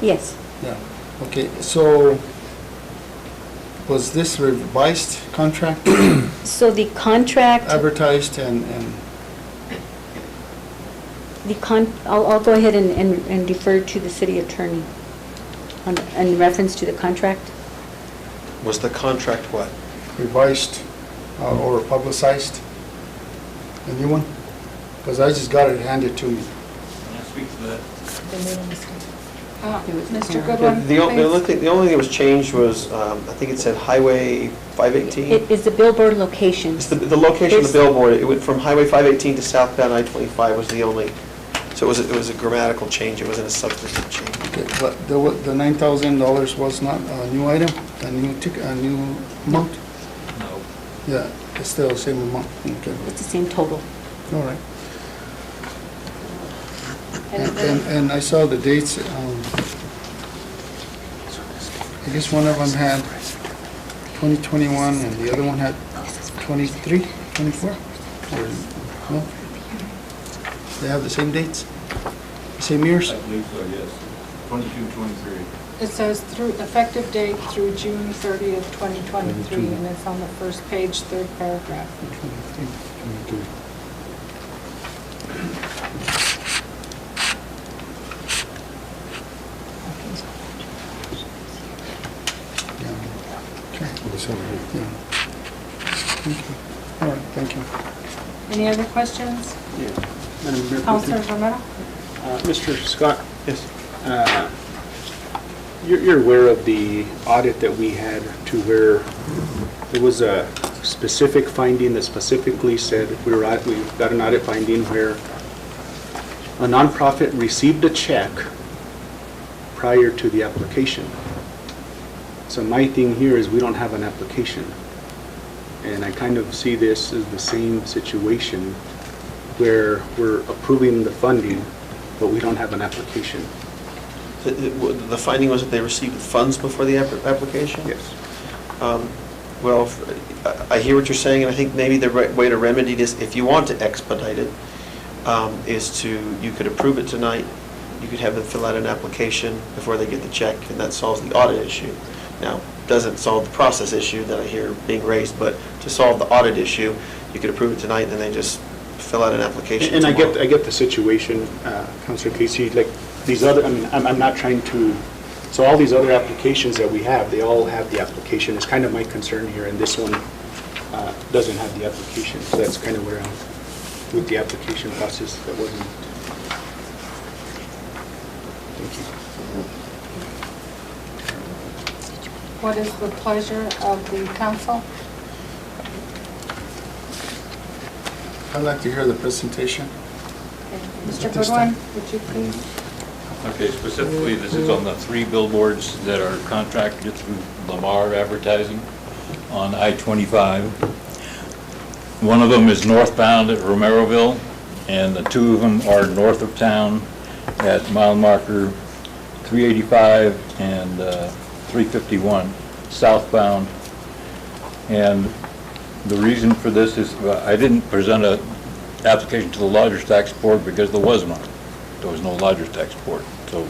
Yes. Yeah. Okay, so was this revised contract So the contract, advertised and I'll go ahead and defer to the city attorney in reference to the contract. Was the contract what? revised or publicized? A new one? Because I just got it handed to me. They made a mistake. Mr. Goodwin, The only please. thing that was changed was, I think it said Highway 518. It is the billboard location. It's the location of the billboard. It went from Highway 518 to southbound I-25 was the only, so it was a grammatical change. It wasn't a substantive change. Okay, but the $9,000 was not a new item, a new amount? No. Yeah, it's still the same amount. Okay. It's the same total. All right. And I saw the dates. I guess one of them had 2021 and the other one had 23, 24? Or no? They have the same dates? The same years? I believe so, yes. 22, 23. It says effective date through June 30th, 2023, and it's on the first page, third paragraph. 23, 23. Yeah. All right, thank you. Any other questions? Yeah. Madam Mayor. Councilor Romero? Mr. Scott? Yes. You're aware of the audit that we had to where there was a specific finding that specifically said we got an audit finding where a nonprofit received a check prior to the application. So my thing here is we don't have an application. And I kind of see this as the same situation where we're approving the funding, but we don't have an application. The finding was that they received funds before the application? Yes. Well, I hear what you're saying, and I think maybe the right way to remedy this, if you want to expedite it, is you could approve it tonight, you could have them fill out an application before they get the check, and that solves the audit issue. Now, doesn't solve the process issue that I hear being raised, but to solve the audit issue, you could approve it tonight, and then they just fill out an application And tomorrow. I get the situation, Councilor Casey, like these other, I mean, I'm not trying to, so all these other applications that we have, they all have the application. It's kind of my concern here, and this one doesn't have the application. So that's kind of where I'm with the application process. That wasn't. Thank you. What is the pleasure of the council? I'd like to hear the presentation. Mr. Goodwin, would you please? Okay, specifically, this is on the 3 billboards that are contracted through Lamar Advertising on I-25. One of them is northbound at Romeroville, and the 2 of them are north of town at mile marker 385 and 351, southbound. And the reason for this is I didn't present an application to the Lodgers Tax Board because there was none. There was no Lodgers Tax Board, so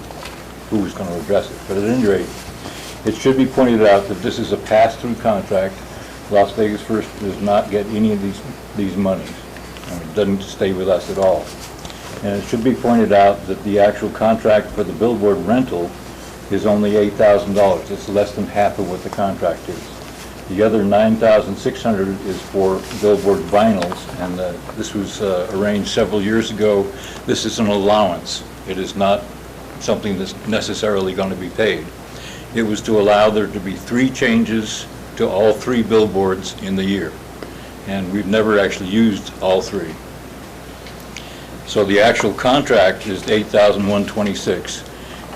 who was going to address it? But at any rate, it should be pointed out that this is a pass-through contract. Las Vegas First does not get any of these monies. I mean, it doesn't stay with us at all. And it should be pointed out that the actual contract for the billboard rental is only $8,000. It's less than half of what the contract is. The other $9,600 is for billboard vinyls, and this was arranged several years ago. This is an allowance. It is not something that's necessarily going to be paid. It was to allow there to be 3 changes to all 3 billboards in the year, and we've never actually used all 3. So the actual contract is $8,126.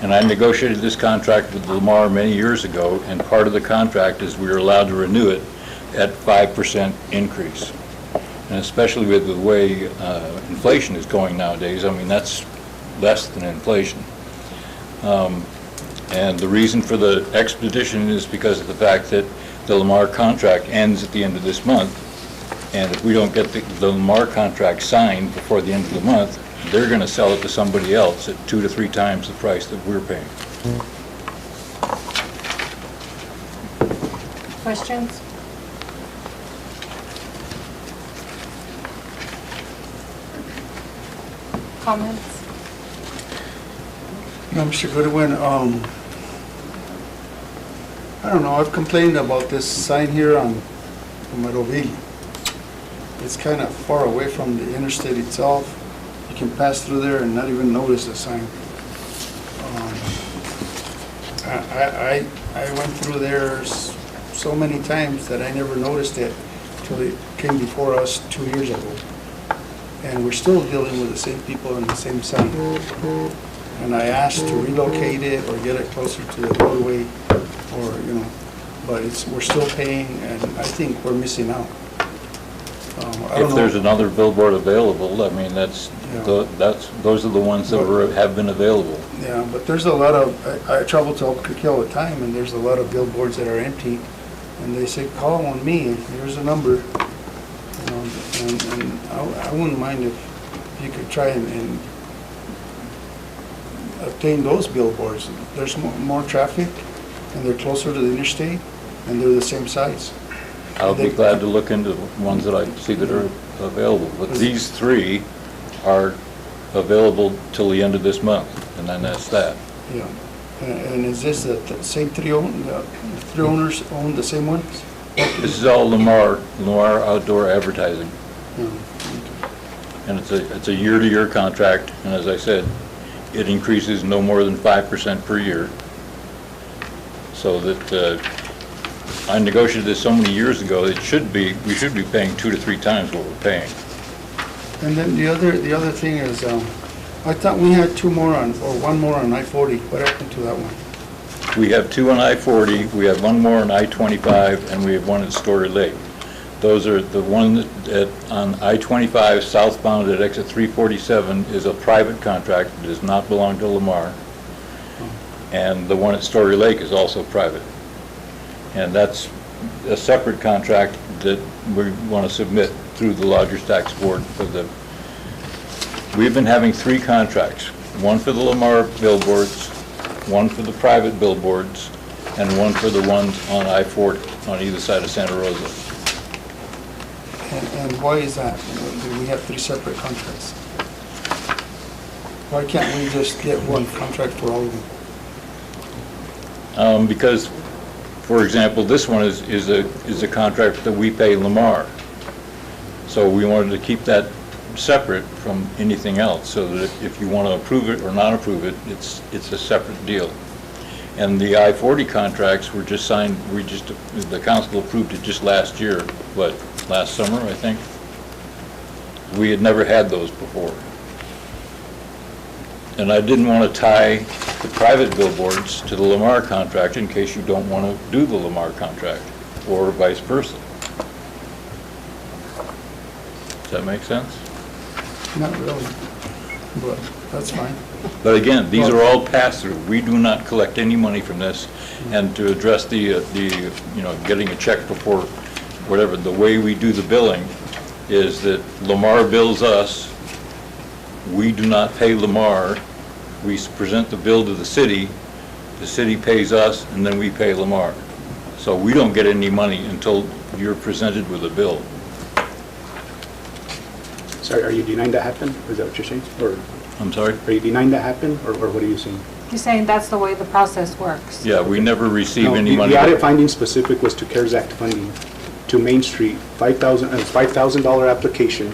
And I negotiated this contract with Lamar many years ago, and part of the contract is we were allowed to renew it at 5% increase. And especially with the way inflation is going nowadays, I mean, that's less than inflation. And the reason for the expedition is because of the fact that the Lamar contract ends at the end of this month. And if we don't get the Lamar contract signed before the end of the month, they're going to sell it to somebody else at 2 to 3 times the price that we're paying. Questions? Comments? No, Mr. Goodwin, I don't know, I've complained about this sign here on Romeroville. It's kind of far away from the interstate itself. You can pass through there and not even notice the sign. I went through there so many times that I never noticed it until it came before us 2 years ago. And we're still dealing with the same people and the same sign. And I asked to relocate it or get it closer to the roadway, or, you know, but we're still paying, and I think we're missing out. If there's another billboard available, I mean, those are the ones that have been available. Yeah, but there's a lot of, I travel to Albuquerque all the time, and there's a lot of billboards that are empty, and they say, call on me, here's a number. You know, and I wouldn't mind if you could try and obtain those billboards. There's more traffic, and they're closer to the interstate, and they're the same size. I'll be glad to look into the ones that I see that are available. But these 3 are available till the end of this month, and then that's that. Yeah. And is this the same 3 owners own the same one? This is all Lamar Outdoor Advertising. And it's a year-to-year contract, and as I said, it increases no more than 5% per year. So that I negotiated this so many years ago, we should be paying 2 to 3 times what we're paying. And then the other thing is, I thought we had 2 more on, or 1 more on I-40. What happened to that one? We have 2 on I-40, we have 1 more on I-25, and we have 1 at Story Lake. Those are the one on I-25 southbound at exit 347 is a private contract. It does not belong to Lamar. And the one at Story Lake is also private. And that's a separate contract that we want to submit through the Lodgers Tax Board for the, we've been having 3 contracts, one for the Lamar billboards, one for the private billboards, and one for the ones on I-40 on either side of Santa Rosa. And why is that? Do we have 3 separate contracts? Why can't we just get one contract for all of them? Because, for example, this one is a contract that we pay Lamar. So we wanted to keep that separate from anything else, so that if you want to approve it or not approve it, it's a separate deal. And the I-40 contracts were just signed, the council approved it just last year, last summer, I think? We had never had those before. And I didn't want to tie the private billboards to the Lamar contract in case you don't want to do the Lamar contract, or vice versa. Does that make sense? Not really, but that's fine. But again, these are all pass-through. We do not collect any money from this. And to address the getting a check before whatever, the way we do the billing is that Lamar bills us. We do not pay Lamar. We present the bill to the city pays us, and then we pay Lamar. So we don't get any money until you're presented with a bill. Sorry, are you denying that happened? Is that what you're saying? Or I'm sorry? are you denying that happened, or what are you saying? He's saying that's the way the process works. Yeah, we never receive No, any money. The audit finding specific was to CARES Act funding to Main Street, $5,000 application.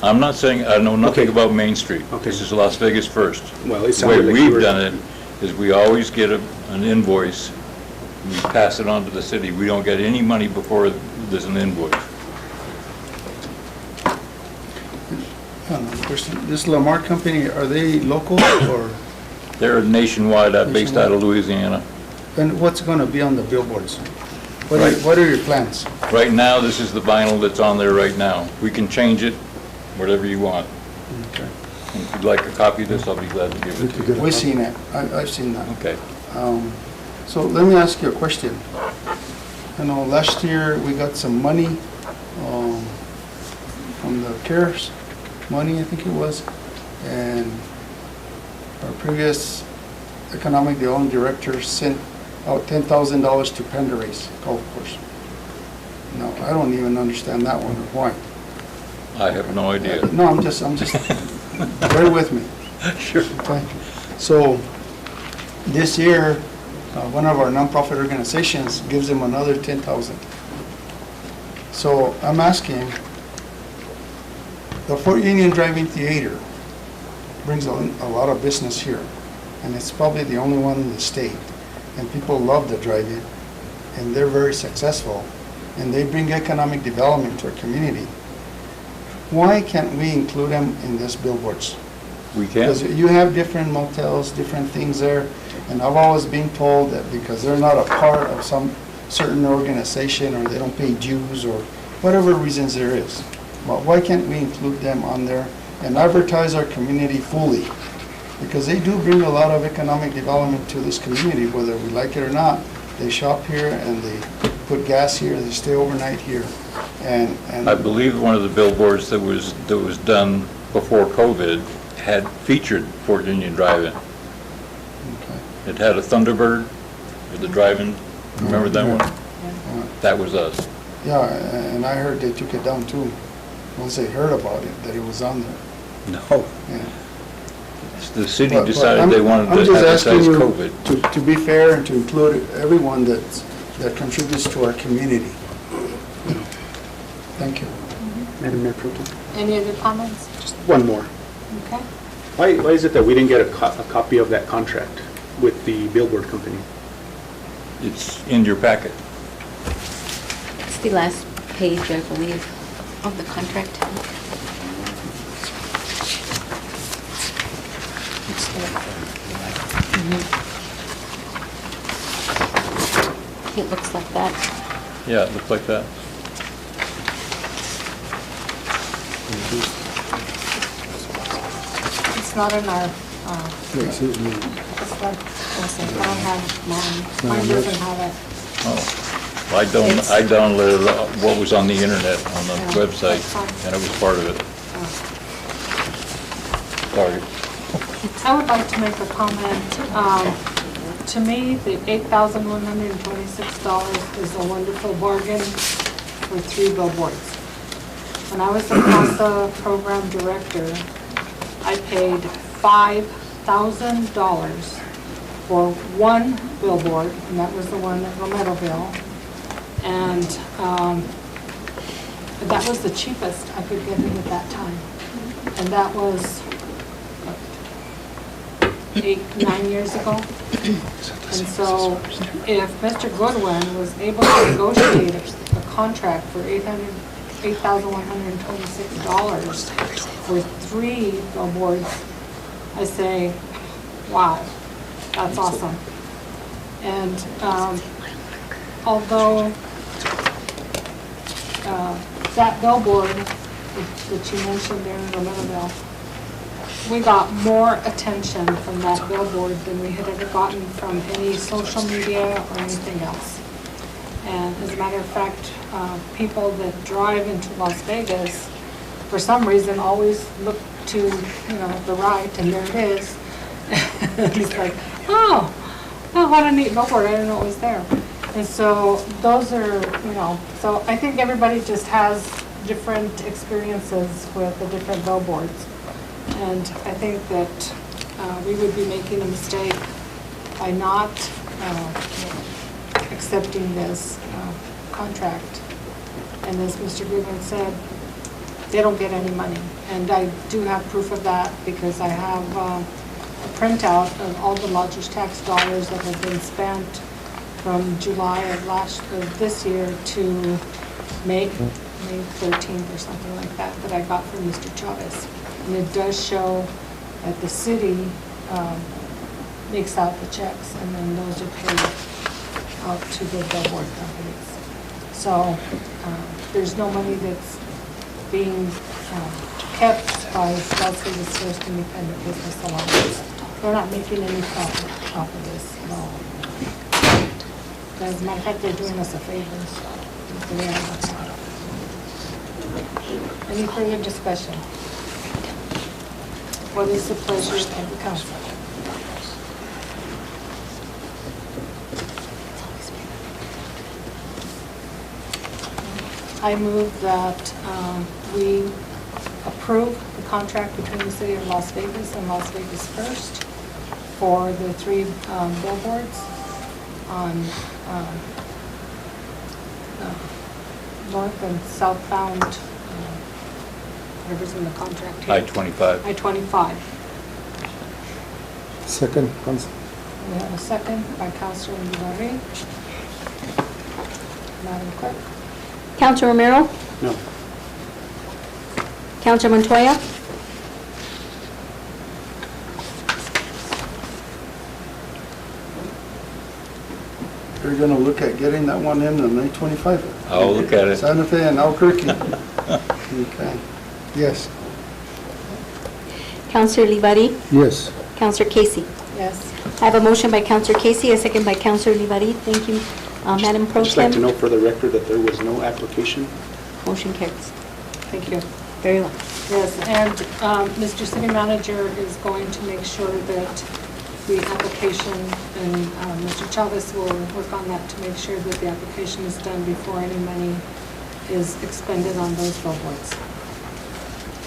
I'm not saying, I know nothing Okay. about Main Street. Okay. This is Las Vegas first. Well, it The sounded way like you we've were- done it is we always get an invoice, we pass it on to the city. We don't get any money before there's an invoice. Question, this Lamar company, are they local or, They're nationwide, based out of Louisiana. and what's going to be on the billboards? Right. What are your plans? Right now, this is the vinyl that's on there right now. We can change it, whatever you want. Okay. And if you'd like a copy of this, I'll be glad to give it to you. We've seen it, I've seen that. Okay. So let me ask you a question. Last year, we got some money from the CARES money, I think it was, and our previous economic development director sent out $10,000 to Pender Race Golf Course. Now, I don't even understand that one, or why. I have no idea. No, I'm just, bear with me. Sure. Okay. So, this year, one of our nonprofit organizations gives them another 10,000. So, I'm asking, the Fort Union Drive-In Theater brings a lot of business here, and it's probably the only one in the state. And people love the drive-in, and they're very successful, and they bring economic development to our community. Why can't we include them in these billboards? We can. Because you have different motels, different things there, and I've always been told that because they're not a part of some certain organization, or they don't pay dues, or whatever reasons there is. But why can't we include them on there and advertise our community fully? Because they do bring a lot of economic development to this community, whether we like it or not. They shop here and they put gas here, they stay overnight here. And I believe one of the billboards that was done before COVID had featured Fort Union Drive-In. It had a Thunderbird with the drive-in. Remember that one? That was us. yeah, and I heard they took it down too. Once they heard about it, that it was on there. No. Yeah. The city But decided they wanted I'm to just asking advertise you COVID. to be fair and to include everyone that contributes to our community. Thank you. Madam Mayor Pro Tem? Any other comments? Just one more. Okay. Why is it that we didn't get a copy of that contract with the billboard company? It's in your packet. It's the last page, I believe, of the contract. It looks like that. Yeah, it looked like that. It's not in our, Yes, it is. it's like, I don't have mine. Mine doesn't have it. Oh. I downloaded what was on the internet, on the website, and it was part of it. Sorry. I would like to make a comment. To me, the $8,126 is a wonderful bargain for 3 billboards. When I was the CASA program director, I paid $5,000 for 1 billboard, and that was the one at Romeroville. And that was the cheapest I could get it at that time. And that was 8-9 years ago. And so if Mr. Goodwin was able to negotiate a contract for $8,126 for 3 billboards, I say, wow, that's awesome. And although that billboard that you mentioned there in Romeroville, we got more attention from that billboard than we had ever gotten from any social media or anything else. And as a matter of fact, people that drive into Las Vegas, for some reason, always look to, the right, and there it is. It's like, oh, what a neat billboard, I didn't know it was there. And so those are, so I think everybody just has different experiences with the different billboards. And I think that we would be making a mistake by not accepting this contract. And as Mr. Goodwin said, they don't get any money. And I do have proof of that because I have a printout of all the lodger's tax dollars that have been spent from July of this year to May 13th or something like that I got from Mr. Chavez. And it does show that the city makes out the checks, and then those are paid out to the billboard companies. So there's no money that's being kept by Las Vegas First Independent Business Alliance. They're not making any profit off of this at all. As a matter of fact, they're doing us a favor. Any further discussion? What is the pleasure of the council? I move that we approve the contract between the City of Las Vegas and Las Vegas First for the 3 billboards on north and southbound, whatever's in the contract here. I-25. I-25. Second, Council. We have a second by Councilor Miguel. Madam Clerk? Councilor Romero? No. Councilor Montoya? You're gonna look at getting that one in on May 25th? I'll look at it. Santa Fe and Albuquerque. Okay. Yes. Councilor Livari? Yes. Councilor Casey? Yes. I have a motion by Councilor Casey, a second by Councilor Livari. Thank you, Madam Pro I'd just like to Tem. know for the record that there was no application. Motion carries. Thank you. Very well. Yes, and Mr. City Manager is going to make sure that the application, and Mr. Chavez will work on that to make sure that the application is done before any money is expended on those billboards.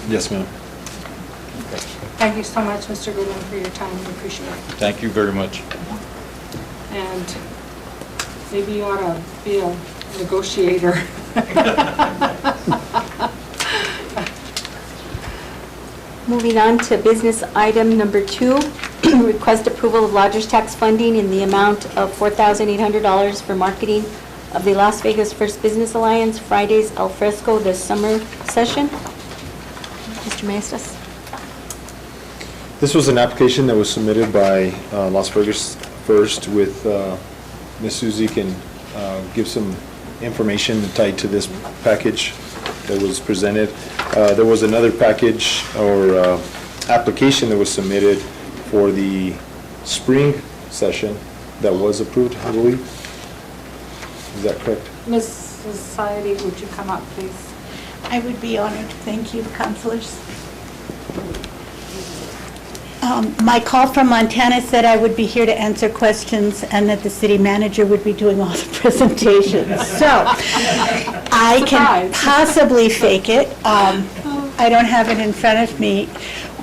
Yes, ma'am. Thank you so much, Mr. Goodwin, for your time. We appreciate it. Thank you very much. And maybe you ought to be a negotiator. Moving on to business item number 2, request approval of lodger's tax funding in the amount of $4,800 for marketing of the Las Vegas First Business Alliance Fridays Al Fresco, the summer session. Mr. Maestas? This was an application that was submitted by Las Vegas First with Ms. Suzie can give some information tied to this package that was presented. There was another package or application that was submitted for the spring session that was approved, I believe. Is that correct? Mrs. Society, would you come up, please? I would be honored. Thank you, councilors. My call from Montana said I would be here to answer questions and that the city manager would be doing all the presentations. So I can possibly fake it. I don't have it in front of me.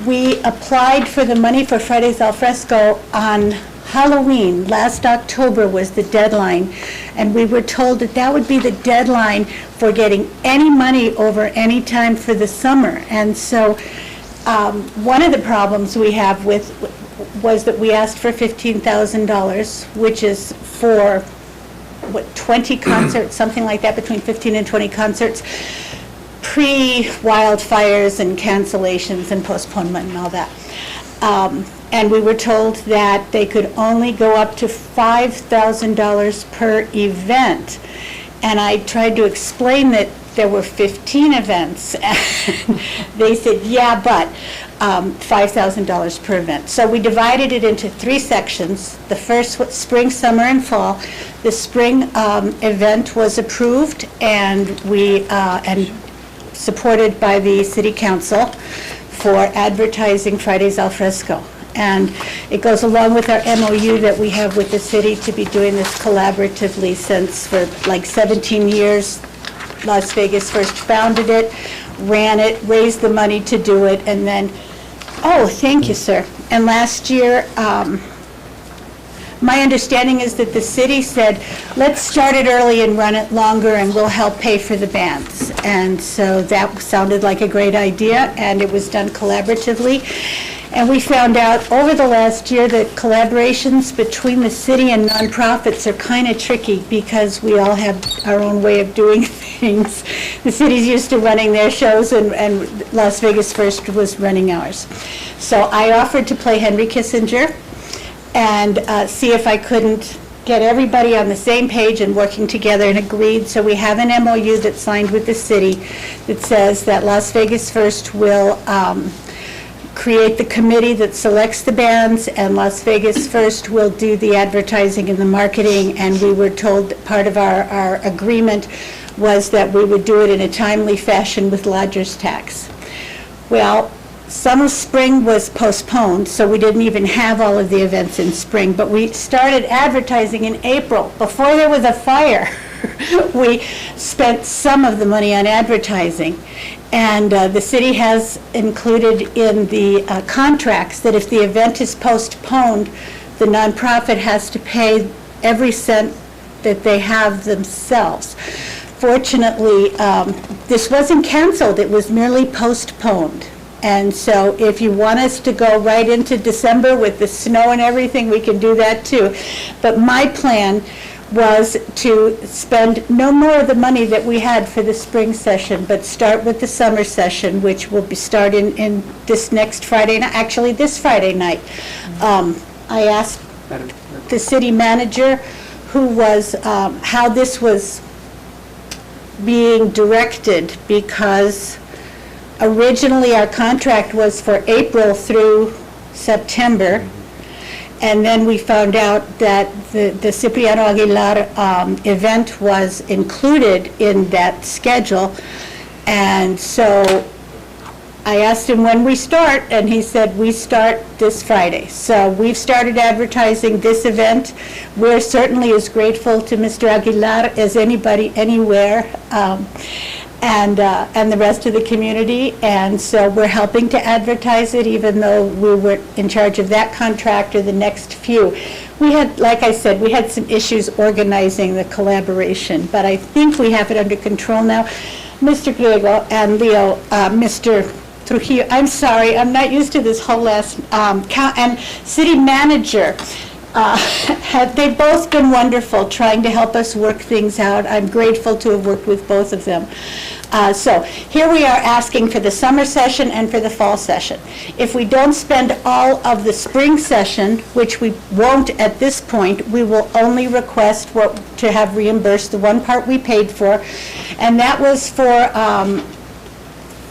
We applied for the money for Fridays Al Fresco on Halloween. Last October was the deadline, and we were told that that would be the deadline for getting any money over any time for the summer. And so one of the problems we have was that we asked for $15,000, which is for, 20 concerts, something like that, between 15 and 20 concerts, pre-wildfires and cancellations and postponement and all that. And we were told that they could only go up to $5,000 per event. And I tried to explain that there were 15 events. And they said, yeah, but $5,000 per event. So we divided it into 3 sections. The first was spring, summer, and fall. The spring event was approved and and supported by the city council for advertising Fridays Al Fresco. And it goes along with our MOU that we have with the city to be doing this collaboratively since for like 17 years. Las Vegas first founded it, ran it, raised the money to do it, and then, oh, thank you, sir. And last year, my understanding is that the city said, let's start it early and run it longer and we'll help pay for the bands. And so that sounded like a great idea, and it was done collaboratively. And we found out over the last year that collaborations between the city and nonprofits are kind of tricky because we all have our own way of doing things. The city's used to running their shows and Las Vegas First was running ours. So I offered to play Henry Kissinger and see if I couldn't get everybody on the same page and working together, and agreed. So we have an MOU that's signed with the city that says that Las Vegas First will create the committee that selects the bands, and Las Vegas First will do the advertising and the marketing. And we were told that part of our agreement was that we would do it in a timely fashion with lodger's tax. Well, some of spring was postponed, so we didn't even have all of the events in spring, but we started advertising in April, before there was a fire. We spent some of the money on advertising. And the city has included in the contracts that if the event is postponed, the nonprofit has to pay every cent that they have themselves. Fortunately, this wasn't canceled, it was merely postponed. And so if you want us to go right into December with the snow and everything, we can do that too. But my plan was to spend no more of the money that we had for the spring session, but start with the summer session, which will be starting in this next Friday, actually this Friday night. I asked the city manager who was, how this was being directed, because originally our contract was for April through September. And then we found out that the Cipriano Aguilar event was included in that schedule. And so I asked him when we start, and he said, we start this Friday. So we've started advertising this event. We're certainly as grateful to Mr. Aguilar as anybody anywhere. And the rest of the community, and so we're helping to advertise it, even though we were in charge of that contract or the next few. We had, like I said, we had some issues organizing the collaboration, but I think we have it under control now. Mr. Griego and Leo, Mr. Trujillo, I'm sorry, I'm not used to this whole last, and city manager, they've both been wonderful trying to help us work things out. I'm grateful to have worked with both of them. So here we are asking for the summer session and for the fall session. If we don't spend all of the spring session, which we won't at this point, we will only request to have reimbursed the one part we paid for, and that was for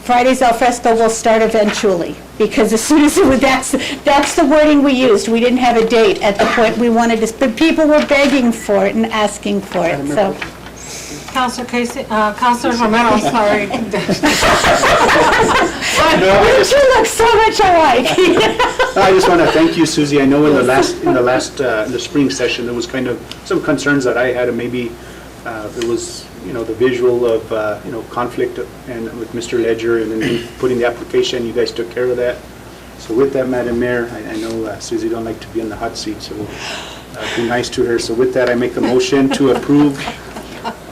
Fridays Al Fresco will start eventually, because as soon as that's the wording we used. We didn't have a date at the point we wanted to, but people were begging for it and asking for it. So Counselor Casey, Counselor Romero, sorry. You two look so much alike. I just want to thank you, Susie. I know in the spring session, there was kind of some concerns that I had, and maybe there was, the visual of, conflict and with Mr. Ledger, and then putting the application, you guys took care of that. So with that, Madam Mayor, I know Susie don't like to be in the hot seat, so be nice to her. So with that, I make a motion to approve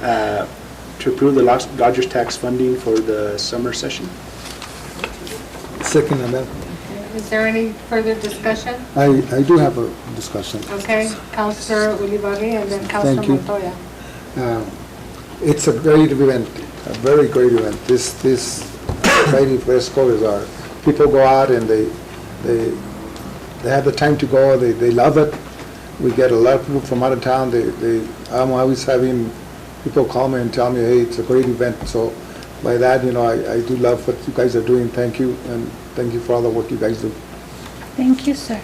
the Dodgers tax funding for the summer session. Second amendment. Is there any further discussion? I do have a discussion. Okay, Counselor Ulibarri and then Counselor Thank you. Montoya. It's a great event, a very great event. This Friday Fresco is our, people go out and they have the time to go, they love it. We get a lot of people from out of town. I'm always having people call me and tell me, hey, it's a great event. So by that, I do love what you guys are doing. Thank you, and thank you for all the work you guys do. Thank you, sir.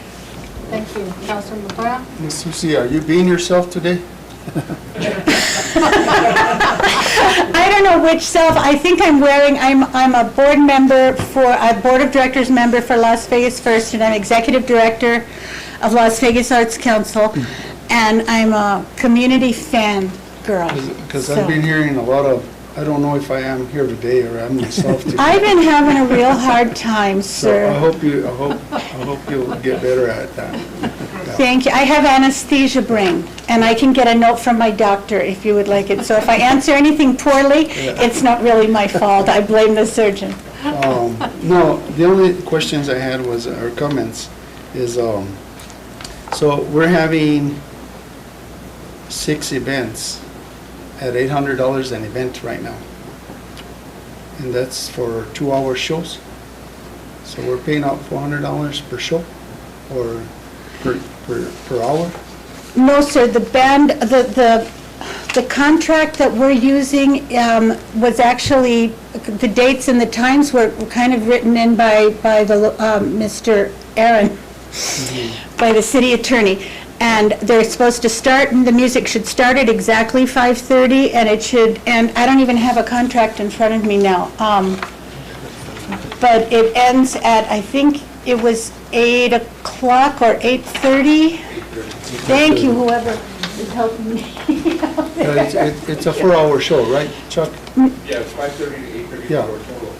Thank you. Counselor Montoya? Miss Susie, are you being yourself today? I don't know which self. I think I'm a board member a board of directors member for Las Vegas First, and I'm executive director of Las Vegas Arts Council, and I'm a community fan girl. Because I've been hearing a lot of, I don't know if I am here today or I'm myself today. I've been having a real hard time, So sir. I hope you'll get better at that. Thank you. I have anesthesia brain, and I can get a note from my doctor if you would like it. So if I answer anything poorly, it's not really my fault. I blame the surgeon. No, the only questions I had was, or comments, is, so we're having 6 events at $800 an event right now. And that's for 2-hour shows. So we're paying out $400 per show, or per hour? No, sir, the band, the contract that we're using was actually, the dates and the times were kind of written in by the Mr. Aaron, by the city attorney. And they're supposed to start, and the music should start at exactly 5:30, and it should, and I don't even have a contract in front of me now. But it ends at, I think it was 8 o'clock or 8:30. Thank you, whoever is helping me. It's a 4-hour show, right, Chuck? Yeah, it's 5:30 to 8:30 Yeah. for a total of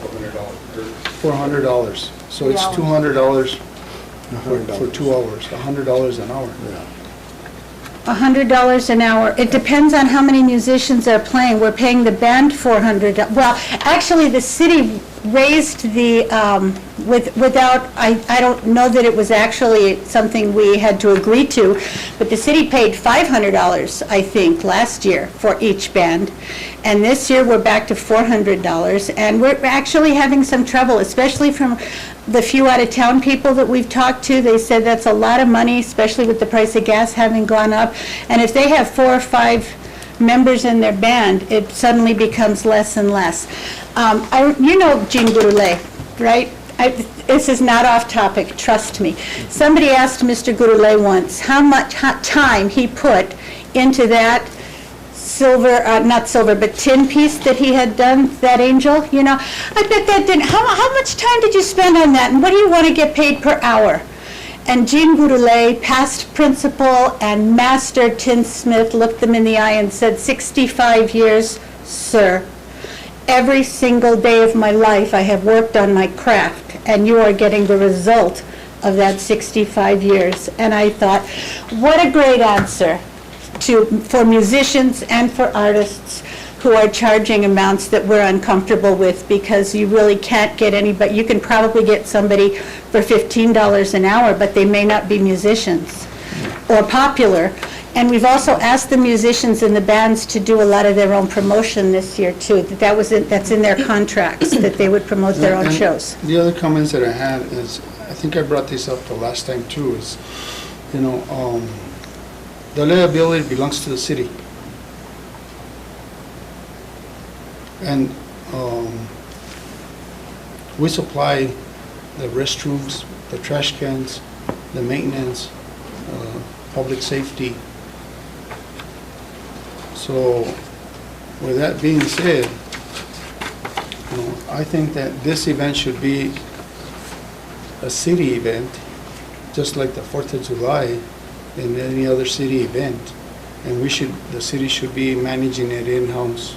$400. So it's $200 for 2 hours, $100 an hour. $100 an hour. It depends on how many musicians are playing. We're paying the band $400. Well, actually, the city raised the, without, I don't know that it was actually something we had to agree to, but the city paid $500, I think, last year for each band. And this year, we're back to $400. And we're actually having some trouble, especially from the few out-of-town people that we've talked to. They said that's a lot of money, especially with the price of gas having gone up. And if they have 4 or 5 members in their band, it suddenly becomes less and less. You know Jean Gouroulet, right? This is not off topic, trust me. Somebody asked Mr. Gouroulet once how much time he put into that silver, not silver, but tin piece that he had done, that angel, I bet that didn't, how much time did you spend on that, and what do you want to get paid per hour? And Jean Gouroulet, past principal and master tinsmith, looked them in the eye and said, 65 years, sir. Every single day of my life I have worked on my craft, and you are getting the result of that 65 years. And I thought, what a great answer for musicians and for artists who are charging amounts that we're uncomfortable with, because you really can't get anybody. You can probably get somebody for $15 an hour, but they may not be musicians or popular. And we've also asked the musicians and the bands to do a lot of their own promotion this year too. That's in their contracts, that they would promote their own And shows. The other comments that I had is, I think I brought this up the last time too, is, the liability belongs to the city. And we supply the restrooms, the trash cans, the maintenance, public safety. So with that being said, I think that this event should be a city event, just like the 4th of July and any other city event. And the city should be managing it in-house.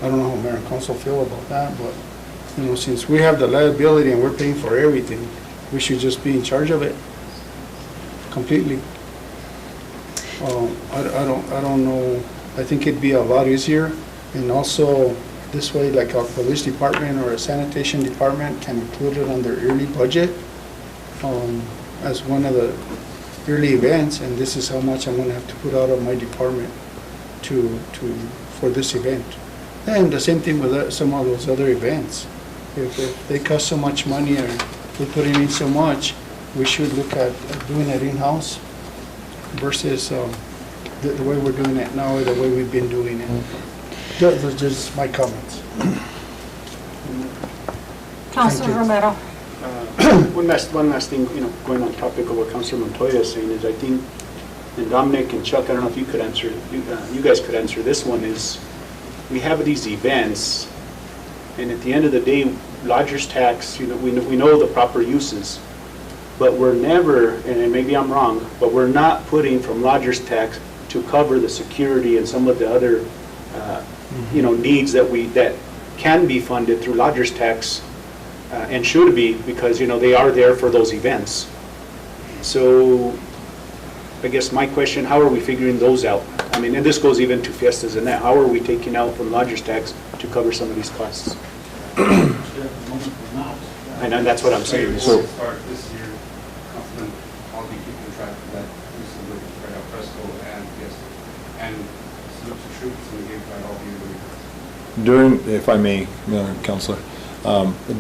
I don't know how mayor and council feel about that, but, since we have the liability and we're paying for everything, we should just be in charge of it completely. I don't know, I think it'd be a lot easier, and also this way, like our police department or a sanitation department can include it on their yearly budget as one of the yearly events, and this is how much I'm gonna have to put out of my department for this event. And the same thing with some of those other events. If they cost so much money or we're putting in so much, we should look at doing it in-house versus the way we're doing it now or the way we've been doing it. Those are just my comments. Councilor Romero. One last thing, going on topic of what Councilor Montoya is saying is, I think, and Dominic and Chuck, I don't know if you could answer, you guys could answer this one, is we have these events, and at the end of the day, lodger's tax, we know the proper uses, but we're never, and maybe I'm wrong, but we're not putting from lodger's tax to cover the security and some of the other, needs that can be funded through lodger's tax and should be, because, they are there for those events. So I guess my question, how are we figuring those out? I mean, and this goes even to fiestas and that. How are we taking out from lodger's tax to cover some of these costs? And that's what I'm saying. So start this year, Councilman, I'll be keeping track of that, with right out Fresco and Fiesta, and salute to troops and give right all the During, if I may, Councilor,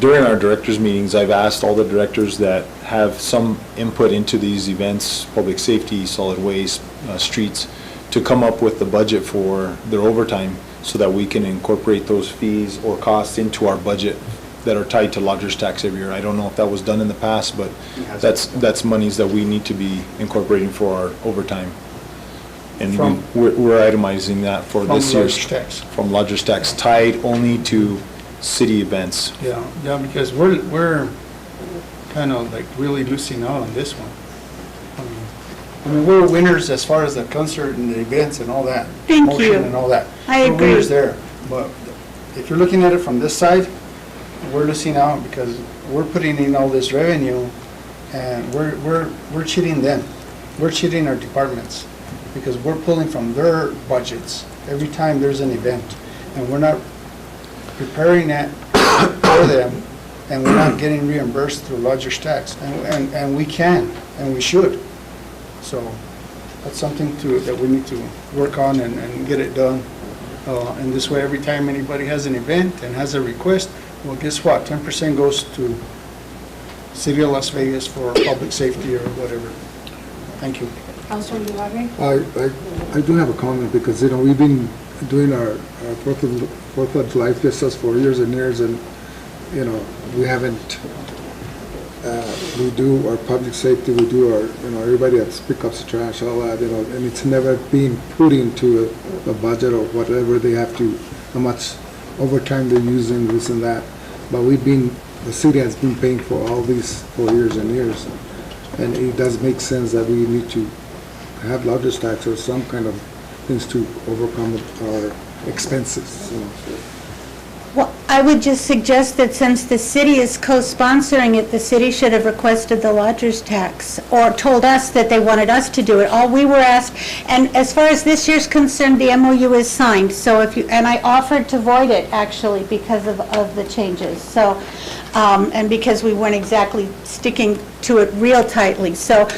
during our directors' meetings, I've asked all the directors that have some input into these events, public safety, solid waste, streets, to come up with the budget for their overtime so that we can incorporate those fees or costs into our budget that are tied to lodger's tax every year. I don't know if that was done in the past, but that's monies that we need to be incorporating for our overtime. And we're itemizing that for this year's. From lodger's tax. From lodger's tax, tied only to city events. Yeah, because we're kind of like really losing out on this one. I mean, we're winners as far as the concert and the events and all that. Thank promotion you. and all that. I agree. We're winners there, but if you're looking at it from this side, we're losing out because we're putting in all this revenue and we're cheating them. We're cheating our departments because we're pulling from their budgets every time there's an event, and we're not preparing that for them, and we're not getting reimbursed through lodger's tax, and we can, and we should. So that's something that we need to work on and get it done. And this way, every time anybody has an event and has a request, well, guess what? 10% goes to City of Las Vegas for public safety or whatever. Thank you. Councilor Uwagi. I do have a comment because, we've been doing our 4th of July fiestas for years and years, and, we haven't, we do our public safety, we do our, everybody that picks up the trash, all that, and it's never been put into a budget or whatever they have to, how much overtime they're using, this and that. But the city has been paying for all these for years and years. And it does make sense that we need to have lodger's tax or some kind of things to overcome our expenses. Well, I would just suggest that since the city is co-sponsoring it, the city should have requested the lodger's tax or told us that they wanted us to do it. All we were asked, and as far as this year's concerned, the MOU is signed. So and I offered to void it actually because of the changes. So, and because we weren't exactly sticking to it real tightly. So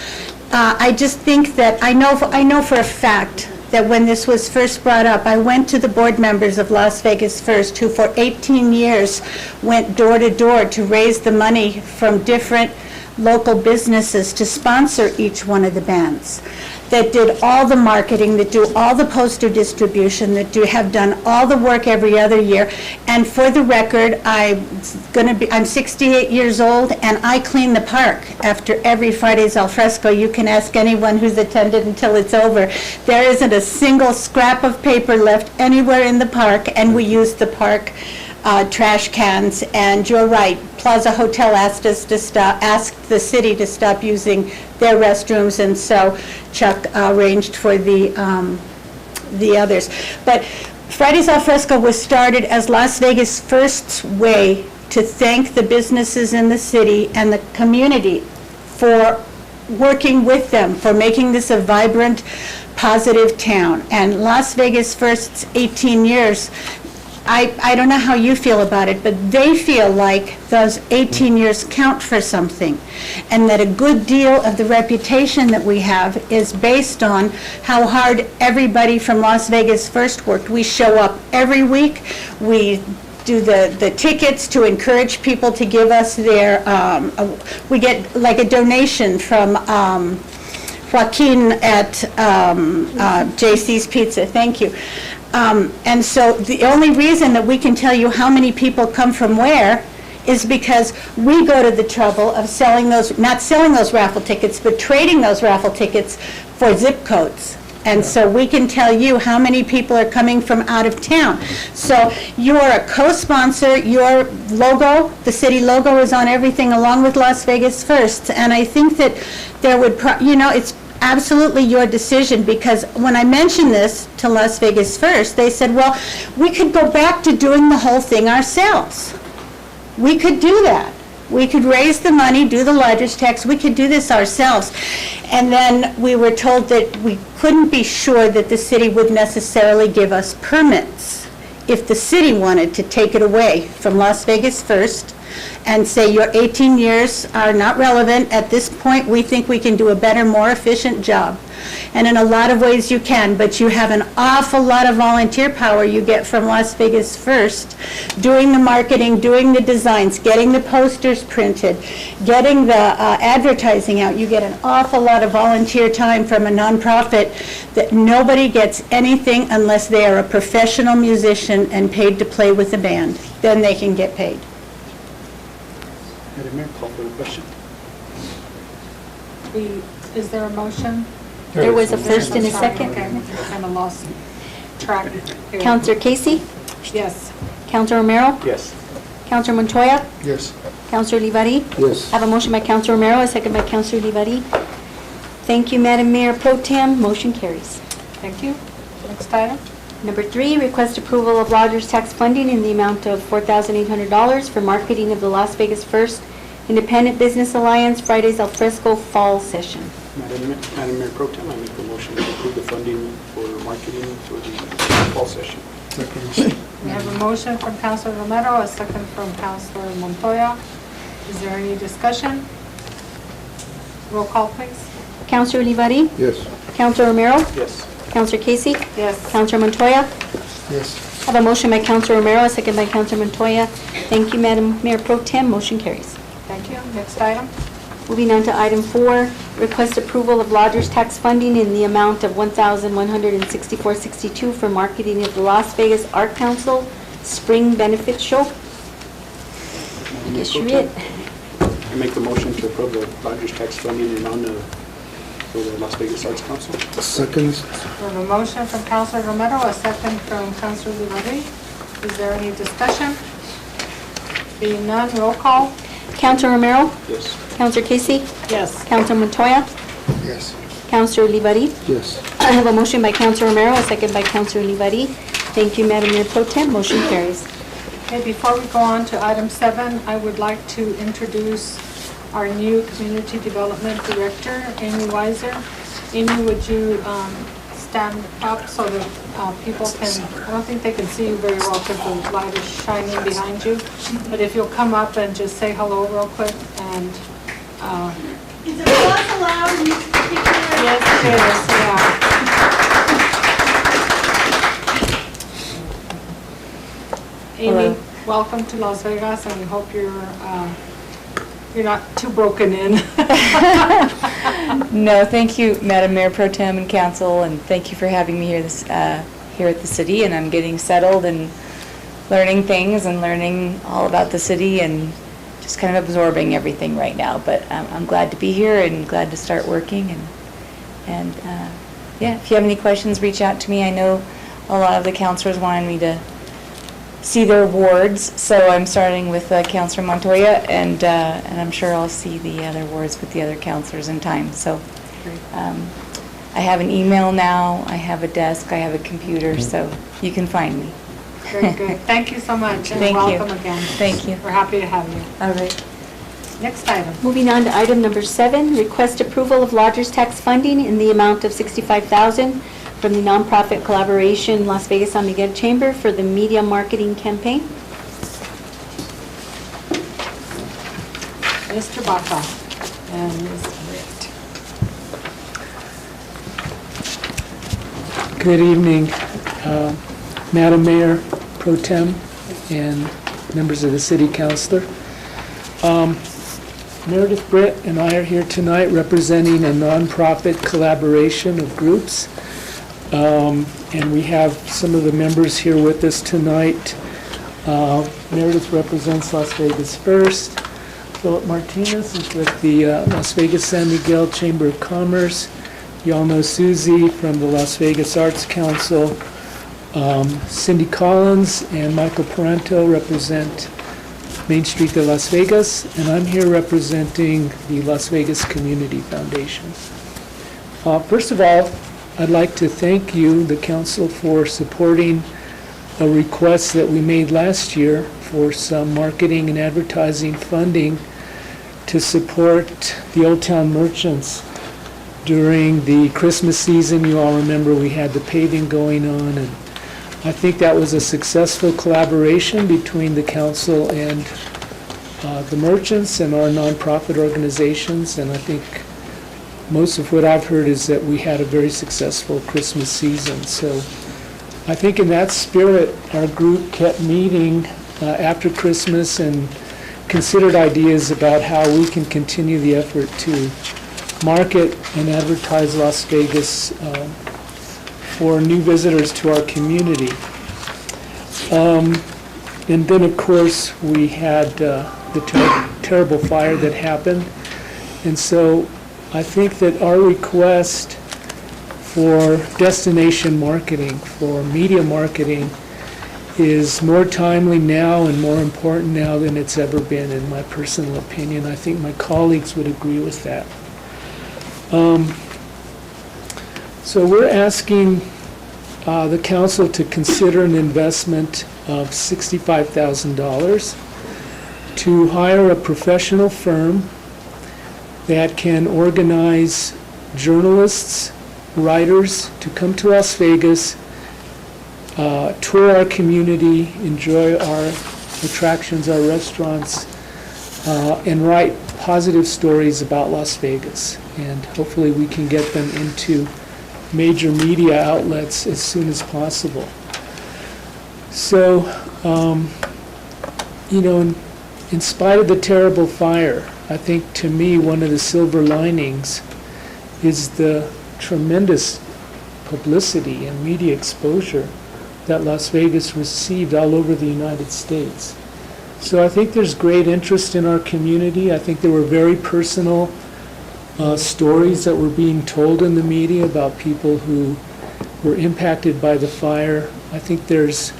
I just think that I know for a fact that when this was first brought up, I went to the board members of Las Vegas First, who for 18 years went door to door to raise the money from different local businesses to sponsor each one of the bands. that did all the marketing, that do all the poster distribution, that have done all the work every other year. And for the record, I'm 68 years old, and I clean the park after every Friday's al fresco. You can ask anyone who's attended until it's over. There isn't a single scrap of paper left anywhere in the park, and we use the park trash cans. And you're right, Plaza Hotel asked the city to stop using their restrooms, and so Chuck arranged for the others. But Fridays al Fresco was started as Las Vegas' first way to thank the businesses in the city and the community for working with them, for making this a vibrant, positive town. And Las Vegas' first 18 years, I don't know how you feel about it, but they feel like those 18 years count for something, and that a good deal of the reputation that we have is based on how hard everybody from Las Vegas first worked. We show up every week. We do the tickets to encourage people to give us their, we get like a donation from Joaquin at JC's Pizza. Thank you. And so the only reason that we can tell you how many people come from where is because we go to the trouble of not selling those raffle tickets, but trading those raffle tickets for zip codes. And so we can tell you how many people are coming from out of town. So you're a co-sponsor, your logo, the city logo is on everything along with Las Vegas First. And I think that there would, it's absolutely your decision, because when I mentioned this to Las Vegas First, they said, well, we could go back to doing the whole thing ourselves. We could do that. We could raise the money, do the lodger's tax, we could do this ourselves. And then we were told that we couldn't be sure that the city would necessarily give us permits if the city wanted to take it away from Las Vegas First and say your 18 years are not relevant. At this point, we think we can do a better, more efficient job. And in a lot of ways you can, but you have an awful lot of volunteer power you get from Las Vegas First, doing the marketing, doing the designs, getting the posters printed, getting the advertising out. You get an awful lot of volunteer time from a nonprofit that nobody gets anything unless they are a professional musician and paid to play with the band. Then they can get paid. Madam Mayor, call for the question. Is there a motion? There was a first and a second. Okay, I'm kind of lost track here. Counselor Casey? Yes. Counselor Romero? Yes. Counselor Montoya? Yes. Counselor Livari? Yes. I have a motion by Counselor Romero, a second by Counselor Livari. Thank you, Madam Mayor Pro Tem. Motion carries. Thank you. Next item. Number 3, request approval of lodger's tax funding in the amount of $4,800 for marketing of the Las Vegas First Independent Business Alliance Fridays al Fresco Fall Session. Madam Mayor Pro Tem, I make a motion to approve the funding for marketing for the fall session. We have a motion from Councilor Romero, a second from Councilor Montoya. Is there any discussion? Roll call, please. Counselor Livari? Yes. Counselor Romero? Yes. Counselor Casey? Yes. Counselor Montoya? Yes. I have a motion by Counselor Romero, a second by Counselor Montoya. Thank you, Madam Mayor Pro Tem. Motion carries. Thank you. Next item. Moving on to item 4, request approval of lodger's tax funding in the amount of $1,164.62 for marketing of the Las Vegas Art Council Spring Benefit Show. I guess you're it. I make the motion to approve the lodger's tax funding amount for the Las Vegas Arts Council. Second. We have a motion from Councilor Romero, a second from Councilor Livari. Is there any discussion? Being none, roll call. Counselor Romero? Yes. Counselor Casey? Yes. Counselor Montoya? Yes. Counselor Livari? Yes. I have a motion by Counselor Romero, a second by Counselor Livari. Thank you, Madam Mayor Pro Tem. Motion carries. Okay, before we go on to item 7, I would like to introduce our new Community Development Director, Amy Weiser. Amy, would you stand up so that people can, I don't think they can see you very well because the light is shining behind you, but if you'll come up and just say hello real quick and... Is the applause allowed in this particular? Yes, it is, yeah. Amy, welcome to Las Vegas, and we hope you're not too broken in. No, thank you, Madam Mayor Pro Tem and Council, and thank you for having me here here at the city. And I'm getting settled and learning things and learning all about the city and just kind of absorbing everything right now. But I'm glad to be here and glad to start working. And yeah, if you have any questions, reach out to me. I know a lot of the councilors wanted me to see their wards, so I'm starting with Councilor Montoya, and I'm sure I'll see the other wards with the other councilors in time. So I have an email now, I have a desk, I have a computer, so you can find me. Very good. Thank you so much, and Thank you. welcome again. Thank you. We're happy to have you. All right. Next item. Moving on to item number 7, request approval of lodgers tax funding in the amount of $65,000 from the nonprofit collaboration Las Vegas San Miguel Chamber for the media marketing campaign. Mr. Baca and Ms. Britt. Good evening, Madam Mayor Pro Tem and members of the City Council. Meredith Britt and I are here tonight representing a nonprofit collaboration of groups. And we have some of the members here with us tonight. Meredith represents Las Vegas First. Philip Martinez is with the Las Vegas San Miguel Chamber of Commerce. You all know Susie from the Las Vegas Arts Council. Cindy Collins and Michael Parento represent Main Street de Las Vegas, and I'm here representing the Las Vegas Community Foundation. First of all, I'd like to thank you, the council, for supporting a request that we made last year for some marketing and advertising funding to support the Old Town merchants. During the Christmas season, you all remember we had the paving going on, and I think that was a successful collaboration between the council and the merchants and our nonprofit organizations, and I think most of what I've heard is that we had a very successful Christmas season. So I think in that spirit, our group kept meeting after Christmas and considered ideas about how we can continue the effort to market and advertise Las Vegas for new visitors to our community. And then, of course, we had the terrible fire that happened. And so I think that our request for destination marketing, for media marketing, is more timely now and more important now than it's ever been, in my personal opinion. I think my colleagues would agree with that. So we're asking the council to consider an investment of $65,000 to hire a professional firm that can organize journalists, writers to come to Las Vegas, tour our community, enjoy our attractions, our restaurants, and write positive stories about Las Vegas. And hopefully we can get them into major media outlets as soon as possible. So, you know, in spite of the terrible fire, I think to me one of the silver linings is the tremendous publicity and media exposure that Las Vegas received all over the United States. So I think there's great interest in our community. I think there were very personal stories that were being told in the media about people who were impacted by the fire. I think there's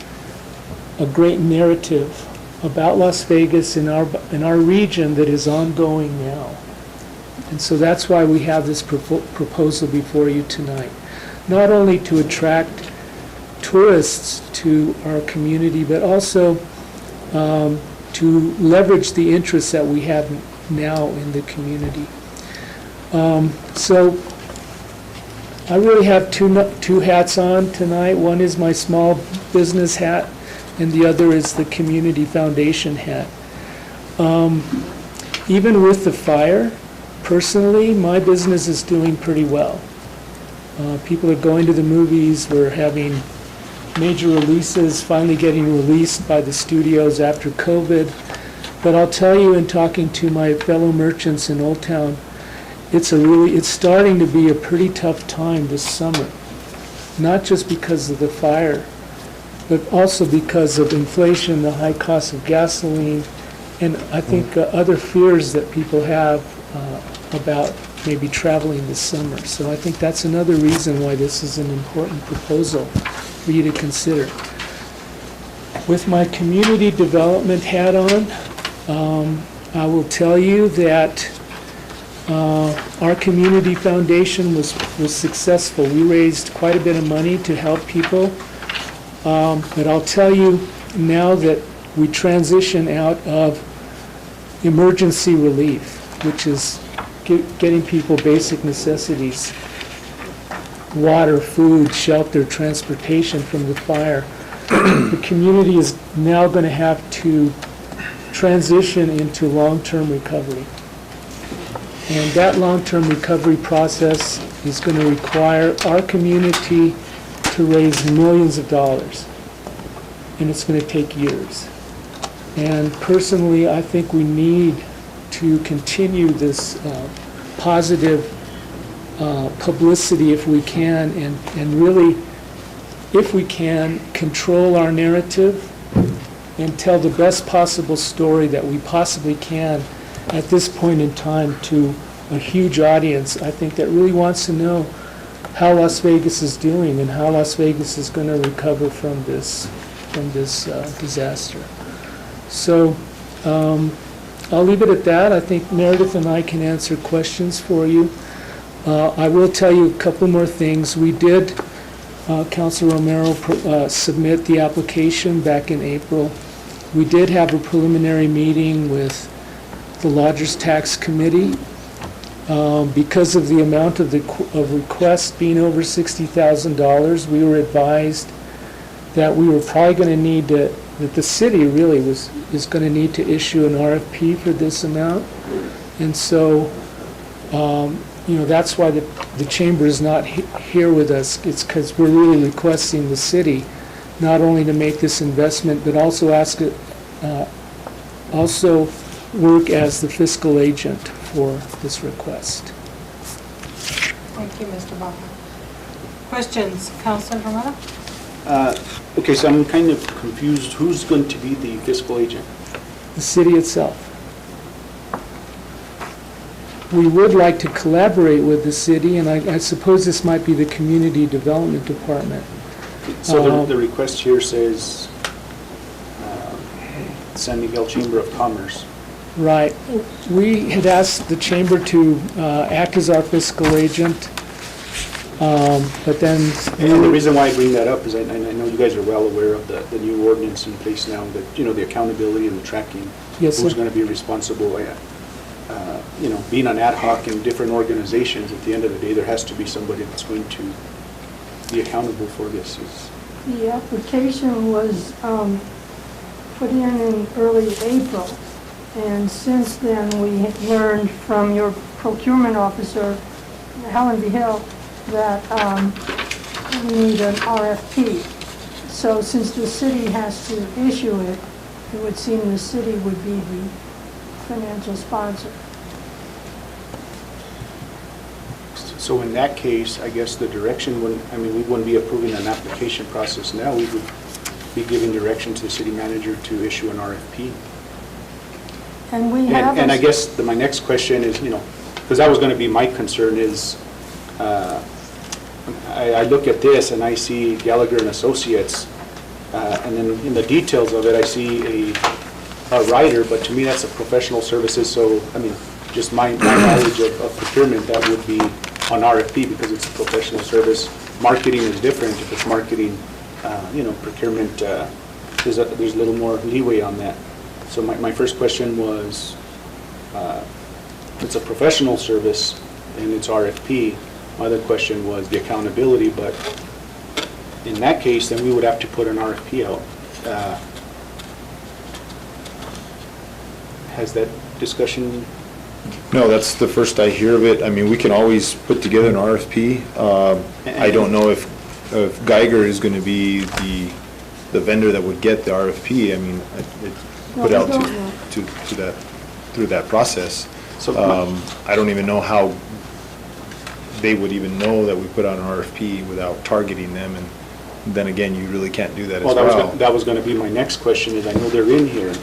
a great narrative about Las Vegas in our region that is ongoing now. And so that's why we have this proposal before you tonight. Not only to attract tourists to our community, but also to leverage the interests that we have now in the community. So I really have two hats on tonight. One is my small business hat, and the other is the community foundation hat. Even with the fire, personally, my business is doing pretty well. People are going to the movies. We're having major releases finally getting released by the studios after COVID. But I'll tell you, in talking to my fellow merchants in Old Town, it's starting to be a pretty tough time this summer. Not just because of the fire, but also because of inflation, the high cost of gasoline, and I think other fears that people have about maybe traveling this summer. So I think that's another reason why this is an important proposal for you to consider. With my community development hat on, I will tell you that our community foundation was successful. We raised quite a bit of money to help people. But I'll tell you now that we transition out of emergency relief, which is getting people basic necessities, water, food, shelter, transportation from the fire. The community is now going to have to transition into long-term recovery. And that long-term recovery process is going to require our community to raise millions of dollars. And it's going to take years. And personally, I think we need to continue this positive publicity if we can, and really, if we can, control our narrative and tell the best possible story that we possibly can at this point in time to a huge audience, I think, that really wants to know how Las Vegas is doing and how Las Vegas is going to recover from this disaster. So I'll leave it at that. I think Meredith and I can answer questions for you. I will tell you a couple more things. We did, Councilor Romero, submit the application back in April. We did have a preliminary meeting with the Lodgers Tax Committee. Because of the amount of requests being over $60,000, we were advised that we were probably going to need to, that the city really is going to need to issue an RFP for this amount. And so, that's why the chamber is not here with us. It's because we're really requesting the city not only to make this investment, but also also work as the fiscal agent for this request. Thank you, Mr. Baja. Questions, Councilor Romero? Okay, so I'm kind of confused. Who's going to be the fiscal agent? The city itself. We would like to collaborate with the city, and I suppose this might be the Community Development Department. So the request here says San Miguel Chamber of Commerce. Right. We had asked the chamber to act as our fiscal agent, but then... And the reason why I bring that up is I know you guys are well aware of the new ordinance in place now, that, the accountability and the tracking. Yes, sir. Who's going to be responsible, being an ad hoc in different organizations, at the end of the day, there has to be somebody that's going to be accountable for this. The application was put in early April, and since then we learned from your procurement officer, Helen Hill, that we need an RFP. So since the city has to issue it, it would seem the city would be the financial sponsor. So in that case, I guess the direction we wouldn't be approving an application process now. We would be giving direction to the city manager to issue an RFP. And we have... And I guess my next question is, because that was going to be my concern is, I look at this and I see Gallagher and Associates, and then in the details of it, I see a writer, but to me that's a professional services. So, just my knowledge of procurement, that would be on RFP because it's a professional service. Marketing is different. If it's marketing, procurement, there's a little more leeway on that. So my first question was, it's a professional service and it's RFP. My other question was the accountability, but in that case, then we would have to put an RFP out. Has that discussion? No, that's the first I hear of it. We can always put together an RFP. I don't know if Geiger is going to be the vendor that would get the RFP. It's put out to that through that process. So I don't even know how they would even know that we put out an RFP without targeting them, and then again, you really can't do that as well. That was going to be my next question, is I know they're in here.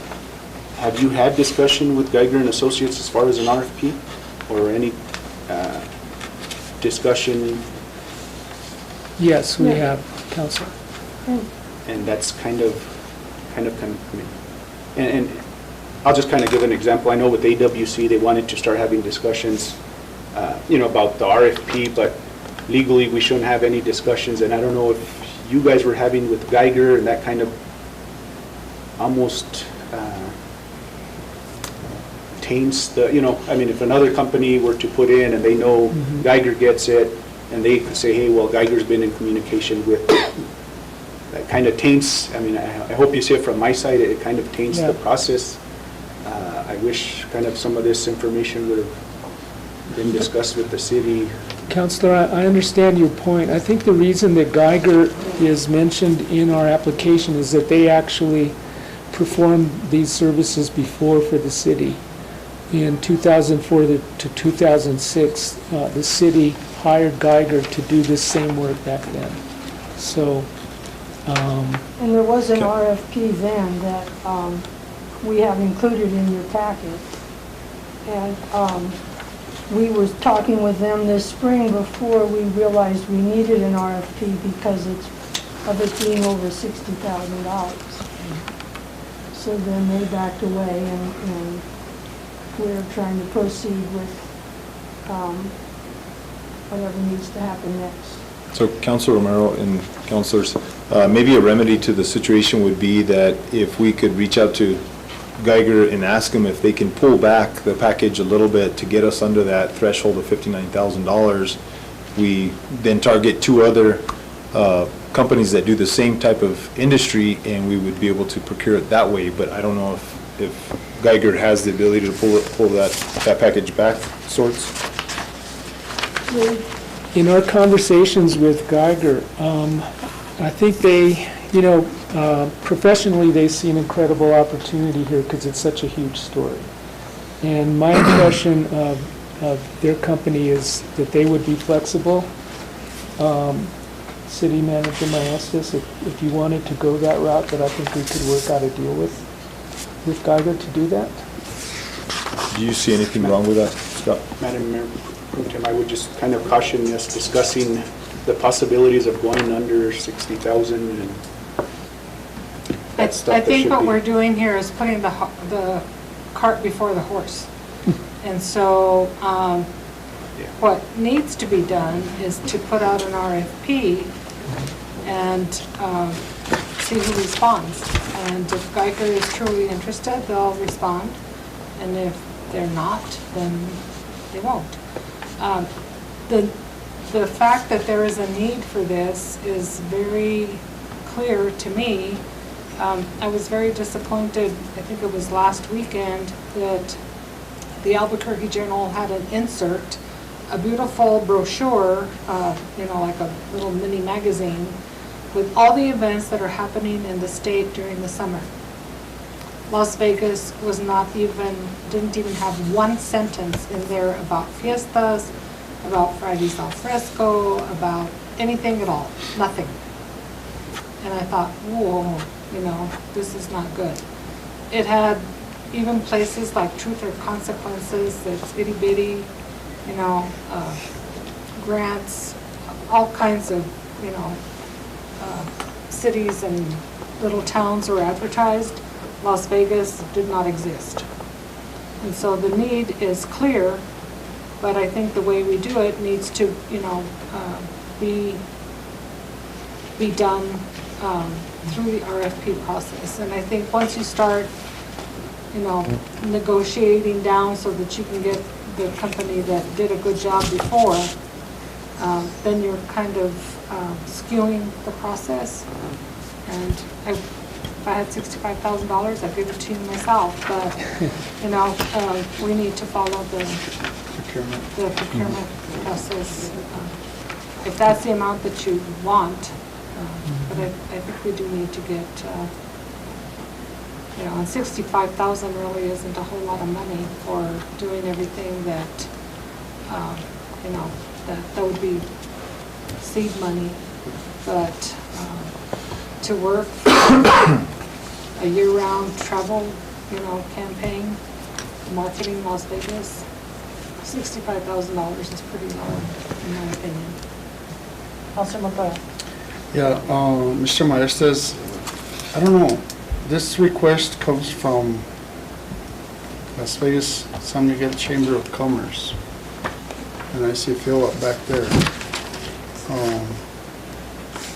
Have you had discussion with Geiger and Associates as far as an RFP? Or any discussion? Yes, we have, Counselor. And that's kind of, and I'll just kind of give an example. I know with AWC, they wanted to start having discussions, about the RFP, but legally, we shouldn't have any discussions, and I don't know if you guys were having with Geiger, and that kind of almost taints the, if another company were to put in and they know Geiger gets it, and they could say, hey, well, Geiger's been in communication with, that kind of taints, I hope you see it from my side, it kind of taints the process. I wish kind of some of this information would have been discussed with the city. Counselor, I understand your point. I think the reason that Geiger is mentioned in our application is that they actually performed these services before for the city. In 2004 to 2006, the city hired Geiger to do this same work back then. So, and there was an RFP then that we have included in your packet. And we were talking with them this spring before we realized we needed an RFP because of it being over $60,000. So then they backed away, and we're trying to proceed with whatever needs to happen next. So Councilor Romero and councilors, maybe a remedy to the situation would be that if we could reach out to Geiger and ask them if they can pull back the package a little bit to get us under that threshold of $59,000, we then target two other companies that do the same type of industry, and we would be able to procure it that way. But I don't know if Geiger has the ability to pull that package back, sorts. in our conversations with Geiger, I think they, professionally, they see an incredible opportunity here because it's such a huge story. And my impression of their company is that they would be flexible. City Manager Maestas, if you wanted to go that route, that I think we could work out a deal with Geiger to do that. Do you see anything wrong with that, Scott? Madam Mayor, Tim, I would just kind of caution us discussing the possibilities of going under 60,000 and that stuff. I think what we're doing here is putting the cart before the horse. And so what needs to be done is to put out an RFP and see who responds. And if Geiger is truly interested, they'll respond. And if they're not, then they won't. The fact that there is a need for this is very clear to me. I was very disappointed, I think it was last weekend, that the Albuquerque Journal had an insert, a beautiful brochure, like a little mini magazine, with all the events that are happening in the state during the summer. Las Vegas was didn't even have one sentence in there about fiestas, about Fridays al fresco, about anything at all, nothing. And I thought, whoa, this is not good. It had even places like Truth or Consequences, that's itty bitty, grants, all kinds of, cities and little towns were advertised. Las Vegas did not exist. And so the need is clear, but I think the way we do it needs to, be done through the RFP process. And I think once you start, negotiating down so that you can get the company that did a good job before, then you're kind of skewing the process. And if I had $65,000, I'd give it to you myself. But, we need to follow the procurement process. If that's the amount that you want, but I think we do need to get, and $65,000 really isn't a whole lot of money for doing everything that, that would be seed money. But to work a year-round travel, campaign, marketing Las Vegas, $65,000 is pretty low, in my opinion. Councilor McGrath. Yeah, Mr. Maestas, I don't know, this request comes from Las Vegas San Miguel Chamber of Commerce, and I see Phil up back there.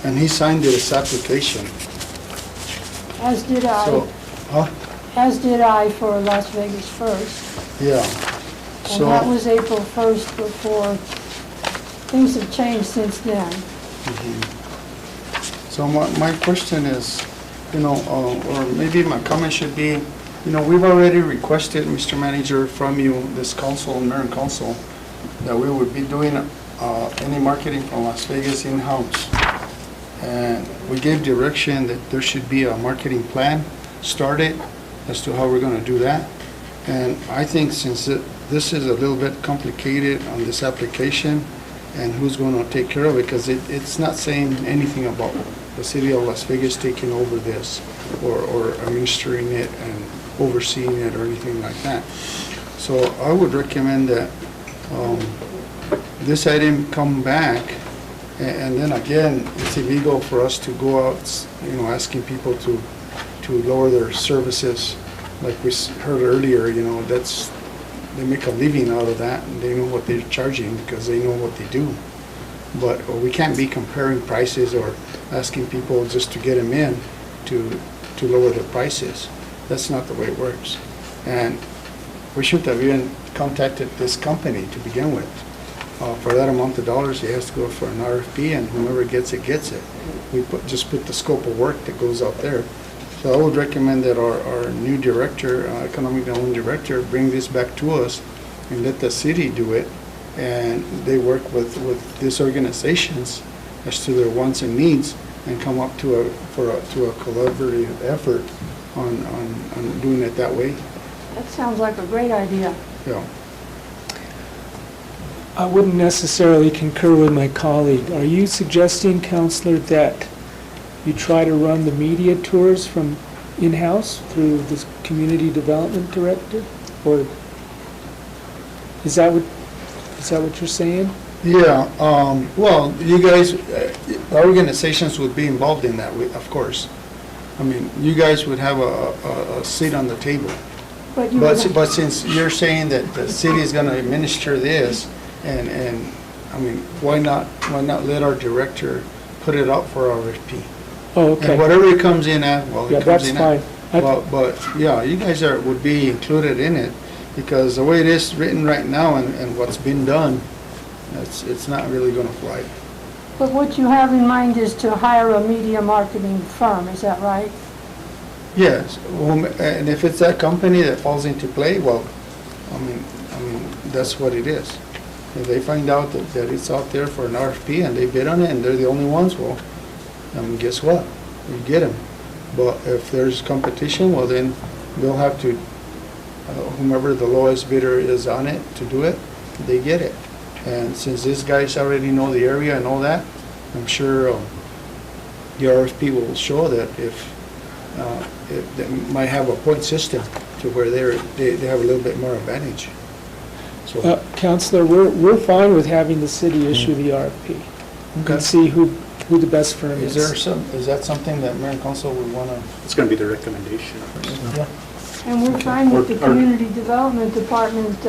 And he signed this application. As did I. So, huh? As did I for Las Vegas First. Yeah. And that was April 1st before, things have changed since then. So my question is, or maybe my comment should be, we've already requested, Mr. Manager, from you, this council, mayor and council, that we would be doing any marketing from Las Vegas in-house. And we gave direction that there should be a marketing plan started as to how we're going to do that. And I think since this is a little bit complicated on this application, and who's going to take care of it, because it's not saying anything about the city of Las Vegas taking over this or administering it and overseeing it or anything like that. So I would recommend that this item come back, and then again, it's illegal for us to go out, asking people to lower their services. Like we heard earlier, they make a living out of that, and they know what they're charging because they know what they do. But we can't be comparing prices or asking people just to get them in to lower their prices. That's not the way it works. And we should have even contacted this company to begin with. For that amount of dollars, he has to go for an RFP, and whoever gets it, gets it. We just put the scope of work that goes out there. So I would recommend that our new director, economic development director, bring this back to us and let the city do it. And they work with these organizations as to their wants and needs and come up to a collaborative effort on doing it that way. That sounds like a great idea. Yeah. I wouldn't necessarily concur with my colleague. Are you suggesting, Counselor, that you try to run the media tours from in-house through this community development director? Or is that what you're saying? Yeah, well, you guys, organizations would be involved in that, of course. I mean, you guys would have a seat on the table. But since you're saying that the city is going to administer this, and I mean, why not let our director put it up for RFP? Oh, okay. And whatever it comes in at, well, it comes in at. That's fine. But yeah, you guys would be included in it, because the way it is written right now and what's been done, it's not really going to fly. But what you have in mind is to hire a media marketing firm, is that right? Yes, and if it's that company that falls into play, well, I mean, that's what it is. If they find out that it's out there for an RFP and they bid on it and they're the only ones, well, guess what? You get them. But if there's competition, well, then they'll have to, whomever the lowest bidder is on it to do it, they get it. And since these guys already know the area and all that, I'm sure the RFP will show that if they might have a point system to where they have a little bit more advantage. So, Counselor, we're fine with having the city issue the RFP. Okay. And see who the best firm is. Is that something that Mayor and Council would want to? It's going to be the recommendation. Yeah. And we're fine with the Community Development Department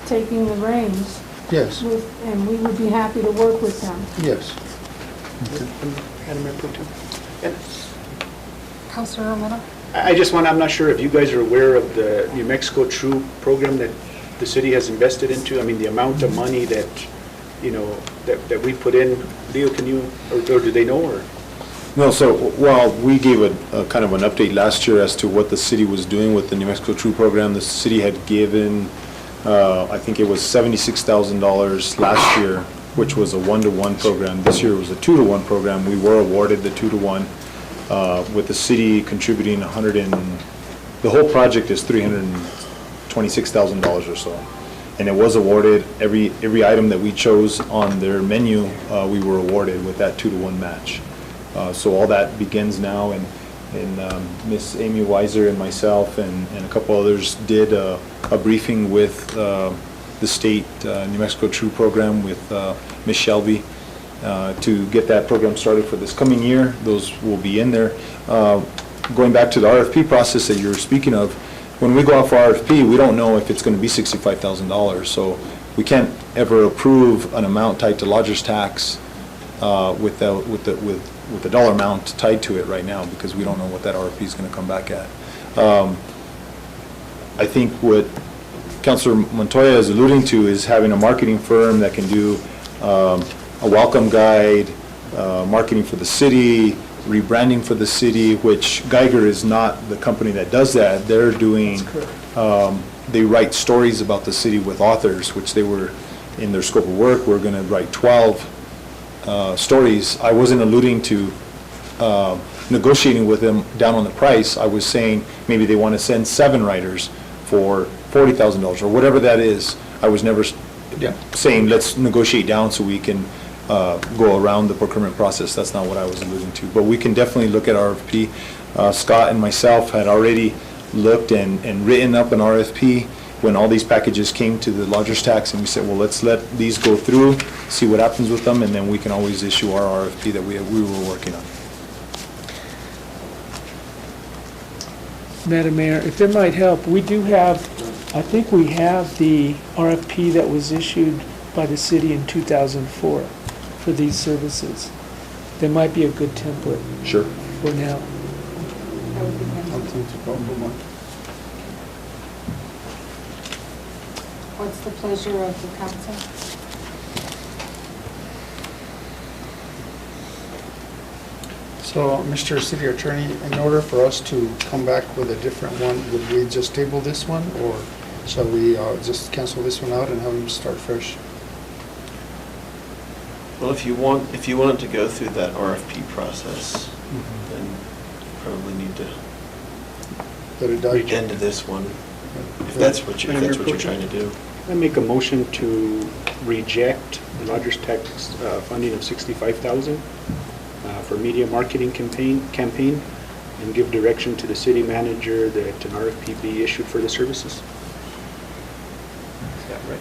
taking the reins. Yes. And we would be happy to work with them. Yes. Councilor Romero? I'm not sure if you guys are aware of the New Mexico True program that the city has invested into. I mean, the amount of money that, that we put in. Leo, can you, or do they know, or? No, so while we gave a kind of an update last year as to what the city was doing with the New Mexico True program, the city had given, I think it was $76,000 last year, which was a 1-to-1 program. This year it was a 2-to-1 program. We were awarded the 2-to-1, with the city contributing the whole project is $326,000 or so. and it was awarded. Every item that we chose on their menu, we were awarded with that 2-to-1 match. So all that begins now, and Miss Amy Weiser and myself and a couple others did a briefing with the state New Mexico True program with Miss Shelby to get that program started for this coming year. Those will be in there. Going back to the RFP process that you were speaking of, when we go out for RFP, we don't know if it's going to be $65,000. So we can't ever approve an amount tied to lodger's tax with the dollar amount tied to it right now, because we don't know what that RFP is going to come back at. I think what Councilor Montoya is alluding to is having a marketing firm that can do a welcome guide, marketing for the city, rebranding for the city, which Geiger is not the company that does that. They're doing, they write stories about the city with authors, which they were in their scope of work. We're going to write 12 stories. I wasn't alluding to negotiating with them down on the price. I was saying maybe they want to send 7 writers for $40,000 or whatever that is. I was never saying let's negotiate down so we can go around the procurement process. That's not what I was alluding to. But we can definitely look at RFP. Scott and myself had already looked and written up an RFP when all these packages came to the lodger's tax, and we said, well, let's let these go through, see what happens with them, and then we can always issue our RFP that we were working on. Madam Mayor, if it might help, we do have, I think we have the RFP that was issued by the city in 2004 for these services. That might be a good template. Sure. For now. What's the pleasure of the council? So, Mr. City Attorney, in order for us to come back with a different one, would we just table this one, or shall we just cancel this one out and have them start fresh? Well, if you want it to go through that RFP process, then you probably need to end this one, if that's what you're trying to do. I make a motion to reject the lodger's tax funding of $65,000 for media marketing campaign, and give direction to the city manager that an RFP be issued for the services. Is that right?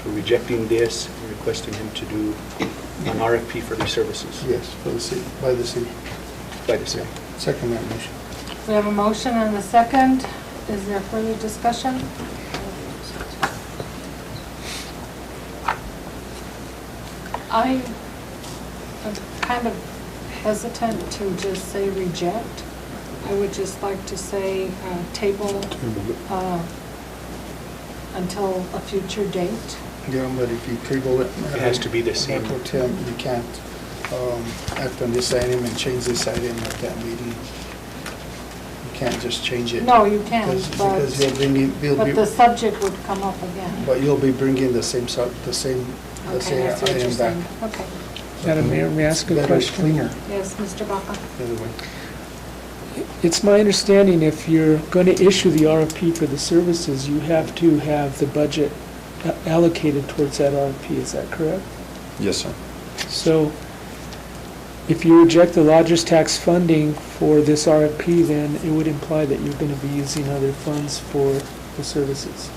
So rejecting this and requesting him to do an RFP for these services. Yes, for the city, by the city. By the city. Second that motion. We have a motion and a second. Is there further discussion? I am kind of hesitant to just say reject. I would just like to say table until a future date. Yeah, but if you table it. It has to be the same. Pro tem, you can't act on this item and change this item at that meeting. You can't just change it. No, you can't, Because the subject would come up again. But you'll be bringing the same Okay, I see what you're item saying. back. Okay. Madam Mayor, may I ask a Better, question? cleaner. Yes, Mr. Baca. The other way. It's my understanding if you're going to issue the RFP for the services, you have to have the budget allocated towards that RFP. Is that correct? Yes, sir. So if you reject the lodger's tax funding for this RFP, then it would imply that you're going to be using other funds for the services.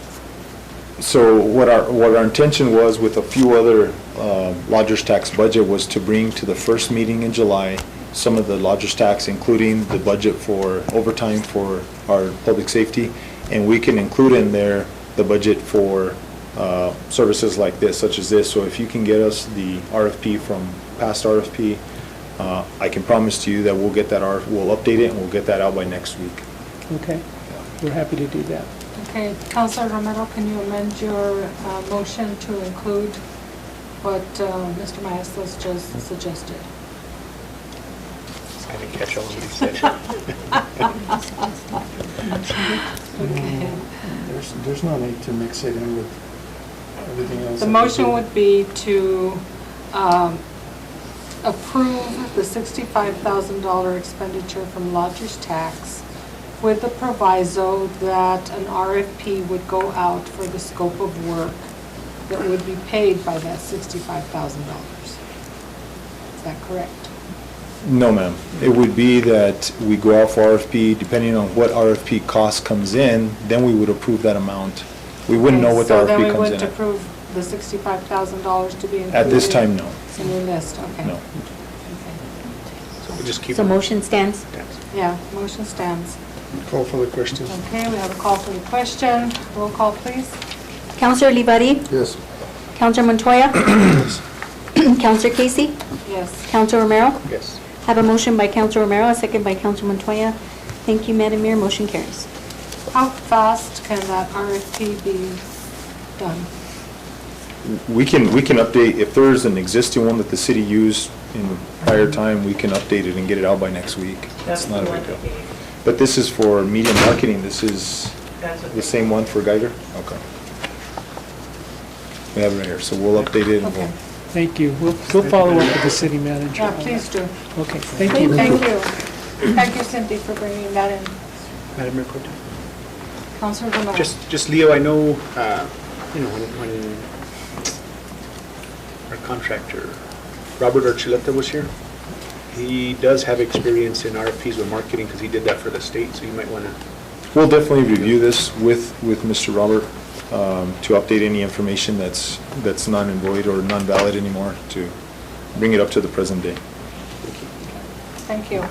So what our intention was with a few other lodger's tax budget was to bring to the first meeting in July some of the lodger's tax, including the budget for overtime for our public safety, and we can include in there the budget for services like this, such as this. So if you can get us the RFP from past RFP, I can promise to you that we'll get that we'll update it and we'll get that out by next week. Okay, we're happy to do that. Okay, Councilor Romero, can you amend your motion to include what Mr. Maestas just suggested? I didn't catch all of what he said. Okay. There's no need to mix it in with everything else. The motion would be to approve the $65,000 expenditure from lodger's tax with the proviso that an RFP would go out for the scope of work that would be paid by that $65,000. Is that correct? No, ma'am. It would be that we go out for RFP, depending on what RFP cost comes in, then we would approve that amount. We wouldn't know what the So then RFP we comes wouldn't in at. approve the $65,000 to be included? At this time, no. In your list, okay. No. So we'll just keep So it. motion stands? Yeah, motion stands. Call for the question. Okay, we have a call for the question. Roll call, please. Counselor Olivari? Yes. Counselor Montoya? Counselor Casey? Yes. Counselor Romero? Yes. Have a motion by Counselor Romero, a second by Counselor Montoya. Thank you, Madam Mayor. Motion carries. How fast can that RFP be done? We can update, if there's an existing one that the city used in prior time, we can update it and get it out by next week. That's not a big deal. But this is for media marketing. This is the same one for Geiger? Okay. We have it right here, so we'll update it and we'll. Thank you. We'll follow up with the city manager. Yeah, please do. Okay, thank you. Thank you. Thank you, Cindy, for bringing that in. Madam Mayor Pro Tem. Councilor Romero. Just Leo, I know, when our contractor, Robert Archuleta was here, he does have experience in RFPs with marketing because he did that for the state, so you might want to. We'll definitely review this with Mr. Robert to update any information that's non and void or non-valid anymore, to bring it up to the present day. Thank you.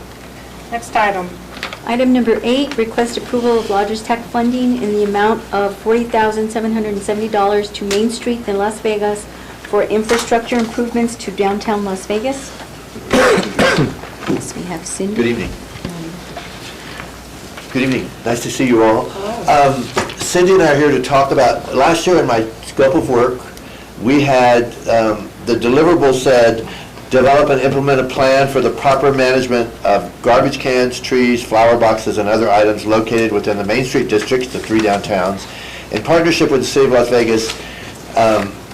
Next item. Item number 8, request approval of lodgers tax funding in the amount of $40,770 to Main Street in Las Vegas for infrastructure improvements to downtown Las Vegas. Yes, we have Cindy. Good evening. Good evening. Nice to see you all. Cindy and I are here to talk about, last year in my scope of work, we had, the deliverable said, develop and implement a plan for the proper management of garbage cans, trees, flower boxes, and other items located within the Main Street districts, the 3 downtowns, in partnership with the City of Las Vegas.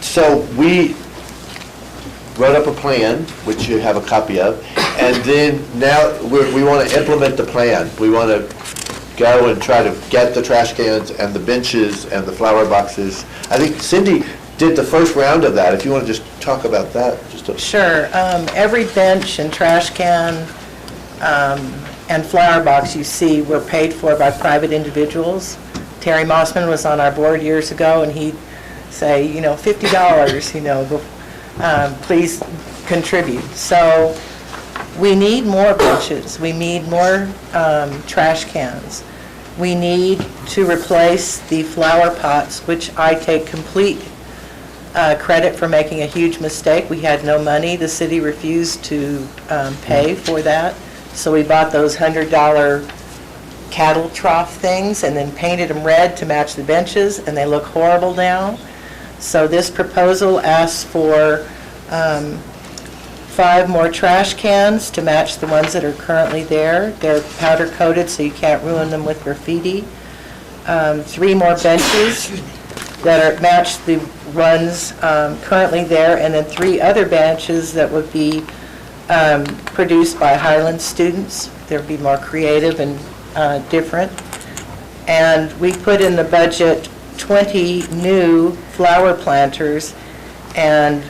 So we wrote up a plan, which you have a copy of, and then now we want to implement the plan. We want to go and try to get the trash cans and the benches and the flower boxes. I think Cindy did the first round of that. If you want to just talk about that. Sure. Every bench and trash can and flower box you see were paid for by private individuals. Terry Mossman was on our board years ago, and he'd say, $50, please contribute. So we need more benches. We need more trash cans. We need to replace the flower pots, which I take complete credit for making a huge mistake. We had no money. The city refused to pay for that. So we bought those $100 cattle trough things and then painted them red to match the benches, and they look horrible now. So this proposal asks for 5 more trash cans to match the ones that are currently there. They're powder coated so you can't ruin them with graffiti. 3 more benches that match the ones currently there, and then 3 other benches that would be produced by Highland students. They'd be more creative and different. And we put in the budget 20 new flower planters, and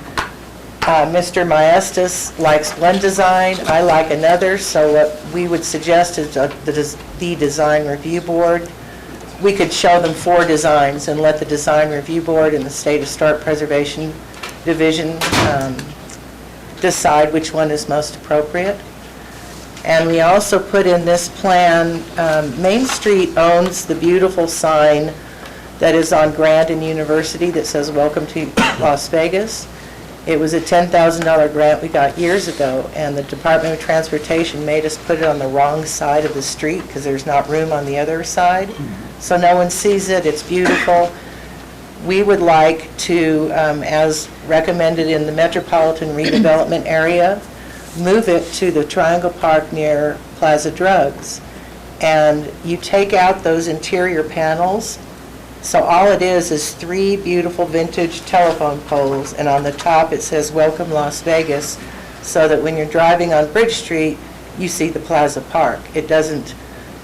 Mr. Maestas likes one design, I like another, so what we would suggest is the design review board. We could show them 4 designs and let the design review board and the State Historic Preservation Division decide which one is most appropriate. And we also put in this plan, Main Street owns the beautiful sign that is on Grant and University that says, "Welcome to Las Vegas." It was a $10,000 grant we got years ago, and the Department of Transportation made us put it on the wrong side of the street because there's not room on the other side. So no one sees it. It's beautiful. We would like to, as recommended in the Metropolitan Redevelopment Area, move it to the Triangle Park near Plaza Drugs. And you take out those interior panels. So all it is 3 beautiful vintage telephone poles, and on the top it says "Welcome Las Vegas," so that when you're driving on Bridge Street, you see the Plaza Park. It doesn't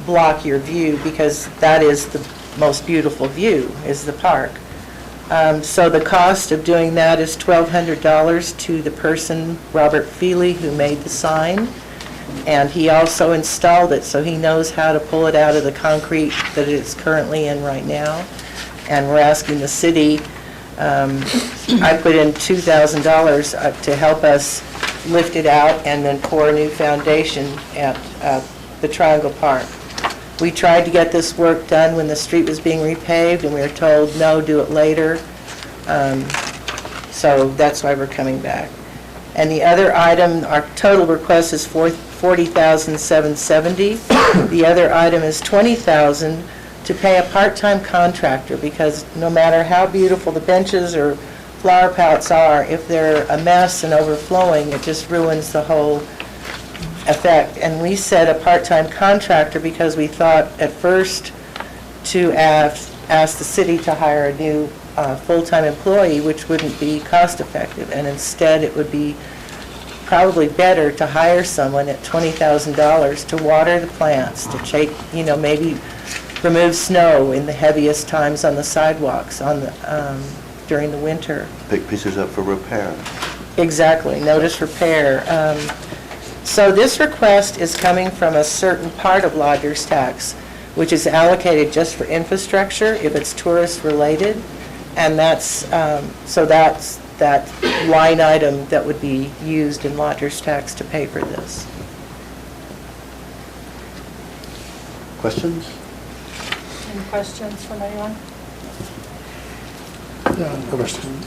block your view, because that is the most beautiful view, is the park. So the cost of doing that is $1,200 to the person, Robert Feely, who made the sign. And he also installed it, so he knows how to pull it out of the concrete that it's currently in right now. And we're asking the city, I put in $2,000 to help us lift it out and then pour a new foundation at the Triangle Park. We tried to get this work done when the street was being repaved, and we were told, no, do it later. So that's why we're coming back. And the other item, our total request is $40,770. The other item is $20,000 to pay a part-time contractor, because no matter how beautiful the benches or flower pots are, if they're a mess and overflowing, it just ruins the whole effect. And we said a part-time contractor because we thought at first to ask the city to hire a new full-time employee, which wouldn't be cost-effective, and instead it would be probably better to hire someone at $20,000 to water the plants, to take, maybe remove snow in the heaviest times on the sidewalks during the winter. Pick pieces up for repair. Exactly, notice repair. So this request is coming from a certain part of lodger's tax, which is allocated just for infrastructure if it's tourist-related, and that's that line item that would be used in lodger's tax to pay for this. Questions? Any questions from anyone? Question.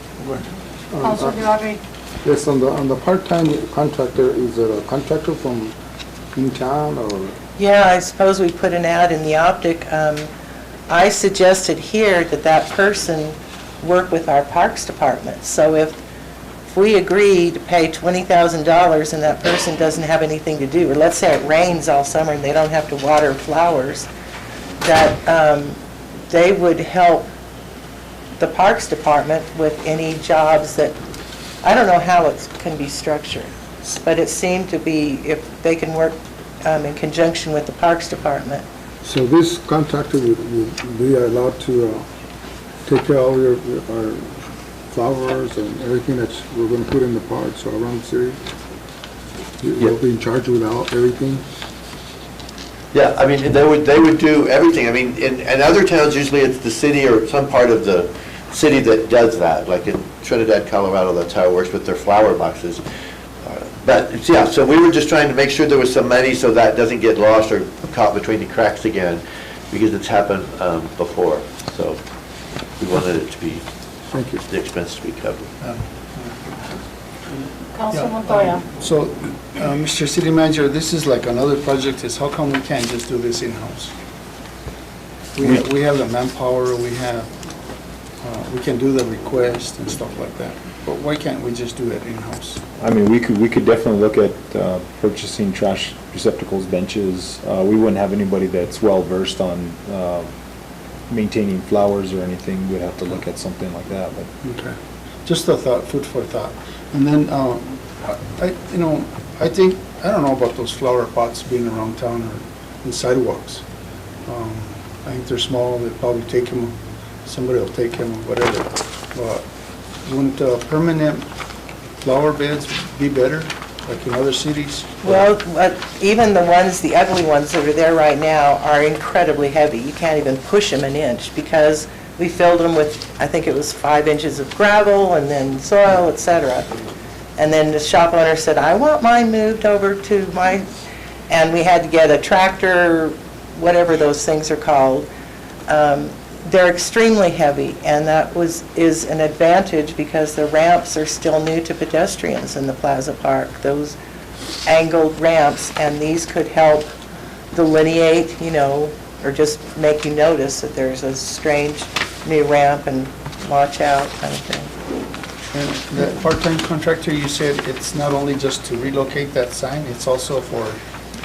Councilor Diaby? Yes, on the part-time contractor, is it a contractor from in town or? Yeah, I suppose we put an ad in the Optic. I suggested here that person work with our Parks Department. So if we agree to pay $20,000 and that person doesn't have anything to do, or let's say it rains all summer and they don't have to water flowers, that they would help the Parks Department with any jobs that, I don't know how it can be structured, but it seemed to be if they can work in conjunction with the Parks Department. So this contractor would be allowed to take care of all our flowers and everything that we're going to put in the parks or around the city? You'll be in charge with everything? Yeah, I mean, they would do everything. I mean, in other towns, usually it's the city or some part of the city that does that. Like in Trinidad, Colorado, that's how it works with their flower boxes. But, yeah, so we were just trying to make sure there was some money so that doesn't get lost or caught between the cracks again, because it's happened before. So we wanted it to be, Thank you. the expense to be covered. Councilor Montoya? So, Mr. City Manager, this is like another project, is how come we can't just do this in-house? We have the manpower, we can do the request and stuff like that, but why can't we just do it in-house? I mean, we could definitely look at purchasing trash receptacles, benches. We wouldn't have anybody that's well-versed on maintaining flowers or anything. We'd have to look at something like that, but. Okay, just a thought, food for thought. And then, I think, I don't know about those flower pots being around town or in sidewalks. I think they're small, they'll probably take them, somebody will take them or whatever. But wouldn't permanent flower beds be better, like in other cities? Well, even the ugly ones that are there right now are incredibly heavy. You can't even push them an inch because we filled them with, I think it was 5 inches of gravel and then soil, etc. And then the shop owner said, I want mine moved over to my, and we had to get a tractor, whatever those things are called. They're extremely heavy, and that is an advantage because the ramps are still new to pedestrians in the Plaza Park, those angled ramps, and these could help delineate, or just make you notice that there's a strange new ramp and watch out kind of thing. And the part-time contractor, you said it's not only just to relocate that sign, it's also for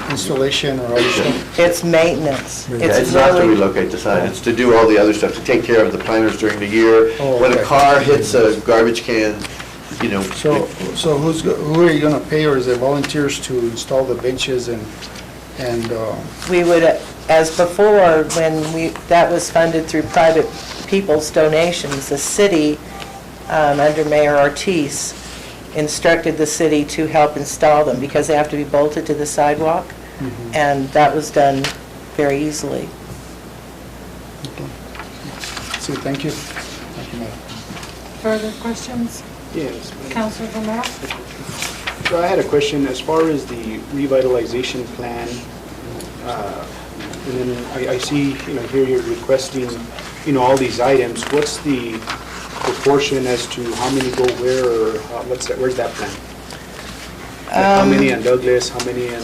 installation or other stuff? It's maintenance. Yeah, it's not to relocate the sign, it's to do all the other stuff, to take care of the planters during the year. When a car hits a garbage can, So who are you gonna pay, or is it volunteers to install the benches and? We would as before, when that was funded through private people's donations, the city, under Mayor Ortiz, instructed the city to help install them because they have to be bolted to the sidewalk, and that was done very easily. So, thank you. Thank you, Madam. Further questions? Yes. Councilor Romero? So I had a question as far as the revitalization plan, and then I see, here you're requesting, all these items. What's the proportion as to how many go where, or where's that plan? How many in Douglas, how many in?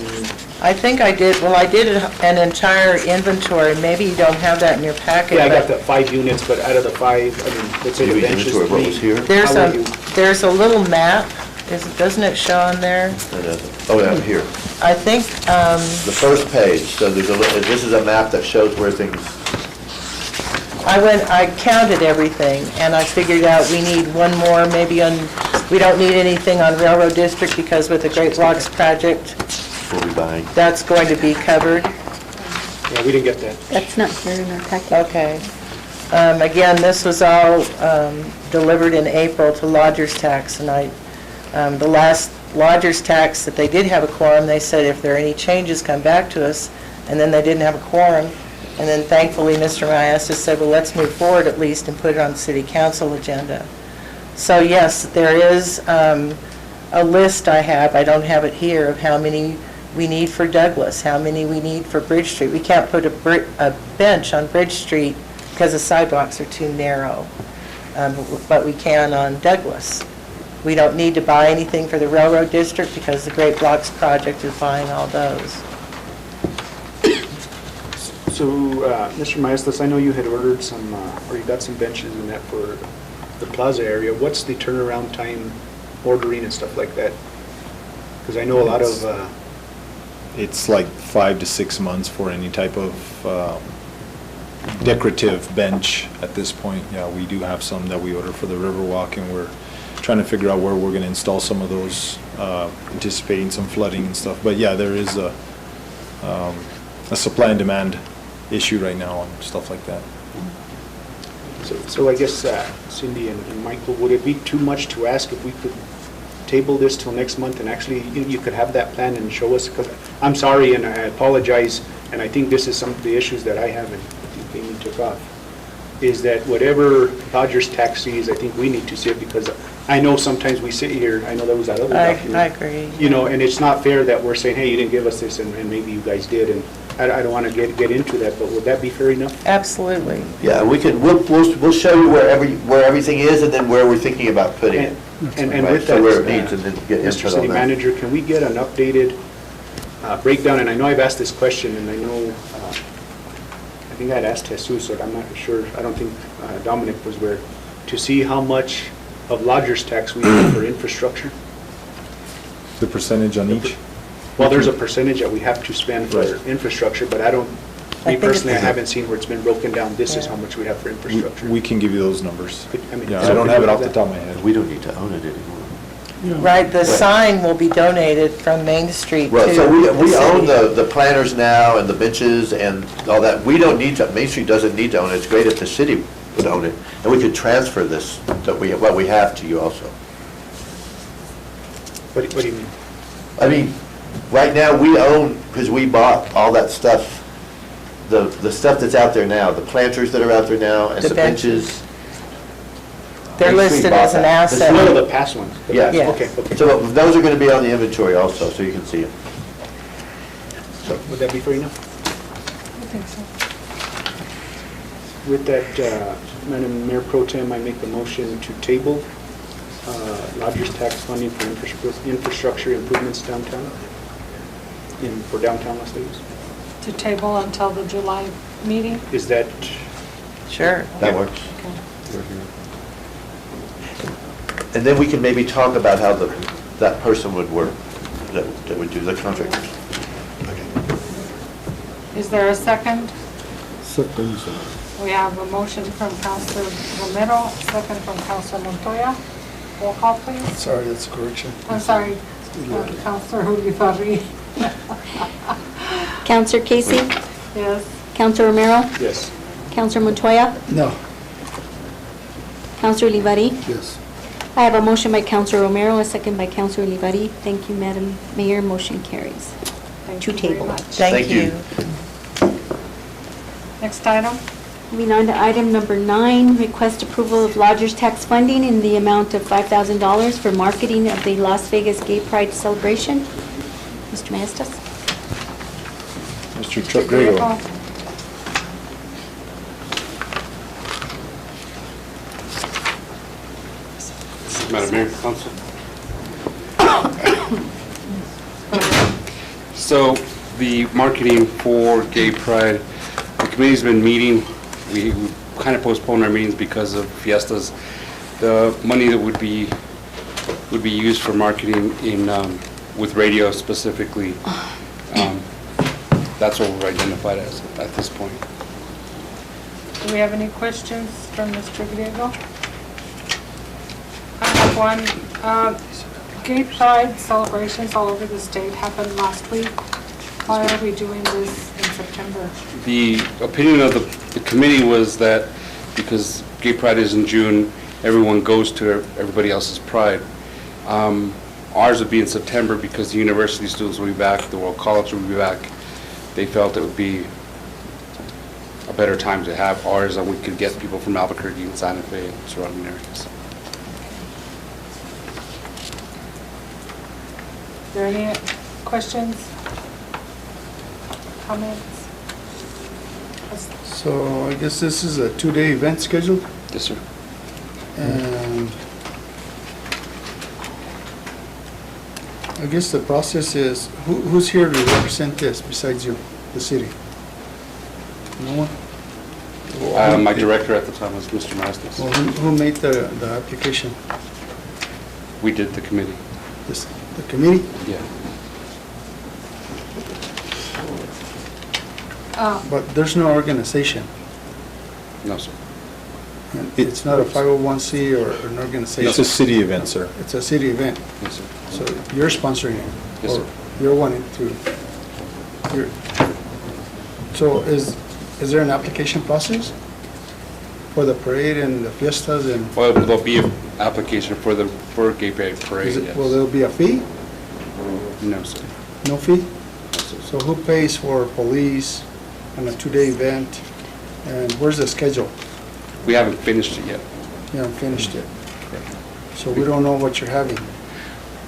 I think I did an entire inventory. Maybe you don't have that in your packet. Yeah, I got but the 5 units, but out of the 5, let's say the bench is 3. What was here? There's a little map, doesn't it show on there? Oh, yeah, here. I think, The first page, so this is a map that shows where things, I counted everything, and I figured out we need one more, maybe we don't need anything on Railroad District because with the Great Blocks project, we'll be buying. that's going to be covered. Yeah, we didn't get that. That's not here in our packet. Okay. Again, this was all delivered in April to lodger's tax, and the last lodger's tax that they did have a quorum, they said if there are any changes, come back to us, and then they didn't have a quorum. And then thankfully, Mr. Maestas said, well, let's move forward at least and put it on the city council agenda. So yes, there is a list I have, I don't have it here, of how many we need for Douglas, how many we need for Bridge Street. We can't put a bench on Bridge Street because the sidewalks are too narrow, but we can on Douglas. We don't need to buy anything for the Railroad District because the Great Blocks project is buying all those. So, Mr. Maestas, I know you had ordered some, or you got some benches in that for the plaza area. What's the turnaround time ordering and stuff like that? Because I know a lot of... It's like 5 to 6 months for any type of decorative bench at this point. Yeah, we do have some that we order for the Riverwalk, and we're trying to figure out where we're going to install some of those, anticipating some flooding and stuff. But yeah, there is a supply and demand issue right now on stuff like that. So I guess Cindy and Michael, would it be too much to ask if we could table this till next month and actually you could have that plan and show us? Because I'm sorry and I apologize, and I think this is some of the issues that I have, and I think Amy took off, is that whatever Dodgers tax sees, I think we need to see it, because I know sometimes we sit here, I know there was that other document. I agree. And it's not fair that we're saying, hey, you didn't give us this, and maybe you guys did, and I don't want to get into that, but would that be fair enough? Absolutely. Yeah, we'll show you where everything is and then where we're thinking about putting it. And Right, with so that, where it needs and then get Mr. input City on that. Manager, can we get an updated breakdown? And I know I've asked this question, and I know, I think I'd asked Jesus, but I'm not sure, I don't think Dominic was there, to see how much of lodger's tax we have for infrastructure. The percentage on each? Well, there's a percentage that we have to spend for Right. infrastructure, but I think personally, I it's- haven't seen where it's been broken down, this is how much we have for infrastructure. We can give you those numbers. I mean, Yeah, so I don't could have you it off the that? top of my head. We don't need to own it anymore. Right, the sign will be donated from Main Street to Well, so we the own city. the planters now and the benches and all that. We don't need to, Main Street doesn't need to own it. It's great if the city would own it. And we could transfer this, what we have to you also. What do you mean? I mean, right now, we own, because we bought all that stuff, the stuff that's out there now, the planters that are out there now, and The the benches. benches. They're Main Street listed bought as an that. asset. One of the past ones. The Yeah. past- Yes. Okay. So those are going to be on the inventory also, so you can see them. So would that be fair enough? I think so. With that, Madam Mayor Pro Tem, I make the motion to table lodger's tax funding for infrastructure improvements downtown, for downtown Las Vegas. To table until the July meeting? Is that? Sure. That works. And then we can maybe talk about how that person would work, that would do the contractors. Is there a second? Second. We have a motion from Councilor Romero, second from Councilor Montoya. Roll call, please. Sorry, that's a correction. I'm sorry, Councilor Ulibarri. Counselor Casey? Yes. Counselor Romero? Yes. Counselor Montoya? No. Counselor Olivari? Yes. I have a motion by Counselor Romero, a second by Counselor Olivari. Thank you, Madam Mayor. Motion carries. Thank To you very table. much. Thank you. Next item? Moving on to item number 9, request approval of lodger's tax funding in the amount of $5,000 for marketing of the Las Vegas Gay Pride celebration. Mr. Maestas? Mr. Chuck Grego. Madam Mayor, Council. So the marketing for Gay Pride, the committee's been meeting. We kind of postponed our meetings because of fiestas. The money that would be used for marketing in with radio specifically, that's what we're identified as at this point. Do we have any questions from Mr. Griego? I have one. Gay Pride celebrations all over the state happened last week. Why are we doing this in September? The opinion of the committee was that because Gay Pride is in June, everyone goes to everybody else's Pride. Ours would be in September because the university students will be back, the World College will be back. They felt it would be a better time to have ours, and we could get people from Albuquerque and Santa Fe and surrounding areas. Are there any questions? Comments? So I guess this is a 2-day event scheduled? Yes, sir. And I guess the process is, who's here to represent this besides you, the city? No one? My director at the time was Mr. Martinez. Well, who made the application? We did, the committee. The committee? Yeah. But there's no organization. No, sir. And it's not a 501c or an organization? It's a city event, sir. It's a city event? Yes, sir. So you're sponsoring it? Yes, sir. Or you're wanting to? So is there an application process for the parade and the fiestas and? Well, there'll be an application for Gay Pride parade, yes. Will there be a fee? No, sir. No fee? So who pays for police on a 2-day event? And where's the schedule? We haven't finished it yet. You haven't finished it? So we don't know what you're having?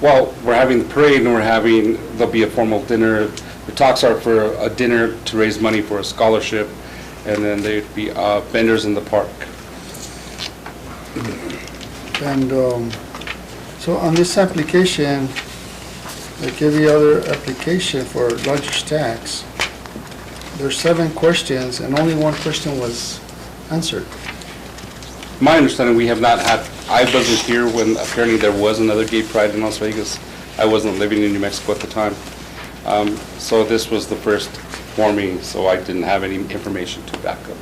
Well, we're having the parade and there'll be a formal dinner. The talks are for a dinner to raise money for a scholarship, and then there'd be vendors in the park. And so on this application, like every other application for lodger's tax, there's 7 questions and only 1 question was answered. My understanding, we have not had, I wasn't here when apparently there was another Gay Pride in Las Vegas. I wasn't living in New Mexico at the time. So this was the first for me, so I didn't have any information to back up.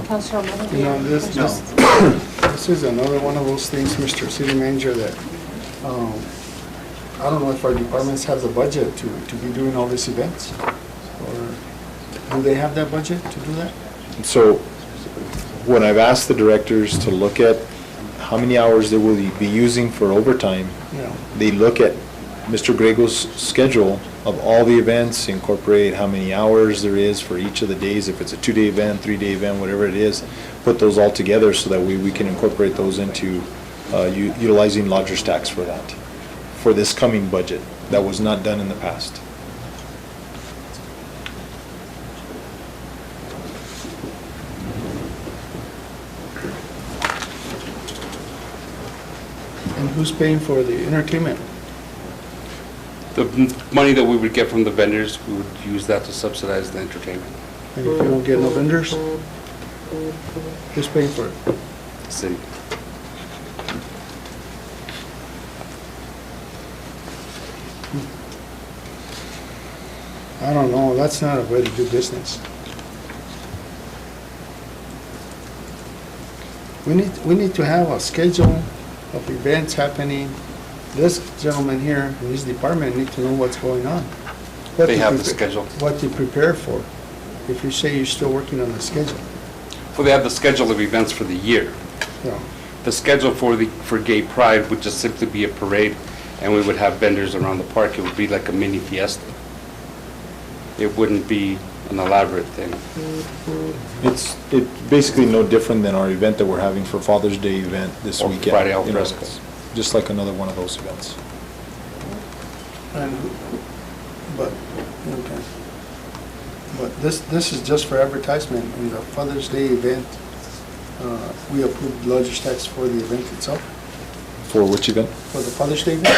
Councilor Romero, do You you know, have any this questions? is another one of those things, Mr. City Manager, that I don't know if our departments have the budget to be doing all these events, or do they have that budget to do that? So when I've asked the directors to look at how many hours they will be using for overtime, Yeah. they look at Mr. Grego's schedule of all the events, incorporate how many hours there is for each of the days, if it's a 2-day event, 3-day event, whatever it is, put those all together so that we can incorporate those into utilizing lodger's tax for that, for this coming budget. That was not done in the past. And who's paying for the entertainment? The money that we would get from the vendors, we would use that to subsidize the entertainment. And if you don't get no vendors, who's paying for it? The city. I don't know, that's not a way to do business. We need to have a schedule of events happening. This gentleman here in his department need to know what's going on. What They to have the prepare- schedule. What to prepare for, if you say you're still working on the schedule. Well, they have the schedule of events for the year. Yeah. The schedule for Gay Pride would just simply be a parade, and we would have vendors around the park. It would be like a mini fiesta. It wouldn't be an elaborate thing. It's basically no different than our event that we're having for Father's Day event this Or weekend. Friday al You know, fresco. it's just like another one of those events. But, okay. But this is just for advertisement. In the Father's Day event, we approved lodger's tax for the event itself, For which event? for the Father's Day event.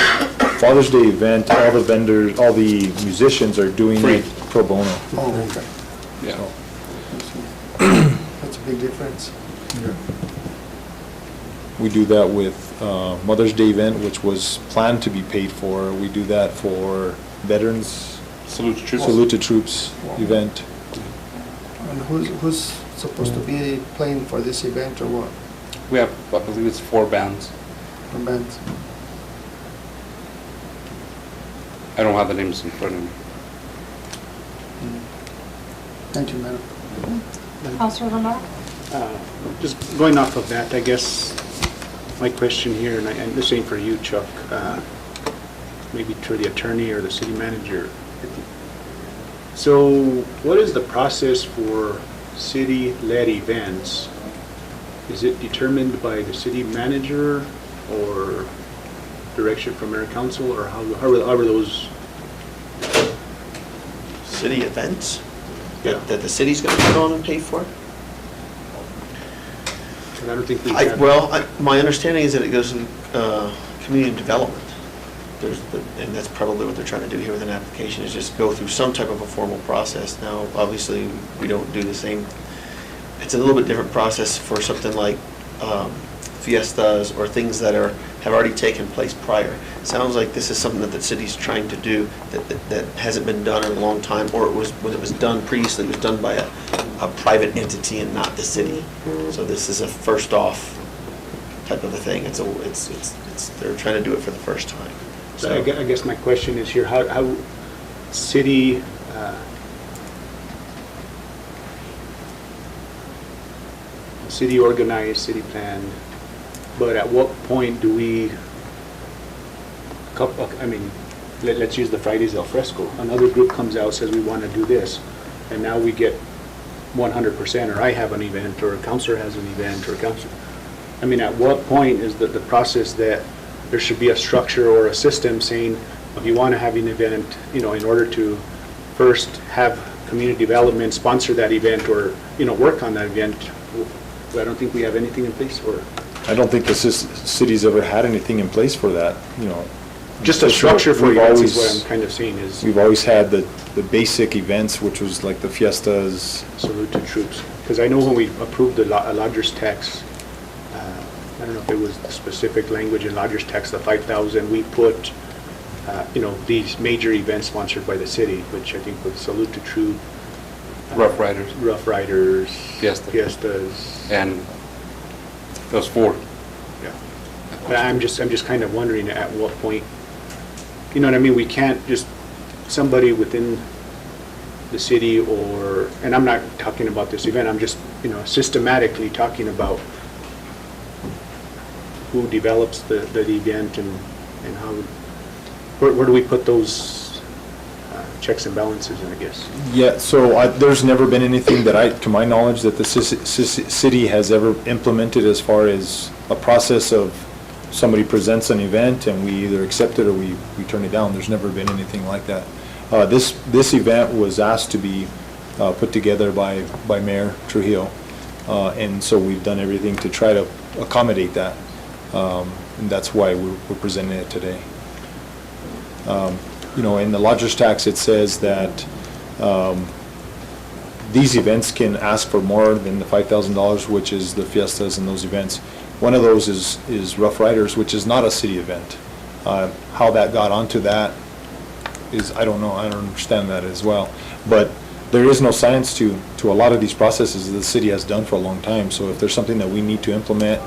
Father's Day event, all the vendors, all the musicians are doing Free. it pro bono. Oh, okay. Yeah. That's a big difference. We do that with Mother's Day event, which was planned to be paid for. We do that for Veterans Salute to troops. Salute to Troops event. And who's supposed to be playing for this event or what? We have, I believe it's 4 bands. For bands? I don't have the names in front of me. Thank you, Madam. Councilor Lamar? Just going off of that, I guess my question here, and this ain't for you, Chuck, maybe to the attorney or the city manager. So what is the process for city-led events? Is it determined by the city manager or direction from mayor council, or how are those? City events Yeah. that the city's going to put on and pay for? And I don't think we have. My understanding is that it goes to community development. And that's probably what they're trying to do here with an application, is just go through some type of a formal process. Now, obviously, we don't do the same, it's a little bit different process for something like fiestas or things that have already taken place prior. Sounds like this is something that the city's trying to do that hasn't been done in a long time, or when it was done previously, it was done by a private entity and not the city. So this is a first off type of a thing. They're trying to do it for the first time. So I guess my question is here, how city, city organized, city planned, but at what point do we, let's use the Fridays al fresco. Another group comes out, says we want to do this, and now we get 100%, or I have an event, or a counselor has an event, or a counselor. At what point is the process that there should be a structure or a system saying, if you want to have an event, in order to first have community development sponsor that event, or, work on that event, I don't think we have anything in place for. I don't think the city's ever had anything in place for that, Just a structure for events is what I'm kind of saying is. We've always had the basic events, which was like the fiestas. Salute to troops. Because I know when we approved the lodger's tax, I don't know if it was the specific language in lodger's tax, the 5,000, we put, these major events sponsored by the city, which I think was Salute to Troop. Rough Riders. Rough Riders. Fiesta. Fiestas. And those 4. Yeah. But I'm just kind of wondering at what point, you know what I mean? We can't just, somebody within the city or, and I'm not talking about this event, I'm just, systematically talking about who develops the event and how, where do we put those checks and balances in, I guess? Yeah, so there's never been anything to my knowledge, that the city has ever implemented as far as a process of somebody presents an event and we either accept it or we turn it down. There's never been anything like that. This event was asked to be put together by Mayor Trujillo, and so we've done everything to try to accommodate that, and that's why we're presenting it today. In the lodger's tax, it says that these events can ask for more than the $5,000, which is the fiestas and those events. One of those is Rough Riders, which is not a city event. How that got onto that is, I don't know, I don't understand that as well. But there is no science to a lot of these processes that the city has done for a long time. So if there's something that we need to implement,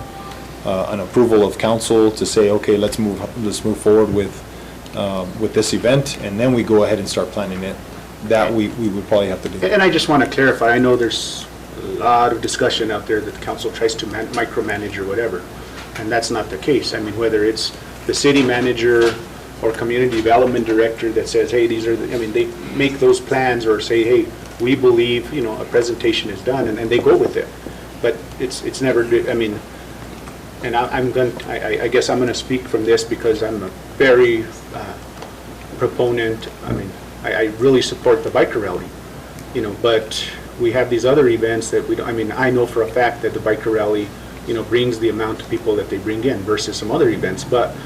an approval of council to say, okay, let's move forward with this event, and then we go ahead and start planning it, that we would probably have to do. And I just want to clarify, I know there's a lot of discussion out there that the council tries to micromanage or whatever, and that's not the case. I mean, whether it's the city manager or community development director that says, hey, these are, they make those plans or say, hey, we believe, a presentation is done, and they go with it. But it's never, and I guess I'm going to speak from this because I'm a very proponent, I really support the biker rally, but we have these other events that we don't, I know for a fact that the biker rally, brings the amount of people that they bring in versus some other events, but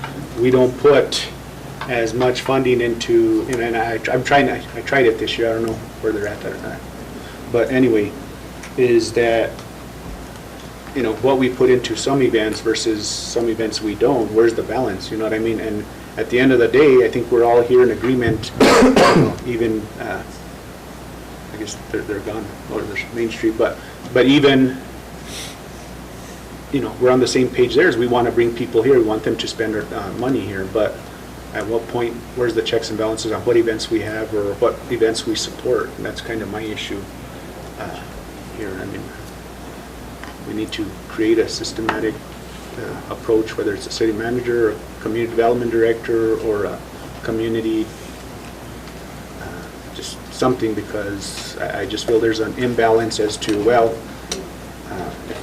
we don't put as much funding into, and I tried it this year, I don't know where they're at or not. But anyway, is that, what we put into some events versus some events we don't, where's the balance, you know what I mean? And at the end of the day, I think we're all here in agreement, even, I guess they're gone, or there's Main Street, but even, we're on the same page there as we want to bring people here, we want them to spend their money here, but at what point, where's the checks and balances on what events we have or what events we support? And that's kind of my issue here. We need to create a systematic approach, whether it's a city manager, or a community development director, or a community, just something, because I just feel there's an imbalance as to, well,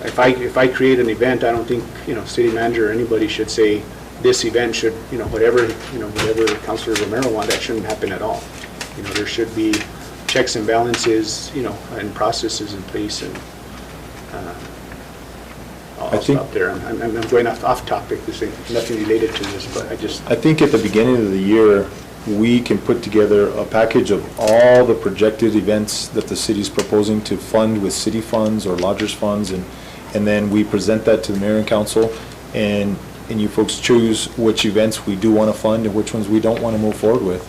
if I create an event, I don't think, city manager or anybody should say, this event should, whatever Councilor Romero wants, that shouldn't happen at all. There should be checks and balances, and processes in place, and I'll stop there. I'm going off topic. This ain't nothing related to this, but I think at the beginning of the year, we can put together a package of all the projected events that the city's proposing to fund with city funds or lodgers funds, and then we present that to the mayor and council, and you folks choose which events we do want to fund and which ones we don't want to move forward with.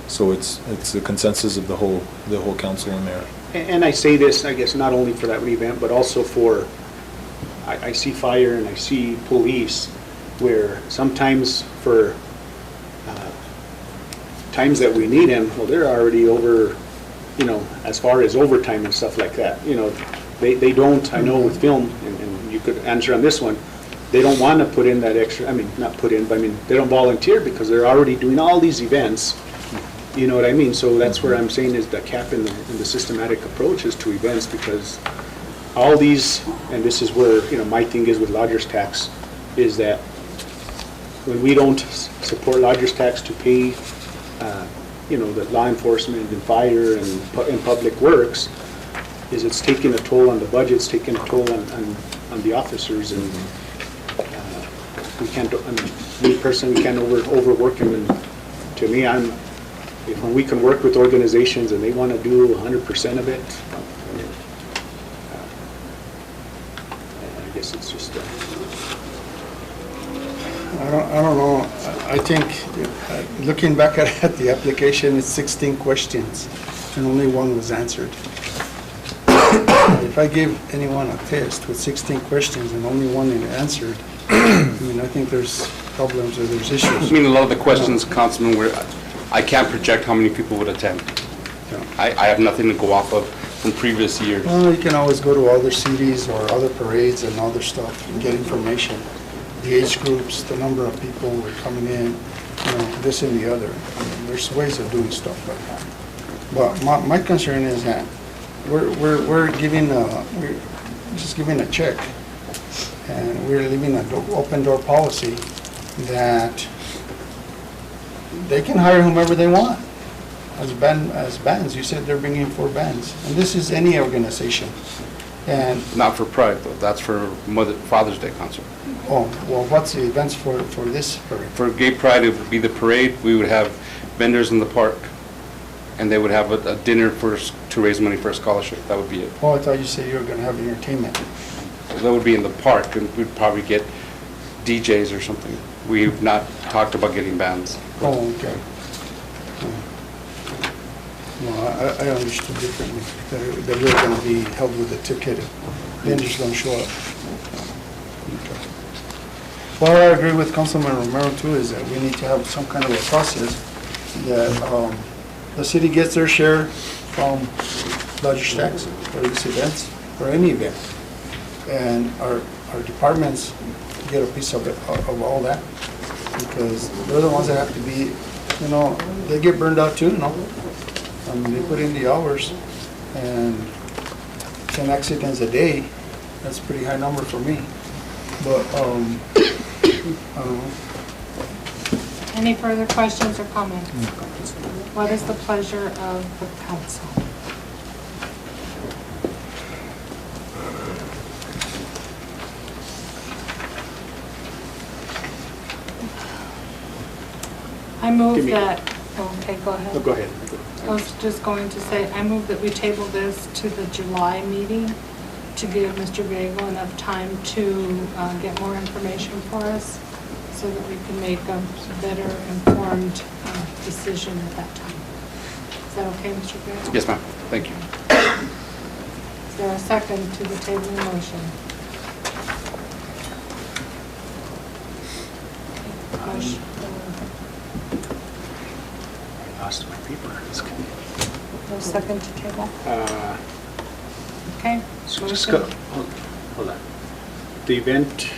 So it's the consensus of the whole council and mayor. And I say this, I guess, not only for that event, but also for, I see fire and I see police, where sometimes for times that we need them, well, they're already over, as far as overtime and stuff like that. They don't, I know with film, and you could answer on this one, they don't want to put in that extra, not put in, but they don't volunteer because they're already doing all these events. You know what I mean? So that's where I'm saying is the cap in the systematic approaches to events, because all these, and this is where, my thing is with lodgers tax, is that when we don't support lodgers tax to pay, the law enforcement and fire and public works, is it's taking a toll on the budgets, taking a toll on the officers, and we can't, me personally, we can't overwork them, and to me, when we can work with organizations and they want to do 100% of it, I guess it's just, I don't know. I think, looking back at the application, it's 16 questions, and only one was answered. If I give anyone a test with 16 questions and only one is answered, I think there's problems or there's issues. A lot of the questions, Councilman, were, I can't project how many people would attend. I have nothing to go off of from previous years. Well, you can always go to other cities or other parades and other stuff and get information. The age groups, the number of people who are coming in, this and the other. There's ways of doing stuff like that. But my concern is that we're just giving a check, and we're leaving an open door policy that they can hire whomever they want as bands. You said they're bringing 4 bands, and this is any organization. And not for Pride, though. That's for Father's Day concert. Oh, well, what's the events for this parade? For Gay Pride, it would be the parade. We would have vendors in the park, and they would have a dinner to raise money for a scholarship. That would be it. Oh, I thought you said you were going to have entertainment. So that would be in the park, and we'd probably get DJs or something. We've not talked about getting bands. Oh, okay. No, I understood differently. That we're going to be held with a ticket. Vendors don't show up. Okay. Well, I agree with Councilman Romero too, is that we need to have some kind of a process that the city gets their share from lodging tax for these events, or any event. And our departments get a piece of it, of all that, because they're the ones that have to be, you know, they get burned out too, no? I mean, they put in the hours, and 10 accidents a day, that's a pretty high number for me. But, I don't know. Any further questions or comments? What is the pleasure of the council? I move that, okay, go ahead. Oh, go ahead. I was just going to say, I move that we table this to the July meeting to give Mr. Vega enough time to get more information for us so that we can make a better informed decision at that time. Is that okay, Mr. Vega? Yes, ma'am. Thank you. Is there a second to the table motion? Motion. I lost my paper. No second to table? Okay. So motion. just go, hold on. The event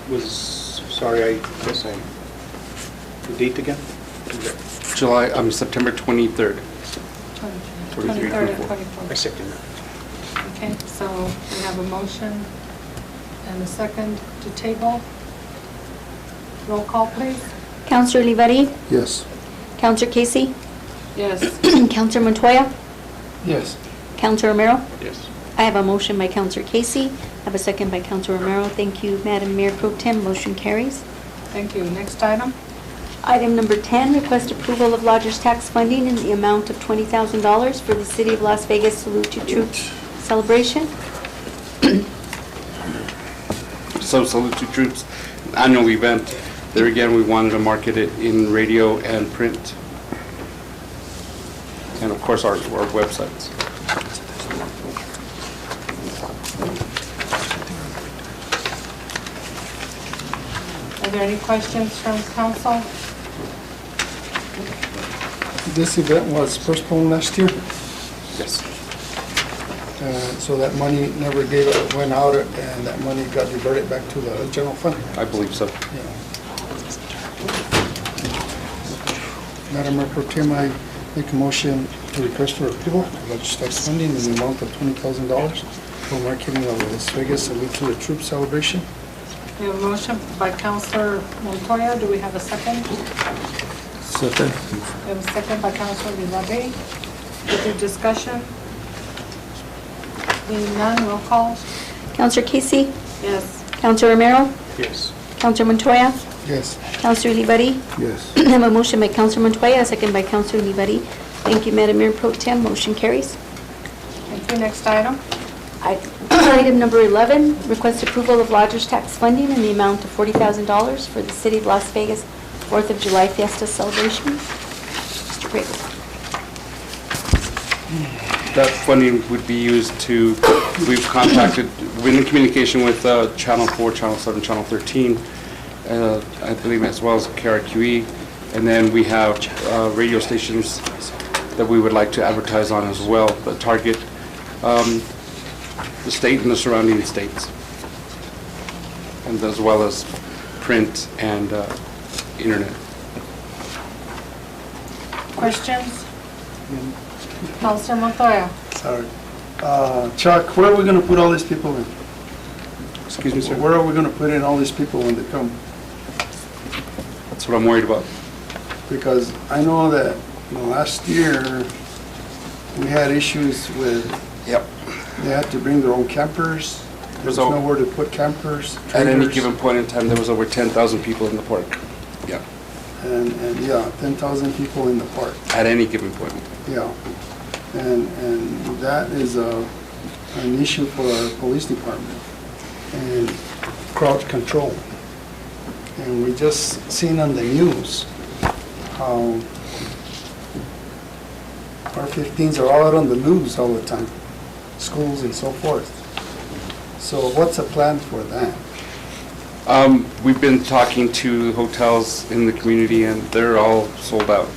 was, sorry, I guess the date again? September 23rd. 23rd and 24th. I second that. Okay, so we have a motion and a second to table. Roll call, please. Counselor Olivari? Yes. Counselor Casey? Yes. Counselor Montoya? Yes. Counselor Romero? Yes. I have a motion by Counselor Casey. I have a second by Counselor Romero. Thank you, Madam Mayor Pro Tem. Motion carries. Thank you. Next item. Item number 10, request approval of lodgers tax funding in the amount of $20,000 for the City of Las Vegas Salute to Troops celebration. So Salute to Troops annual event. There again, we wanted to market it in radio and print. And of course, our websites. Are there any questions from council? This event was postponed last year, Yes. so that money never went out, and that money got diverted back to the general fund. I believe so. Yeah. Madam Mayor Pro Tem, I make a motion to request for approval of lodgers tax funding in the amount of $20,000 for marketing of the Las Vegas Salute to the Troops celebration. We have a motion by Councilor Montoya. Do we have a second? Second. We have a second by Councilor Olivari. Further discussion? Being none, roll call. Counselor Casey? Yes. Counselor Romero? Yes. Counselor Montoya? Yes. Counselor Olivari? Yes. I have a motion by Counselor Montoya, a second by Counselor Olivari. Thank you, Madam Mayor Pro Tem. Motion carries. Thank you. Next item. Item number 11, request approval of lodgers tax funding in the amount of $40,000 for the City of Las Vegas 4th of July Fiesta celebration. Mr. Briggs. That funding would be used to, we've been in communication with Channel 4, Channel 7, Channel 13, I believe, as well as KRQE. And then we have radio stations that we would like to advertise on as well, that target the state and the surrounding states, and as well as print and internet. Questions? Councilor Montoya. Sorry. Chuck, where are we going to put all these people in? Excuse me, sir? Where are we going to put in all these people when they come? That's what I'm worried about. Because I know that last year we had issues with, they had to bring their own campers. There's nowhere to put campers. At any trailers. given point in time, there was over 10,000 people in the park. Yeah. And yeah, 10,000 people in the park. At any given point. Yeah. And that is an issue for our police department and crowd control. And we just seen on the news how AR-15s are all out on the loose all the time, schools and so forth. So what's the plan for that? We've been talking to hotels in the community, and they're all sold out.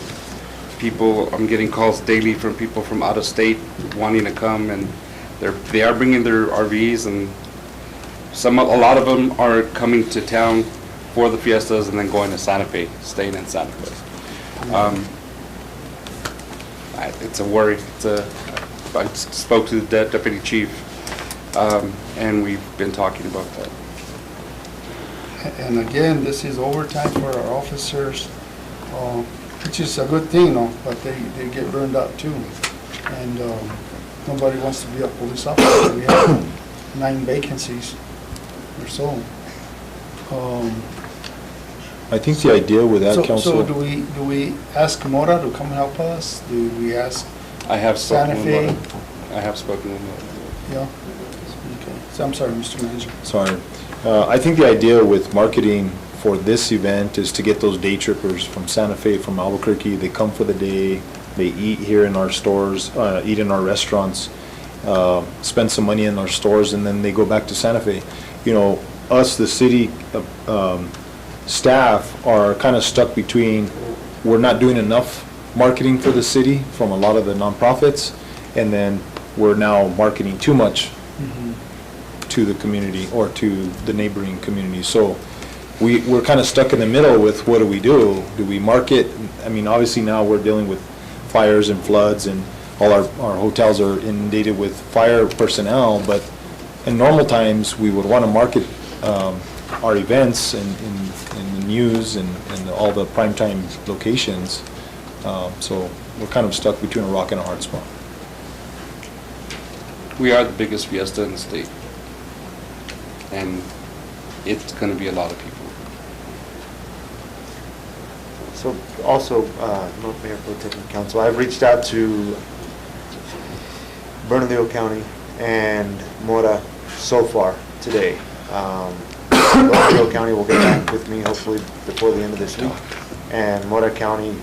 People, I'm getting calls daily from people from out of state wanting to come, and they are bringing their RVs, and a lot of them are coming to town for the fiestas and then going to Santa Fe, staying in Santa Fe. It's a worry. I spoke to the deputy chief, and we've been talking about that. And again, this is overtime for our officers, which is a good thing, but they get burned out too. And nobody wants to be a police officer. We have 9 vacancies or so. I think the idea with that, So Council... do we ask Mora to come help us? Do we ask I have Santa spoken Fe? with I have spoken with them. Yeah? Okay. So I'm sorry, Mr. Manager. Sorry. I think the idea with marketing for this event is to get those day trippers from Santa Fe, from Albuquerque. They come for the day, they eat here in our stores, eat in our restaurants, spend some money in our stores, and then they go back to Santa Fe. You know, us, the city staff, are kind of stuck between, we're not doing enough marketing for the city from a lot of the nonprofits, and then we're now marketing too much to the community or to the neighboring community. So we're kind of stuck in the middle with what do we do? Do we market? I mean, obviously now we're dealing with fires and floods, and all our hotels are inundated with fire personnel, but in normal times we would want to market our events in the news and all the primetime locations. So we're kind of stuck between a rock and a hard spot. We are the biggest fiesta in the state, and it's going to be a lot of people. So also, Mayor Pro Tem Council, I've reached out to Bernalillo County and Mora so far today. Bernalillo County will get back with me hopefully before the end of this week. And Mora County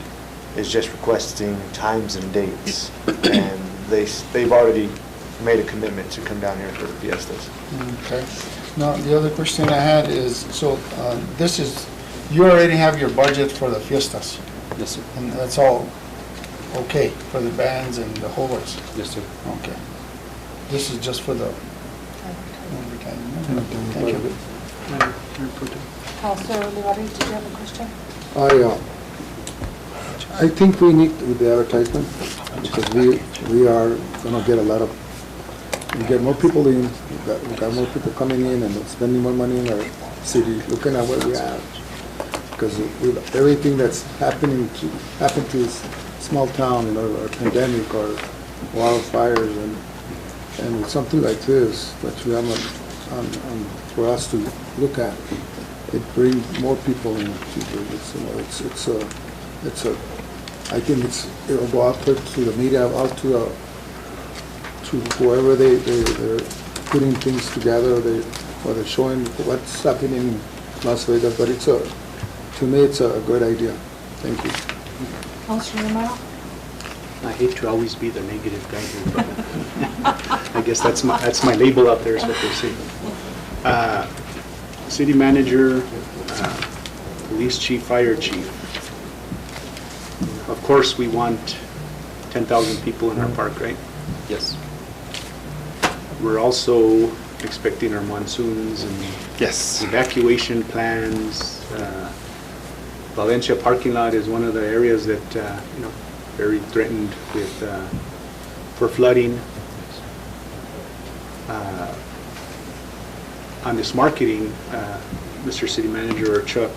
is just requesting times and dates. And they've already made a commitment to come down here for the fiestas. Okay. Now, the other question I had is, so this is, you already have your budget for the fiestas? Yes, sir. And that's all okay for the bands and the whole works? Yes, sir. Okay. This is just for the advertising. Thank you. Councilor Olivari, did you have a question? I think we need with the advertisement, because we are gonna get we get more people in, we got more people coming in and spending more money in our city, looking at what we have. Because with everything that's happened to this small town, a pandemic or wildfires, and with something like this, that we have for us to look at, it brings more people in. I think it'll go out to the media, out to whoever they're putting things together, or they're showing what's happening in Las Vegas, but to me, it's a good idea. Thank you. Councilor Romero? I hate to always be the negative guy here, but I guess that's my label out there, is what they say. City manager, police chief, fire chief. Of course, we want 10,000 people in our park, right? Yes. We're also expecting our monsoons and evacuation plans. Valencia parking lot is one of the areas that, very threatened with, for flooding. On this marketing, Mr. City Manager or Chuck,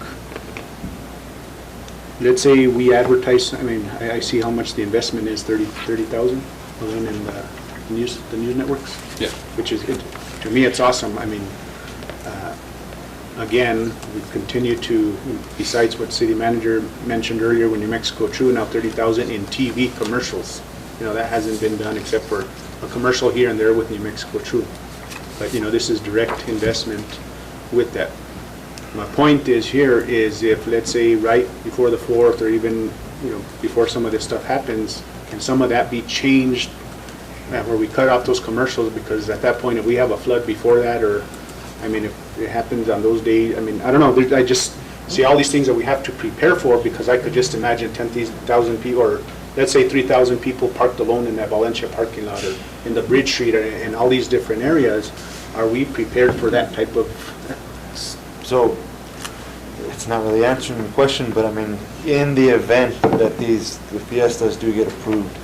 let's say we advertise, I see how much the investment is, 30,000 in the news networks. Yeah. Which is, to me, it's awesome. Again, we continue to, besides what City Manager mentioned earlier, when New Mexico True, now 30,000 in TV commercials. That hasn't been done except for a commercial here and there with New Mexico True. But, this is direct investment with that. My point is if, let's say, right before the 4th or even before some of this stuff happens, can some of that be changed where we cut out those commercials? Because at that point, if we have a flood before that, or, I mean, if it happens on those days, I mean, I don't know, I just see all these things that we have to prepare for, because I could just imagine 10,000 people, or let's say 3,000 people parked alone in that Valencia parking lot, or in the Bridge Street, and all these different areas. Are we prepared for that type of? So, it's not really answering the question, but I mean, in the event that the fiestas do get approved,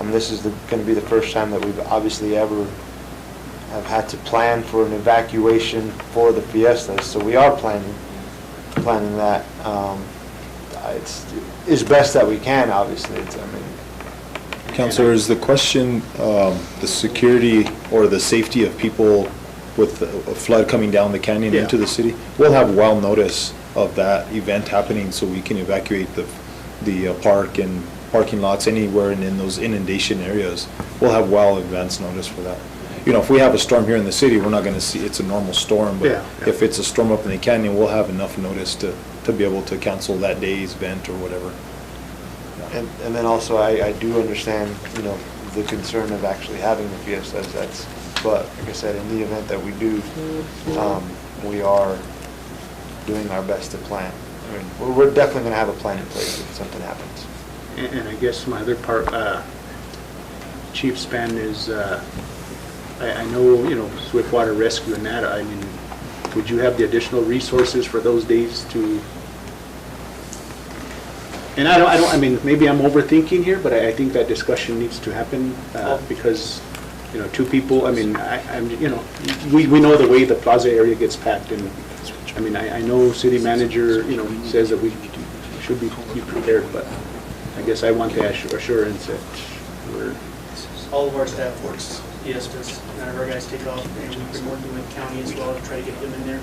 this is going to be the first time that we've obviously ever have had to plan for an evacuation for the fiestas. So we are planning that. It's best that we can, obviously. Counselor, is the question the security or the safety of people with a flood coming down the canyon into the city? We'll have well notice of that event happening so we can evacuate the park and parking lots anywhere in those inundation areas. We'll have well advance notice for that. If we have a storm here in the city, we're not going to see, it's a normal storm, but if it's a storm up in the canyon, we'll have enough notice to be able to cancel that day's event or whatever. And then also, I do understand, the concern of actually having the fiestas. But like I said, in the event that we do, we are doing our best to plan. We're definitely going to have a plan in place if something happens. And I guess my other part, Chief Span, is I know, Swiftwater Rescue and that, I mean, would you have the additional resources for those days to? And I mean, maybe I'm overthinking here, but I think that discussion needs to happen because, two people, I mean, we know the way the plaza area gets packed, and I mean, I know city manager, says that we should be prepared, but I guess I want the assurance that we're. All of our staff works fiestas, none of our guys take off, and we've been working with county as well to try to get them in there.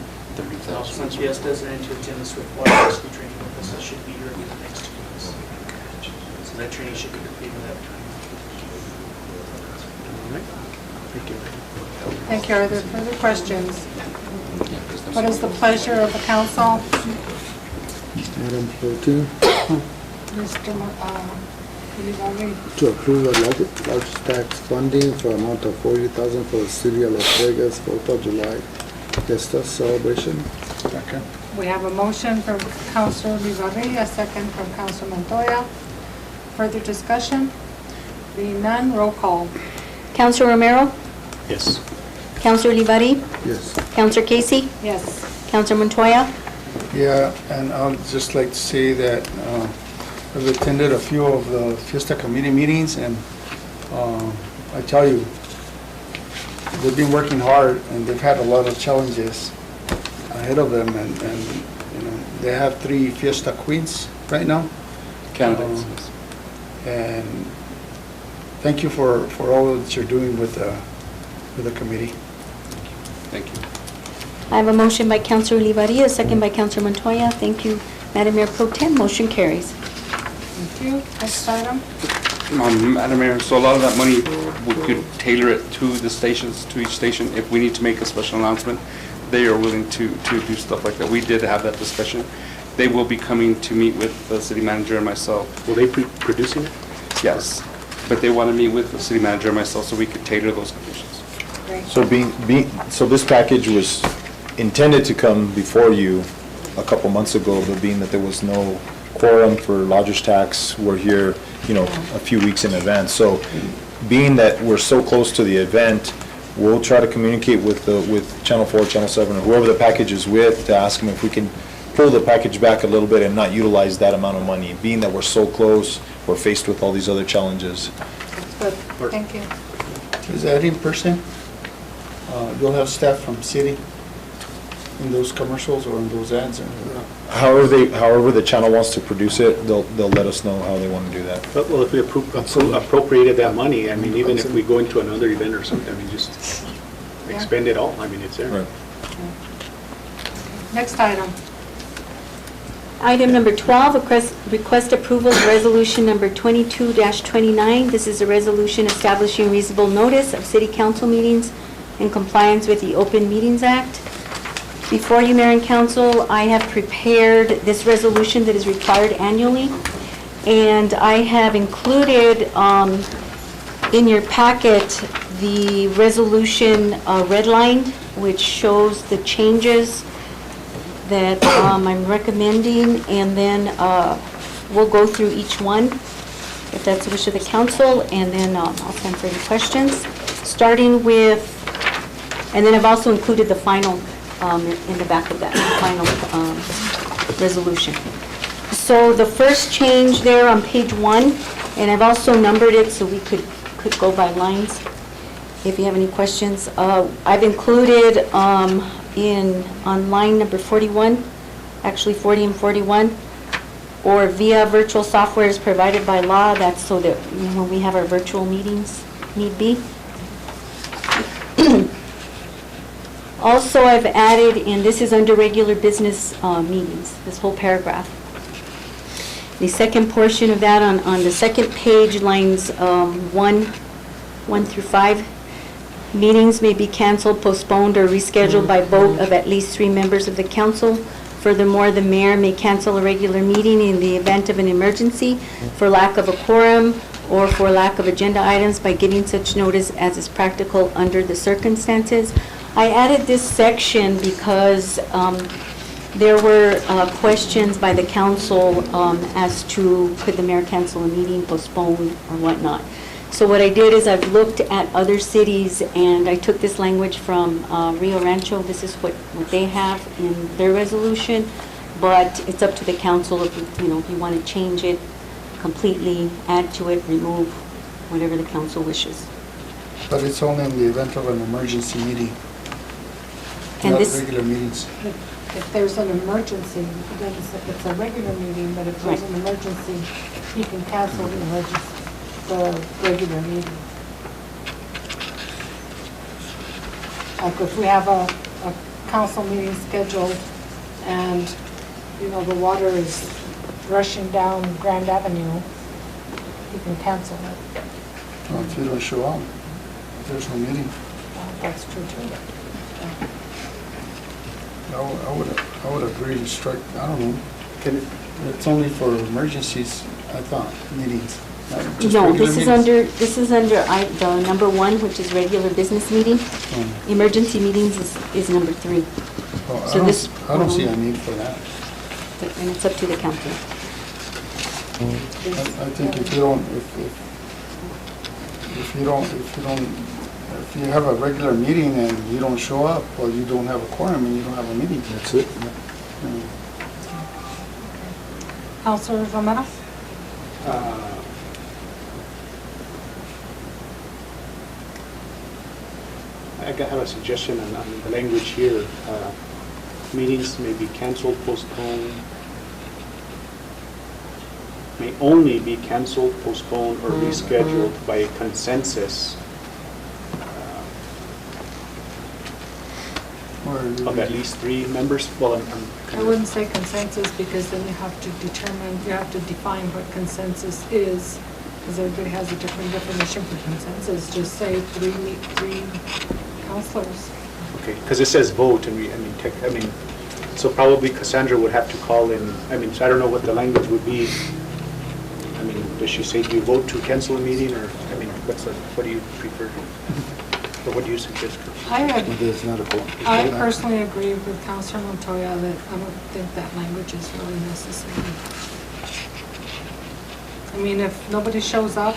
Some fiestas and to attend the Swiftwater Rescue training with us. That should be here in the next 2 weeks. So that training should be completed at that time. Thank you. Thank you. Are there further questions? What is the pleasure of the council? Madam Pro Tem, Mr. Ulibarri? to approve a large tax funding for amount of $40,000 for the city of Las Vegas 4th of July Fiesta celebration. Second. We have a motion from Councilor Ulibarri, a second from Councilor Montoya. Further discussion? Being none, roll call. Councilor Romero? Yes. Councilor Olivari? Yes. Councilor Casey? Yes. Councilor Montoya? Yeah, and I'd just like to say that I've attended a few of the Fiesta Committee meetings, and I tell you, they've been working hard, and they've had a lot of challenges ahead of them, and they have 3 Fiesta Queens right now. Candidates. And thank you for all that you're doing with the committee. Thank you. I have a motion by Councilor Olivari, a second by Councilor Montoya. Thank you, Madam Mayor Pro Tem. Motion carries. Thank you. Next item. Madam Mayor, so a lot of that money, we could tailor it to the stations, to each station. If we need to make a special announcement, they are willing to do stuff like that. We did have that discussion. They will be coming to meet with the city manager and myself. Will they be producing it? Yes, but they want to meet with the city manager and myself so we could tailor those conditions. Great. So this package was intended to come before you a couple months ago, but being that there was no quorum for lodger's tax, we're here, a few weeks in advance. So being that we're so close to the event, we'll try to communicate with Channel 4, Channel 7, or whoever the package is with, to ask them if we can pull the package back a little bit and not utilize that amount of money. Being that we're so close, we're faced with all these other challenges. Good. Thank you. Is that in person? You'll have staff from city in those commercials or in those ads? However the channel wants to produce it, they'll let us know how they want to do that. But, well, if we appropriated that money, I mean, even if we go into another event or something, I mean, just expend it all. I mean, it's there. Right. Next item. Item number 12, request approval of resolution number 22-29. This is a resolution establishing reasonable notice of city council meetings in compliance with the Open Meetings Act. Before you, Mayor and Council, I have prepared this resolution that is required annually. And I have included in your packet the resolution redlined, which shows the changes that I'm recommending, and then we'll go through each one, if that's the wish of the council, and then I'll answer any questions. Starting with, and then I've also included the final in the back of that, final resolution. So the first change there on page 1, and I've also numbered it so we could go by lines if you have any questions. I've included on line number 41, actually 40 and 41, or via virtual software is provided by law. That's so that when we have our virtual meetings, need be. Also, I've added, and this is under regular business meetings, this whole paragraph. The second portion of that on the second page, lines 1 through 5, meetings may be canceled, postponed, or rescheduled by vote of at least 3 members of the council. Furthermore, the mayor may cancel a regular meeting in the event of an emergency for lack of a quorum or for lack of agenda items by giving such notice as is practical under the circumstances. I added this section because there were questions by the council as to could the mayor cancel a meeting, postpone, or whatnot. So what I did is I've looked at other cities, and I took this language from Rio Rancho. This is what they have in their resolution, but it's up to the council if if you want to change it completely, add to it, remove, whatever the council wishes. But it's only in the event of an emergency meeting, And not this- regular meetings. If there's an emergency, then it's a regular meeting, but if there's an emergency, he can cancel the regular meeting. Like if we have a council meeting scheduled and, the water is rushing down Grand Avenue, he can cancel it. Well, if you don't show up, there's no meeting. That's true too. I would agree to strike, I don't know. It's only for emergencies, I thought, meetings. not just No, regular this is under the number 1, which is regular business meeting. Emergency meetings is number 3. Well, So this- I don't see a need for that. And it's up to the council. I think if you have a regular meeting and you don't show up, or you don't have a quorum and you don't have a meeting. That's it. Councilor Romero? I have a suggestion on the language here. Meetings may be canceled, postponed, may only be canceled, postponed, or rescheduled by a consensus of at least 3 members. Well, I wouldn't say consensus, because then you have to define what consensus is, because everybody has a different definition for consensus. Just say 3 councilors. Okay, because it says vote, and so probably Cassandra would have to call in, so I don't know what the language would be. Does she say, do you vote to cancel a meeting, or, what do you prefer? Or what do you suggest? I personally agree with Councilor Montoya that I don't think that language is really necessary. If nobody shows up,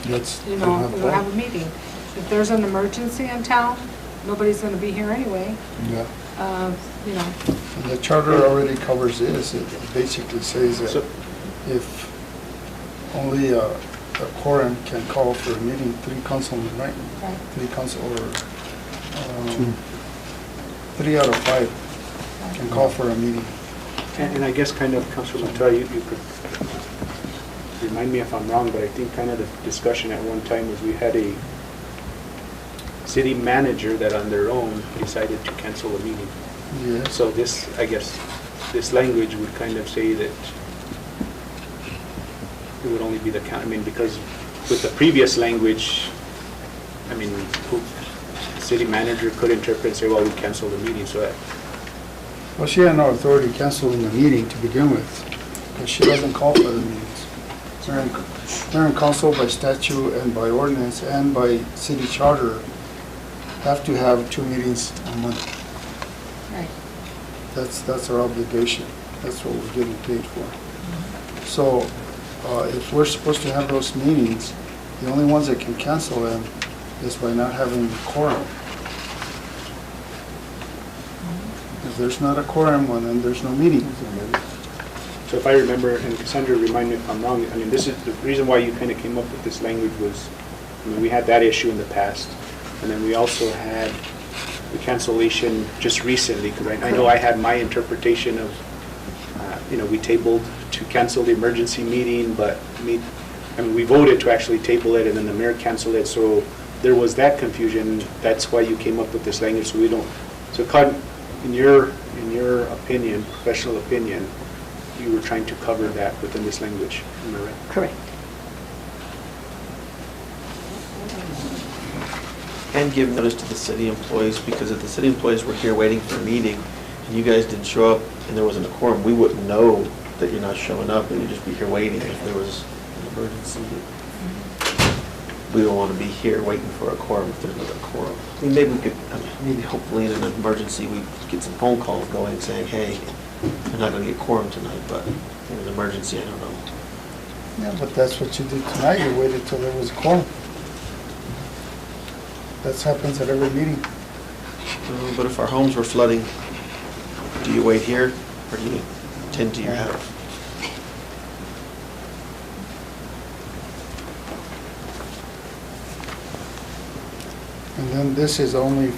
we'll have a meeting. If there's an emergency in town, nobody's going to be here anyway. Yeah. And the charter already covers this. It basically says that if only a quorum can call for a meeting, 3 councilmen, right? 3 council, or 3 out of 5 can call for a meeting. And I guess Councilor Montoya, you could remind me if I'm wrong, but I think the discussion at one time was we had a city manager that on their own decided to cancel a meeting. Yeah. So this language would say that it would only be the county, because with the previous language, the city manager could interpret and say, well, we canceled the meeting, so that. Well, she had no authority canceling the meeting to begin with, because she doesn't call for the meetings. Mayor and council by statute and by ordinance and by city charter have to have 2 meetings a month. Right. That's our obligation. That's what we're getting paid for. So if we're supposed to have those meetings, the only ones that can cancel them is by not having a quorum. If there's not a quorum, well, then there's no meeting. So if I remember, and Cassandra, remind me if I'm wrong, I mean, this is the reason why you kind of came up with this language was, I mean, we had that issue in the past, and then we also had the cancellation just recently, because I know I had my interpretation of, we tabled to cancel the emergency meeting, but I mean, we voted to actually table it, and then the mayor canceled it, so there was that confusion. That's why you came up with this language, so we don't, so in your opinion, professional opinion, you were trying to cover that within this language, am I right? Correct. And give notice to the city employees, because if the city employees were here waiting for a meeting, and you guys didn't show up, and there wasn't a quorum, we wouldn't know that you're not showing up, and you'd just be here waiting if there was an emergency. We don't want to be here waiting for a quorum if there's not a quorum. I mean, maybe we could, maybe hopefully in an emergency, we get some phone calls going saying, hey, we're not going to get quorum tonight, but in an emergency, I don't know. Yeah, but that's what you did tonight. You waited till there was a quorum. That happens at every meeting. But if our homes were flooding, do you wait here or do you tend to your house? And then this is only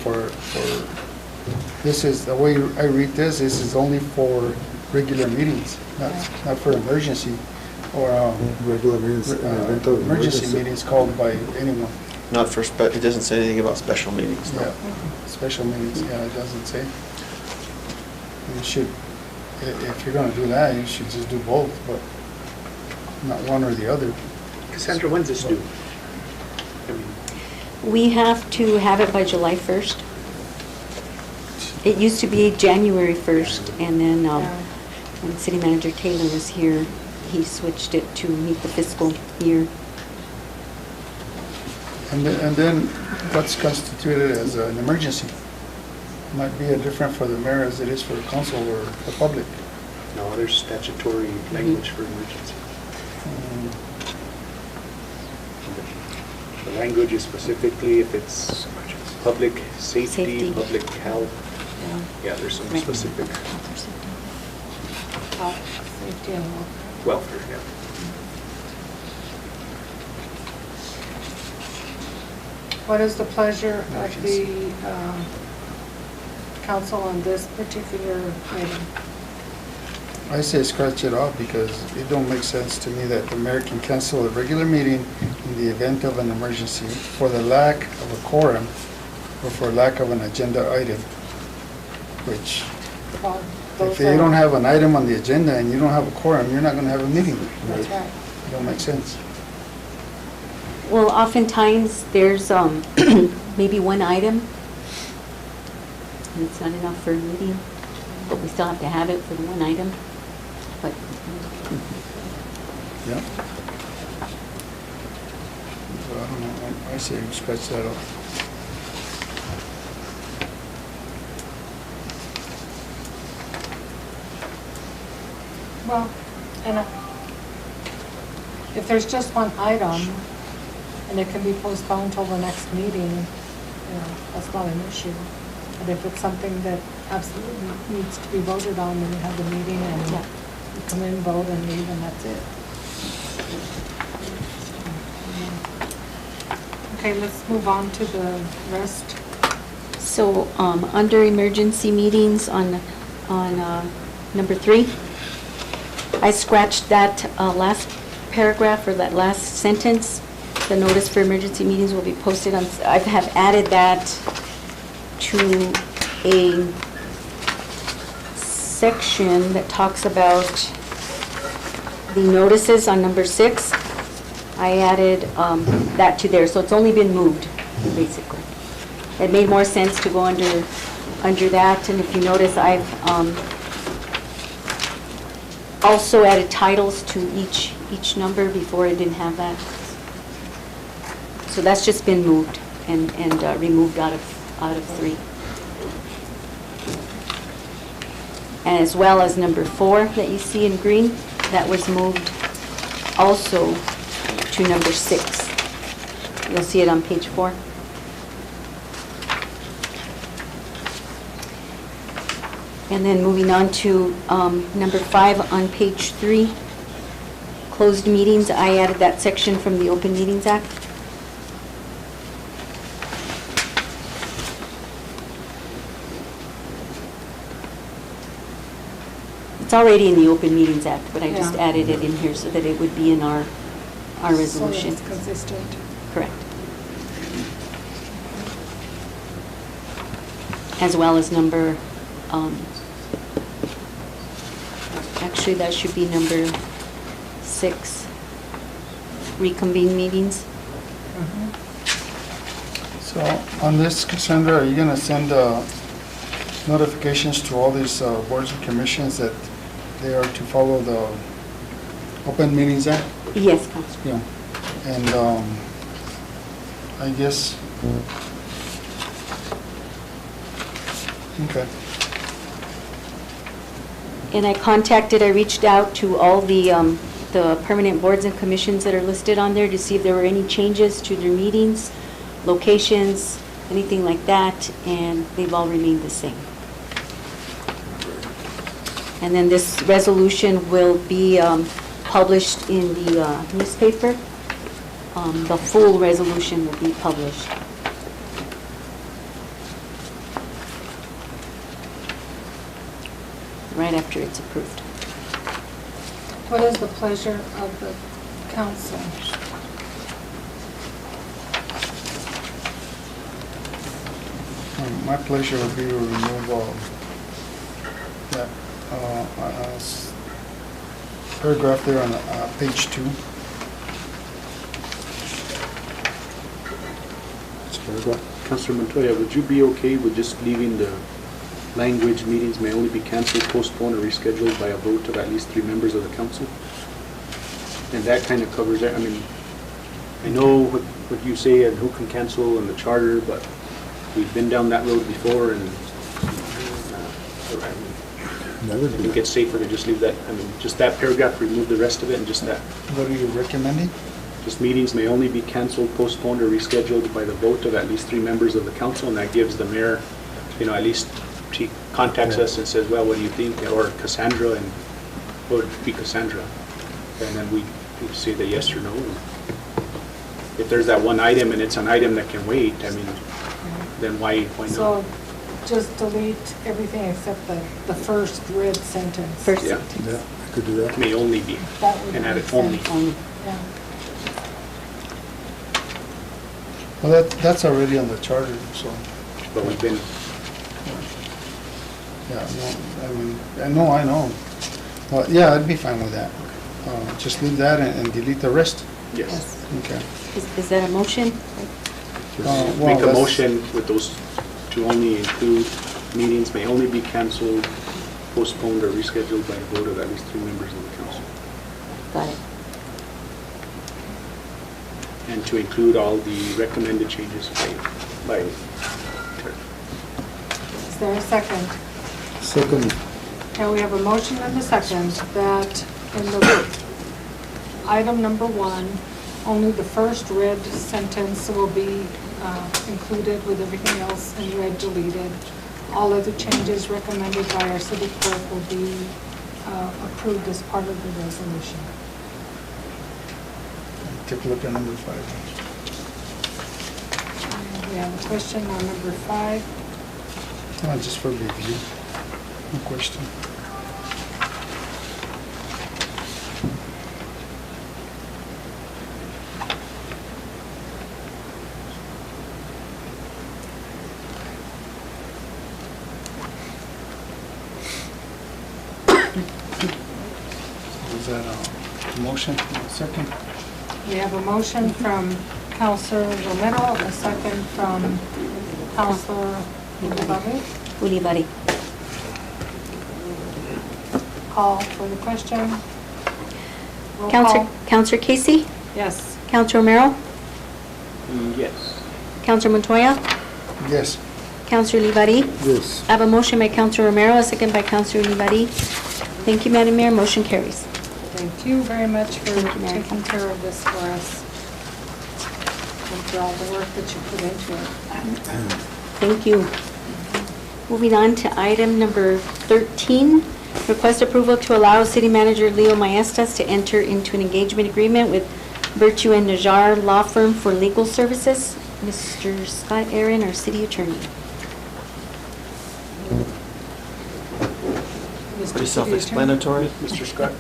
this is, the way I read this is only for regular meetings, not for emergency or Regular meetings, event of emergency meetings called by anyone. Not for, it doesn't say anything about special meetings, no. Yeah, special meetings, yeah, it doesn't say. You should, if you're gonna do that, you should just do both, but not one or the other. Cassandra, when's this due? I mean, We have to have it by July 1st. It used to be January 1st, and then when City Manager Taylor was here, he switched it to meet the fiscal year. And then what's constituted as an emergency? Might be different for the mayor as it is for the council or the public. no, there's statutory language for emergency. The language is specifically if it's public safety, public health. Yeah, there's some specific Safety and health. welfare, yeah. What is the pleasure of the council on this particular item? I say scratch it off because it don't make sense to me that the mayor can cancel a regular meeting in the event of an emergency for the lack of a quorum or for lack of an agenda item, which Well, if those you are- don't have an item on the agenda and you don't have a quorum, you're not going to have a meeting. That's right. It don't make sense. Well, oftentimes, there's maybe one item, and it's not enough for a meeting, but we still have to have it for the one item. But Yeah. So I don't know, I say scratch that off. Well, and if there's just one item, and it can be postponed till the next meeting, that's not an issue. But if it's something that absolutely needs to be voted on, then you have the meeting and you come in, vote, and leave, and that's it. Okay, let's move on to the rest. So, under emergency meetings on number 3, I scratched that last paragraph or that last sentence. The notice for emergency meetings will be posted on, I have added that to a section that talks about the notices on number 6. I added that to there, so it's only been moved, basically. It made more sense to go under that, and if you notice, I've also added titles to each each number. Before I didn't have that. So that's just been moved and removed out of 3. As well as number 4 that you see in green, that was moved also to number 6. You'll see it on page 4. And then moving on to number 5 on page 3, closed meetings. I added that section from the Open Meetings Act. It's already in the Open Meetings Act, but I just Yeah. added it in here so that it would be in our resolution. So it's consistent. Correct. As well as number, actually, that should be number 6, reconvene meetings. So on this, Cassandra, are you going to send notifications to all these boards and commissions that they are to follow the Open Meetings Act? Yes, Councilor. Yeah. And I guess, okay. And I reached out to all the permanent boards and commissions that are listed on there to see if there were any changes to their meetings, locations, anything like that, and they've all remained the same. And then this resolution will be published in the newspaper. The full resolution will be published. Right after it's approved. What is the pleasure of the council? My pleasure would be to remove that paragraph there on page 2. Councilor Montoya, would you be okay with just leaving the language, meetings may only be canceled, postponed, or rescheduled by a vote of at least 3 members of the council? And that kind of covers it. I mean, I know what you say and who can cancel and the charter, but we've been down that road before, and I think it's safer to just leave that, I mean, just that paragraph, remove the rest of it, and just that. What are you recommending? Just meetings may only be canceled, postponed, or rescheduled by the vote of at least 3 members of the council, and that gives the mayor, at least she contacts us and says, well, what do you think? Or Cassandra, and it would be Cassandra. And then we say the yes or no. If there's that one item and it's an item that can wait, I mean, then why not? So just delete everything except the first red sentence. First Yeah. sentence. Yeah, I could do that. May only be, That would and add make it only. sense. Yeah. Well, that's already on the charter, so, But we've been, yeah, no, I mean, I know. Well, yeah, I'd be fine with that. Just leave that and delete the rest. yes. Okay. Is that a motion? Well, Make a that's- motion with those to only include meetings may only be canceled, postponed, or rescheduled by a vote of at least 3 members of the council. Got it. And to include all the recommended changes by Is there a second? Second, Okay, we have a motion and a second that in the item number 1, only the first red sentence will be included with everything else in red deleted. All other changes recommended by our city clerk will be approved as part of the resolution. Take a look at number 5. We have a question on number 5. Just for review. No question. Is that a motion? Second? We have a motion from Councilor Romero, a second from Councilor Ulibarri. Ulibarri. Call for the question. Roll Counselor call. Counselor Casey? Yes. Counselor Romero? Yes. Counselor Montoya? Yes. Counselor Olivari? Yes. I have a motion by Counselor Romero, a second by Counselor Olivari. Thank you, Madam Mayor. Motion carries. Thank you very much for Thank you, Madam. taking care of this for us. And for all the work that you put into it. Thank you. Moving on to item number 13, request approval to allow City Manager Leo Maestas to enter into an engagement agreement with Virtue and Najar Law Firm for legal services. Mr. Scott Aaron, our City Attorney. Pretty self-explanatory. Mr. Scott,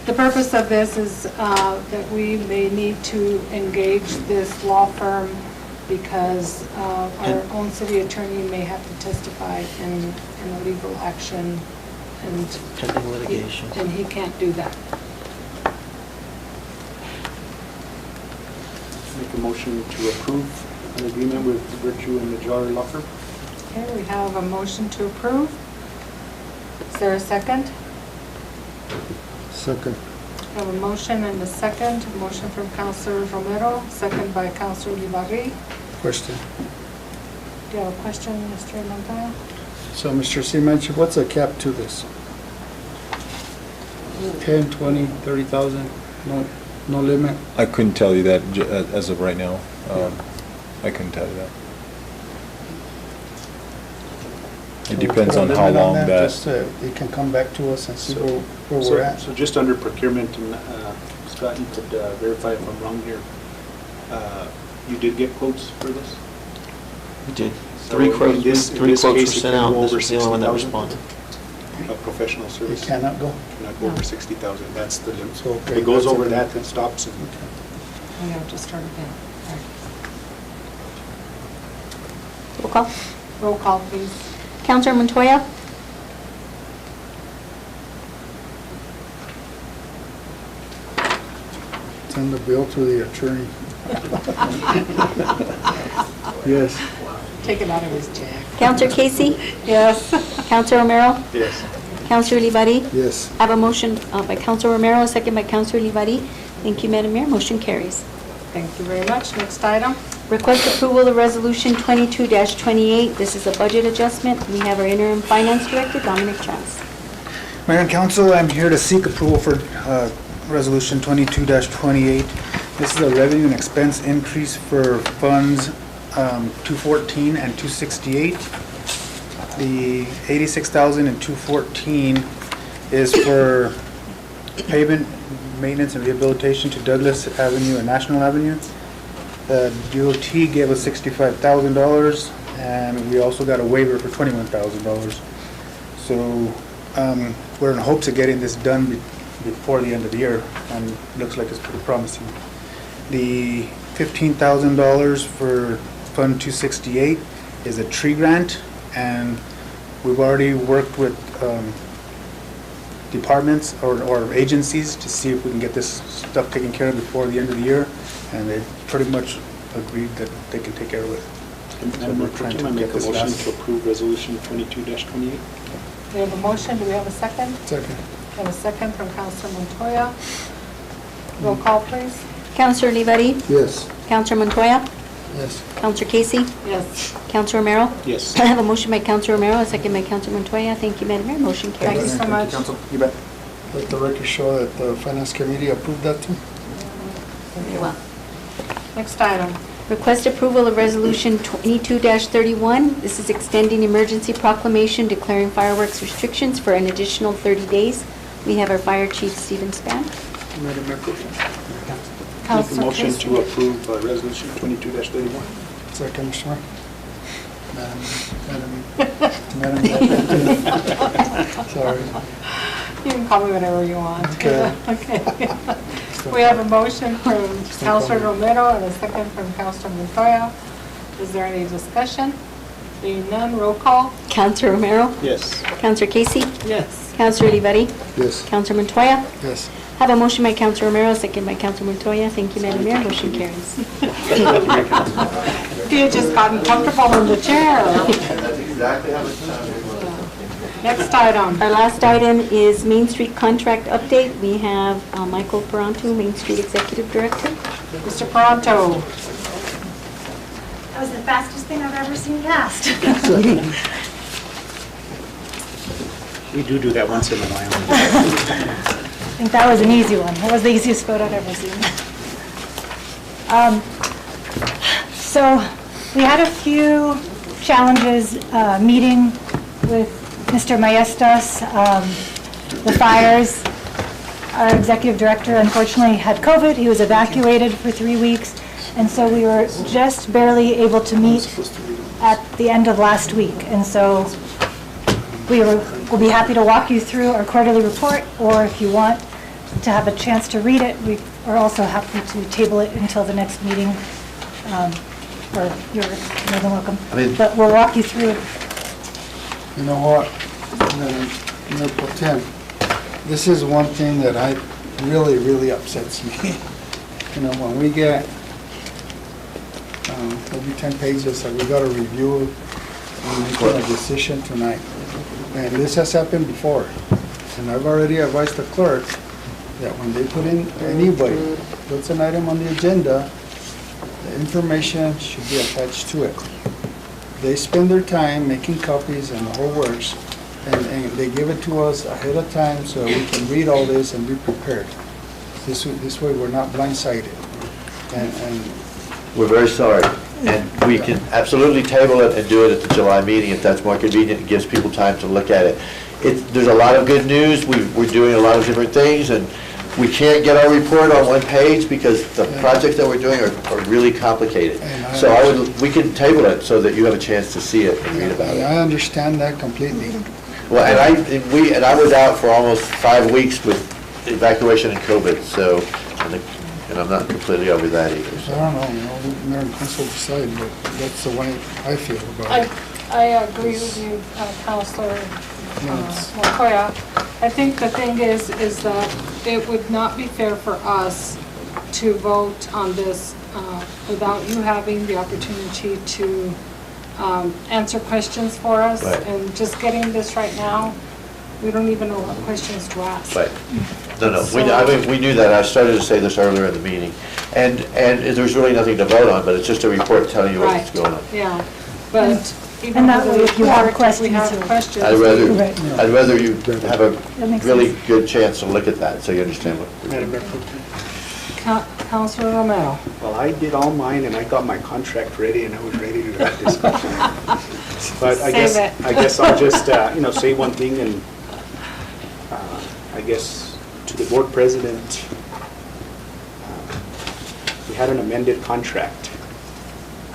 The purpose of this is that we may need to engage this law firm because our own city attorney may have to testify in a legal action, and Pending litigation. and he can't do that. make a motion to approve an agreement with Virtue and Najar Law Firm. Okay, we have a motion to approve. Is there a second? Second. We have a motion and a second. Motion from Councilor Romero, second by Councilor Olivari. Question. Do you have a question, Mr. Montoya? So, Mr. City Manager, what's the cap to this? 10, 20, 30,000? No limit? I couldn't tell you that as of right now. I couldn't tell you that. It depends on how long that. Just it can come back to us and see where we're at. So just under procurement, and Scott, you could verify if I'm wrong here. You did get quotes for this? We did. So Three in quotes, this three case, quotes it were can sent out, go this over was the only one that 60,000. responded. A professional It service. cannot go? Cannot go over 60,000, that's the limit. So, If okay, it goes that's over it. that, then stops and We have to start again. All Roll call. right. Roll call, please. Counselor Montoya? Send the bill to the attorney. Yes. Take it out of his jack. Counselor Casey? Yes. Counselor Romero? yes. Counselor Olivari? Yes. I have a motion by Counselor Romero, a second by Counselor Olivari. Thank you, Madam Mayor. Motion carries. Thank you very much. Next item. Request approval of Resolution 22-28. This is a budget adjustment. We have our interim finance director, Dominic Chance. Mayor and Council, I'm here to seek approval for Resolution 22-28. This is a revenue and expense increase for funds 214 and 268. The 86,000 and 214 is for pavement, maintenance, and rehabilitation to Douglas Avenue and National Avenue. The DOT gave us $65,000, and we also got a waiver for $21,000. So we're in hopes of getting this done before the end of the year, and looks like it's pretty promising. The $15,000 for Fund 268 is a tree grant, and we've already worked with departments or agencies to see if we can get this stuff taken care of before the end of the year, and they pretty much agreed that they can take care of it. Madam Mayor, can I make a motion to approve Resolution 22-28? We have a motion. Do we have a second? Second. We have a second from Councilor Montoya. Roll call, please. Counselor Olivari? Yes. Counselor Montoya? Yes. Counselor Casey? Yes. Counselor Romero? Yes. I have a motion by Counselor Romero, a second by Counselor Montoya. Thank you, Madam Mayor. Motion Thank you carries. so much. You bet. Let the record show that the finance committee approved that too. Very well. Next item. Request approval of Resolution 22-31. This is extending emergency proclamation declaring fireworks restrictions for an additional 30 days. We have our Fire Chief, Stephen Span. Madam Mayor, make a Councilor motion Casey. to approve Resolution 22-31. Second, Mr. Mayor. Madam, Sorry. You can call me whatever you want. Okay. Okay. We have a motion from Councilor Romero and a second from Councilor Montoya. Is there any discussion? Being none, roll call. Counselor Romero? Yes. Counselor Casey? Yes. Counselor Olivari? Yes. Counselor Montoya? Yes. Have a motion by Counselor Romero, second by Counselor Montoya. Thank you, Madam Mayor. Motion carries. You just gotten comfortable in the chair. That's exactly how it sounded. Next item. Our last item is Main Street contract update. We have Michael Perantu, Main Street Executive Director. Mr. Pronto. That was the fastest thing I've ever seen passed. We do that once in a while. I think that was an easy one. That was the easiest vote I've ever seen. So we had a few challenges meeting with Mr. Maestas, the fires. Our executive director unfortunately had COVID. He was evacuated for 3 weeks. And so we were just barely able to meet at the end of last week. And so we'll be happy to walk you through our quarterly report, or if you want to have a chance to read it, we are also happy to table it until the next meeting. Or you're more than welcome. But we'll walk you through it. You know what, Mayor Pro Tem, this is one thing that really upsets me. You know, when we get maybe 10 pages that we got to review and make a decision tonight. And this has happened before. And I've already advised the clerk that when they put in, anybody puts an item on the agenda, the information should be attached to it. They spend their time making copies and the whole works, and they give it to us ahead of time so we can read all this and be prepared. This way we're not blindsided. And We're very sorry, and we can absolutely table it and do it at the July meeting if that's more convenient and gives people time to look at it. There's a lot of good news, we're doing a lot of different things, and we can't get our report on one page because the projects that we're doing are really complicated. So we can table it so that you have a chance to see it and read about it. I understand that completely. Well, and I was out for almost 5 weeks with evacuation and COVID, so, and I'm not completely over that either. I don't know, Mayor and Council decide, but that's the way I feel about it. I agree with you, Councilor Montoya. I think the thing is that it would not be fair for us to vote on this without you having the opportunity to answer questions for us. Right. And just getting this right now, we don't even know what questions to ask. Right. No, we knew that. I started to say this earlier in the meeting. And there's really nothing to vote on, but it's just a report telling you what's going on. Yeah, but even And that though way if you have we questions, have questions. I'd rather you have a really good chance to look at that, so you understand what. Madam Mayor. Councilor Romero. Well, I did all mine and I got my contract ready and I was ready to have discussion. But I guess I'll just, say one thing, and I guess to the board president, we had an amended contract.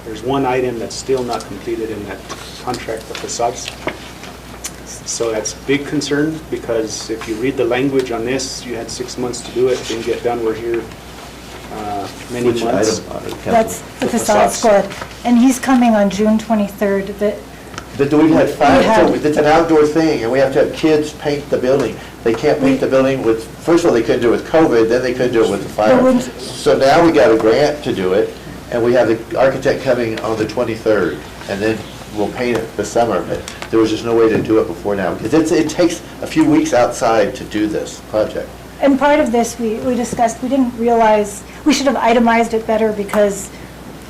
There's one item that's still not completed in that contract, the facades. So that's a big concern, because if you read the language on this, you had 6 months to do it, didn't get done, we're here many Which months. item? That's the facade squad. And he's coming on June 23rd. We had it's an outdoor thing, and we have to have kids paint the building. They can't paint the building with, first of all, they couldn't do it with COVID, then they couldn't do it with the fire. So now we got a grant to do it, and we have the architect coming on the 23rd, and then we'll paint it this summer. But there was just no way to do it before now, because it takes a few weeks outside to do this project. And part of this, we discussed, we didn't realize, we should have itemized it better, because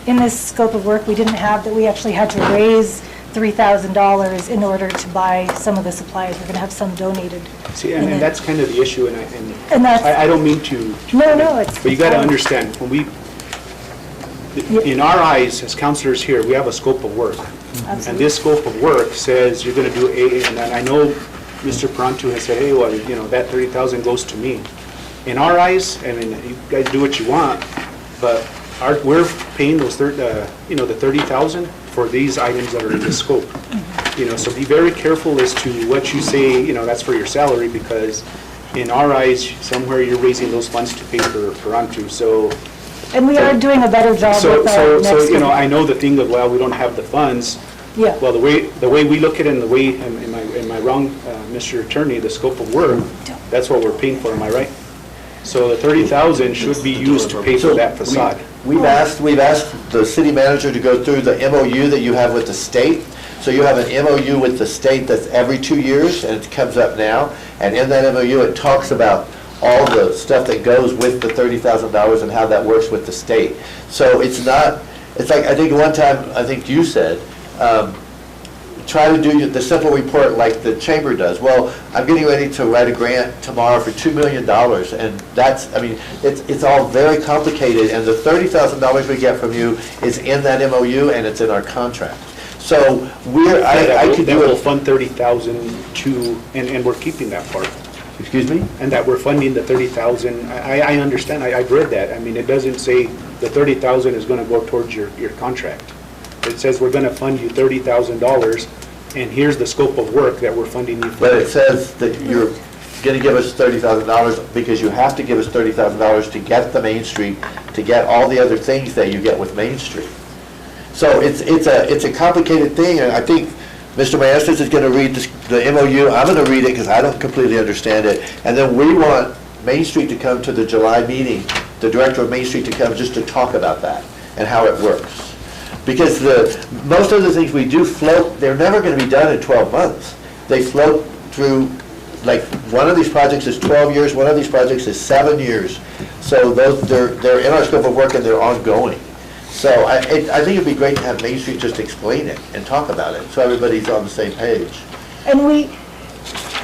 in this scope of work, we didn't have that we actually had to raise $3,000 in order to buy some of the supplies. We're going to have some donated. See, and that's kind of the issue, And that's- I don't mean to. No, it's. But you got to understand, when in our eyes, as counselors here, we have a scope of work. And this scope of work says you're going to do and I know Mr. Perantu has said, hey, well, that 30,000 goes to me. In our eyes, I mean, you guys do what you want, but we're paying those the 30,000 for these items that are in the scope. So be very careful as to what you say, that's for your salary, because in our eyes, somewhere you're raising those funds to pay for Perantu, so. And we are doing a better job with our next year. I know the thing of, well, we don't have the funds. Yeah. Well, the way we look at it, and the way, am I wrong, Mr. Attorney, the scope of work, that's what we're paying for, am I right? So the 30,000 should be used to pay for that facade. We've asked the city manager to go through the MOU that you have with the state. So you have an MOU with the state that's every 2 years, and it comes up now. And in that MOU, it talks about all the stuff that goes with the $30,000 and how that works with the state. So it's not, it's like, I think one time, I think you said, try to do the simple report like the chamber does. Well, I'm getting ready to write a grant tomorrow for $2 million, and that's, I mean, it's all very complicated, and the $30,000 we get from you is in that MOU, and it's in our contract. So I could do That will it. fund 30,000 to, and we're keeping that part. Excuse me? And that we're funding the 30,000, I understand, I've read that. I mean, it doesn't say the 30,000 is gonna go towards your contract. It says we're gonna fund you $30,000, and here's the scope of work that we're funding you for. But it says that you're gonna give us $30,000 because you have to give us $30,000 to get the Main Street, to get all the other things that you get with Main Street. So it's a complicated thing, and I think Mr. Maestas is gonna read the MOU. I'm gonna read it because I don't completely understand it. And then we want Main Street to come to the July meeting, the director of Main Street to come just to talk about that and how it works. Because most of the things we do float, they're never going to be done in 12 months. They float through, like, one of these projects is 12 years, one of these projects is 7 years. So they're in our scope of work and they're ongoing. So I think it'd be great to have Main Street just explain it and talk about it, so everybody's on the same page. And we,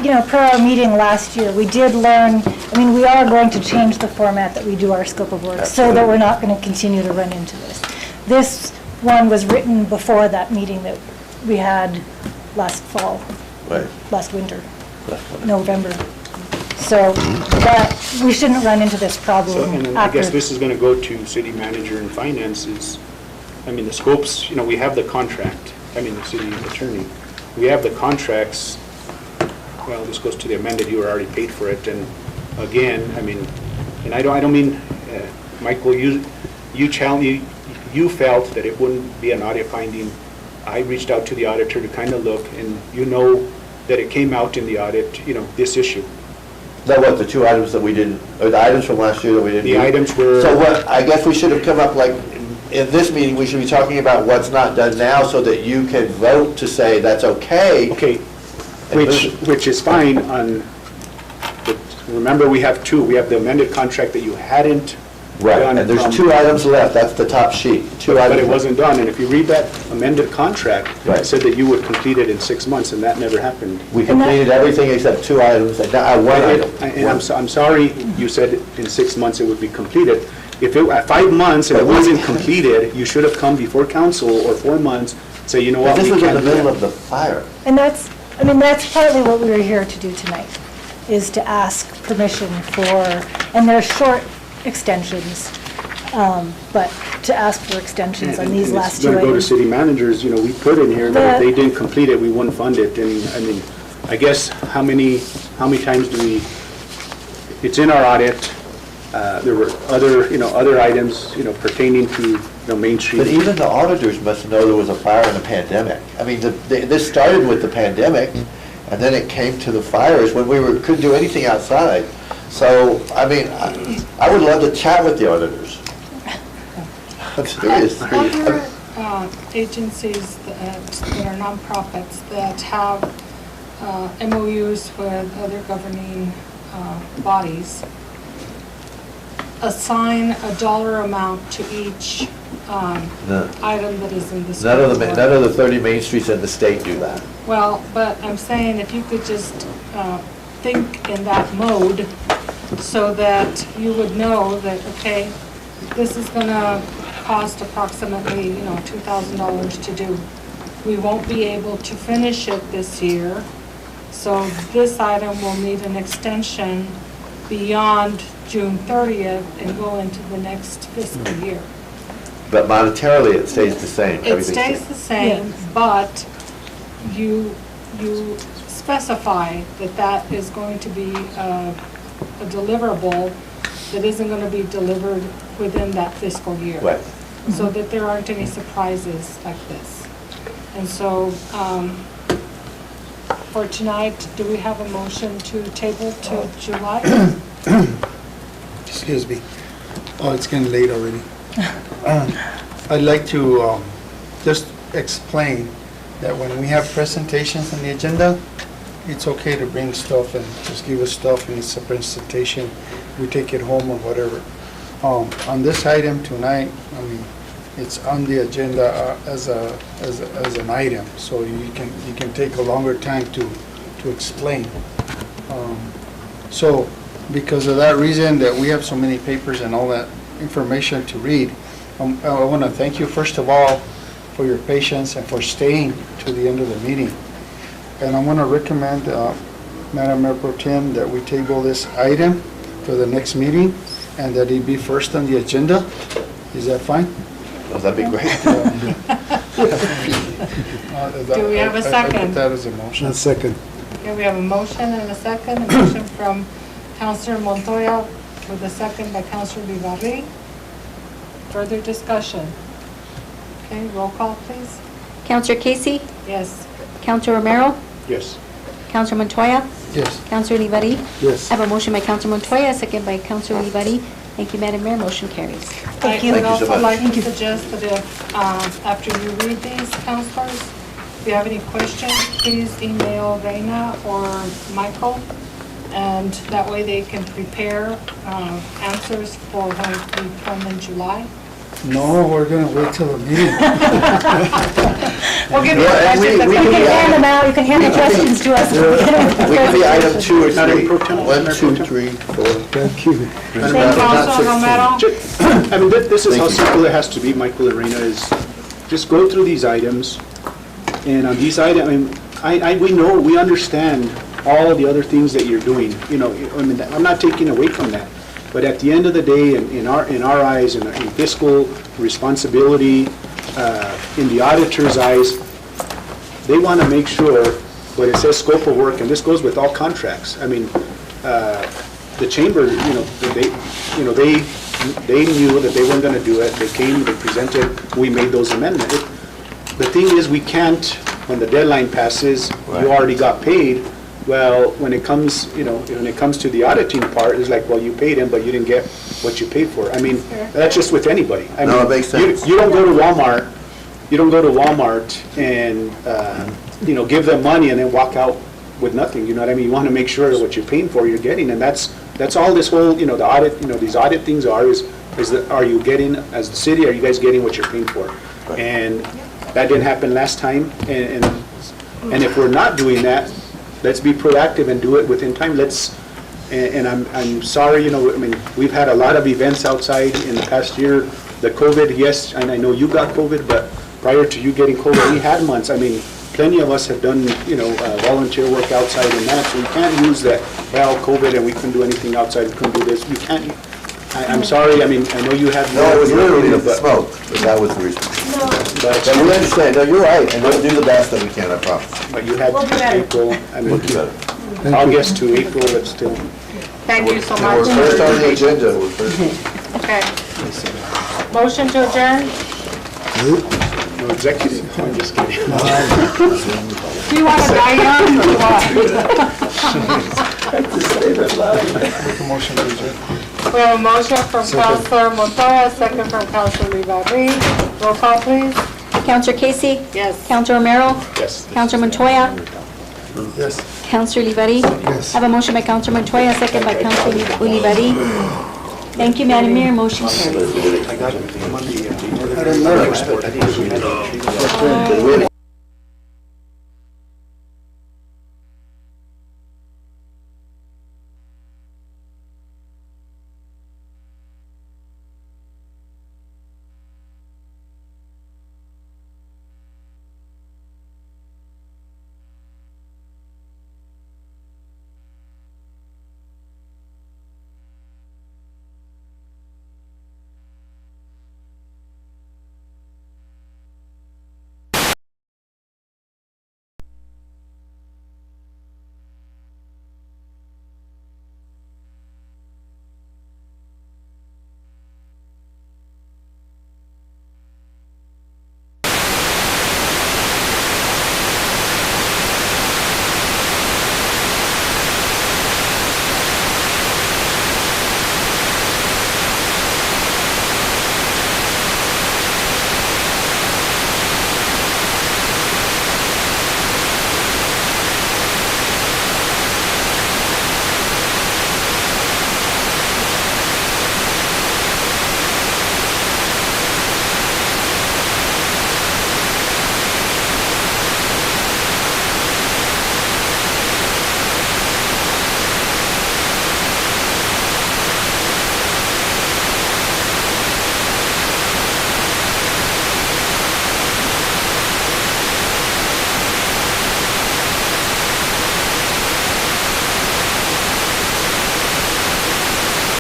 per our meeting last year, we did learn, we are going to change the format that we do our scope of work so that we're not going to continue to run into this. This one was written before that meeting that we had last fall, Right. last winter, November. So that, we shouldn't run into this So, problem and then I guess after. this is gonna go to city manager and finances. The scopes, we have the contract, the city attorney. We have the contracts, well, this goes to the amended, you already paid for it, and again, and I don't mean, Michael, you felt that it wouldn't be an audit finding. I reached out to the auditor to kind of look, and that it came out in the audit, this issue. Is that what, the two items that we didn't, or the items from last year that we didn't do? The items were. So what, I guess we should have come up, like, in this meeting, we should be talking about what's not done now so that you can vote to say that's okay. Okay, which is fine on, remember, we have two. We have the amended contract that you hadn't Right, done. and there's two items left, that's the top sheet. But it wasn't done, and if you read that amended contract, Right. it said that you would complete it in 6 months, and that never happened. We completed everything except two items, and one item. And I'm sorry, you said in 6 months it would be completed. If it, at 5 months and it wasn't completed, you should have come before council, or 4 months, say, you know what, But we this was in can't the do middle that. of the fire. And that's partly what we were here to do tonight, is to ask permission for, and they're short extensions, but to ask for extensions on these last two It's going to go to items. city managers, we put in here that if they didn't complete it, we wouldn't fund it, and, I guess, how many times do we, it's in our audit, there were other items, pertaining to, Main Street. But even the auditors must know there was a fire and a pandemic. This started with the pandemic, and then it came to the fires when we couldn't do anything outside. So, I would love to chat with the auditors. I'm serious. Other agencies that are nonprofits that have MOUs with other governing bodies assign a dollar amount to each No. item that is in this. None of the 30 Main Streets in the state do that. Well, but I'm saying if you could just think in that mode so that you would know that, okay, this is gonna cost approximately, $2,000 to do. We won't be able to finish it this year, so this item will need an extension beyond June 30th and go into the next fiscal year. But monetarily, it stays the same. It Everything stays the same, but you specify that that is going to be a deliverable that isn't going to be delivered within that fiscal year. Right. So that there aren't any surprises like this. And so, for tonight, do we have a motion to table to July? Excuse me. Oh, it's getting late already. I'd like to just explain that when we have presentations on the agenda, it's okay to bring stuff and just give us stuff and it's a presentation. We take it home or whatever. On this item tonight, I mean, it's on the agenda as an item, so you can take a longer time to explain. So because of that reason that we have so many papers and all that information to read, I want to thank you first of all for your patience and for staying to the end of the meeting. And I want to recommend, Madam Mayor Pro Tem, that we table this item for the next meeting and that it be first on the agenda. Is that fine? Oh, that'd be great. Do we have a second? I put that as a motion. A second. Okay, we have a motion and a second. A motion from Councilor Montoya with a second by Councilor Vivarri. Further discussion? Okay, roll call, please. Counselor Casey? Yes. Counselor Romero? Yes. Counselor Montoya? Yes. Counselor Olivari? Yes. I have a motion by Counselor Montoya, second by Counselor Olivari. Thank you, Madam Mayor. Motion carries. I you. would Thank you so also much. like to suggest that if, after you read these, councilors, if you have any questions, please email Reina or Michael, and that way they can prepare answers for when we come in July. No, we're going to wait till the meeting. We'll give you Yeah, and questions. we You can can be hand them out, you can hand the questions to us. We can be item 2 or 3. Pro Tem. 1, 2, 3, 4. Thank you. Thank Councilor Romero. I mean, this is how Thank you. simple it has to be, Michael and Reina, is just go through these items, and on these items, I mean, we know, we understand all the other things that you're doing, you know, I mean, I'm not taking away from that, but at the end of the day, in our eyes, in fiscal responsibility, in the auditor's eyes, they want to make sure, but it says scope of work, and this goes with all contracts. I mean, the chamber, they knew that they weren't going to do it. They came, they presented, we made those amendments. The thing is, we can't, when the deadline passes, you already got paid. Well, when it comes, when it comes to the auditing part, it's like, well, you paid him, but you didn't get what you paid for. I mean, that's just with anybody. I No, mean, it makes sense. You don't go to Walmart, and, give them money and then walk out with nothing, you know what I mean? You want to make sure that what you're paying for, you're getting, and that's all this whole, the audit, these audit things is that, are you getting, as the city, are you guys getting what you're paying for? And that didn't happen last time, and if we're not doing that, let's be proactive and do it within time. And I'm sorry, I mean, we've had a lot of events outside in the past year. The COVID, yes, and I know you got COVID, but prior to you getting COVID, we had months. I mean, plenty of us have done, volunteer work outside and that, so we can't use that, well, COVID and we couldn't do anything outside, we couldn't do this. You can't, I'm sorry, I mean, I know you had. No, it was literally the smoke, but that was the reason. But we understand, no, you're right, and we'll do the best that we can, I promise. But you had April, I mean, We'll do better. August to April, but still. Thank you so And much. we're first on the agenda, we're first. Okay. Motion to adjourn? No executive, I'm just kidding. Do you want to die young or what? Make a motion to adjourn. We have a motion from Councilor Montoya, second from Councilor Vivarri. Roll call, please. Counselor Casey? Yes. Counselor Romero? Yes. Counselor Montoya? Yes. Counselor Olivari? Yes. I have a motion by Counselor Montoya, second by Counselor Olivari. Thank you, Madam Mayor. Motion carries. I got it. I'm on the, I don't know.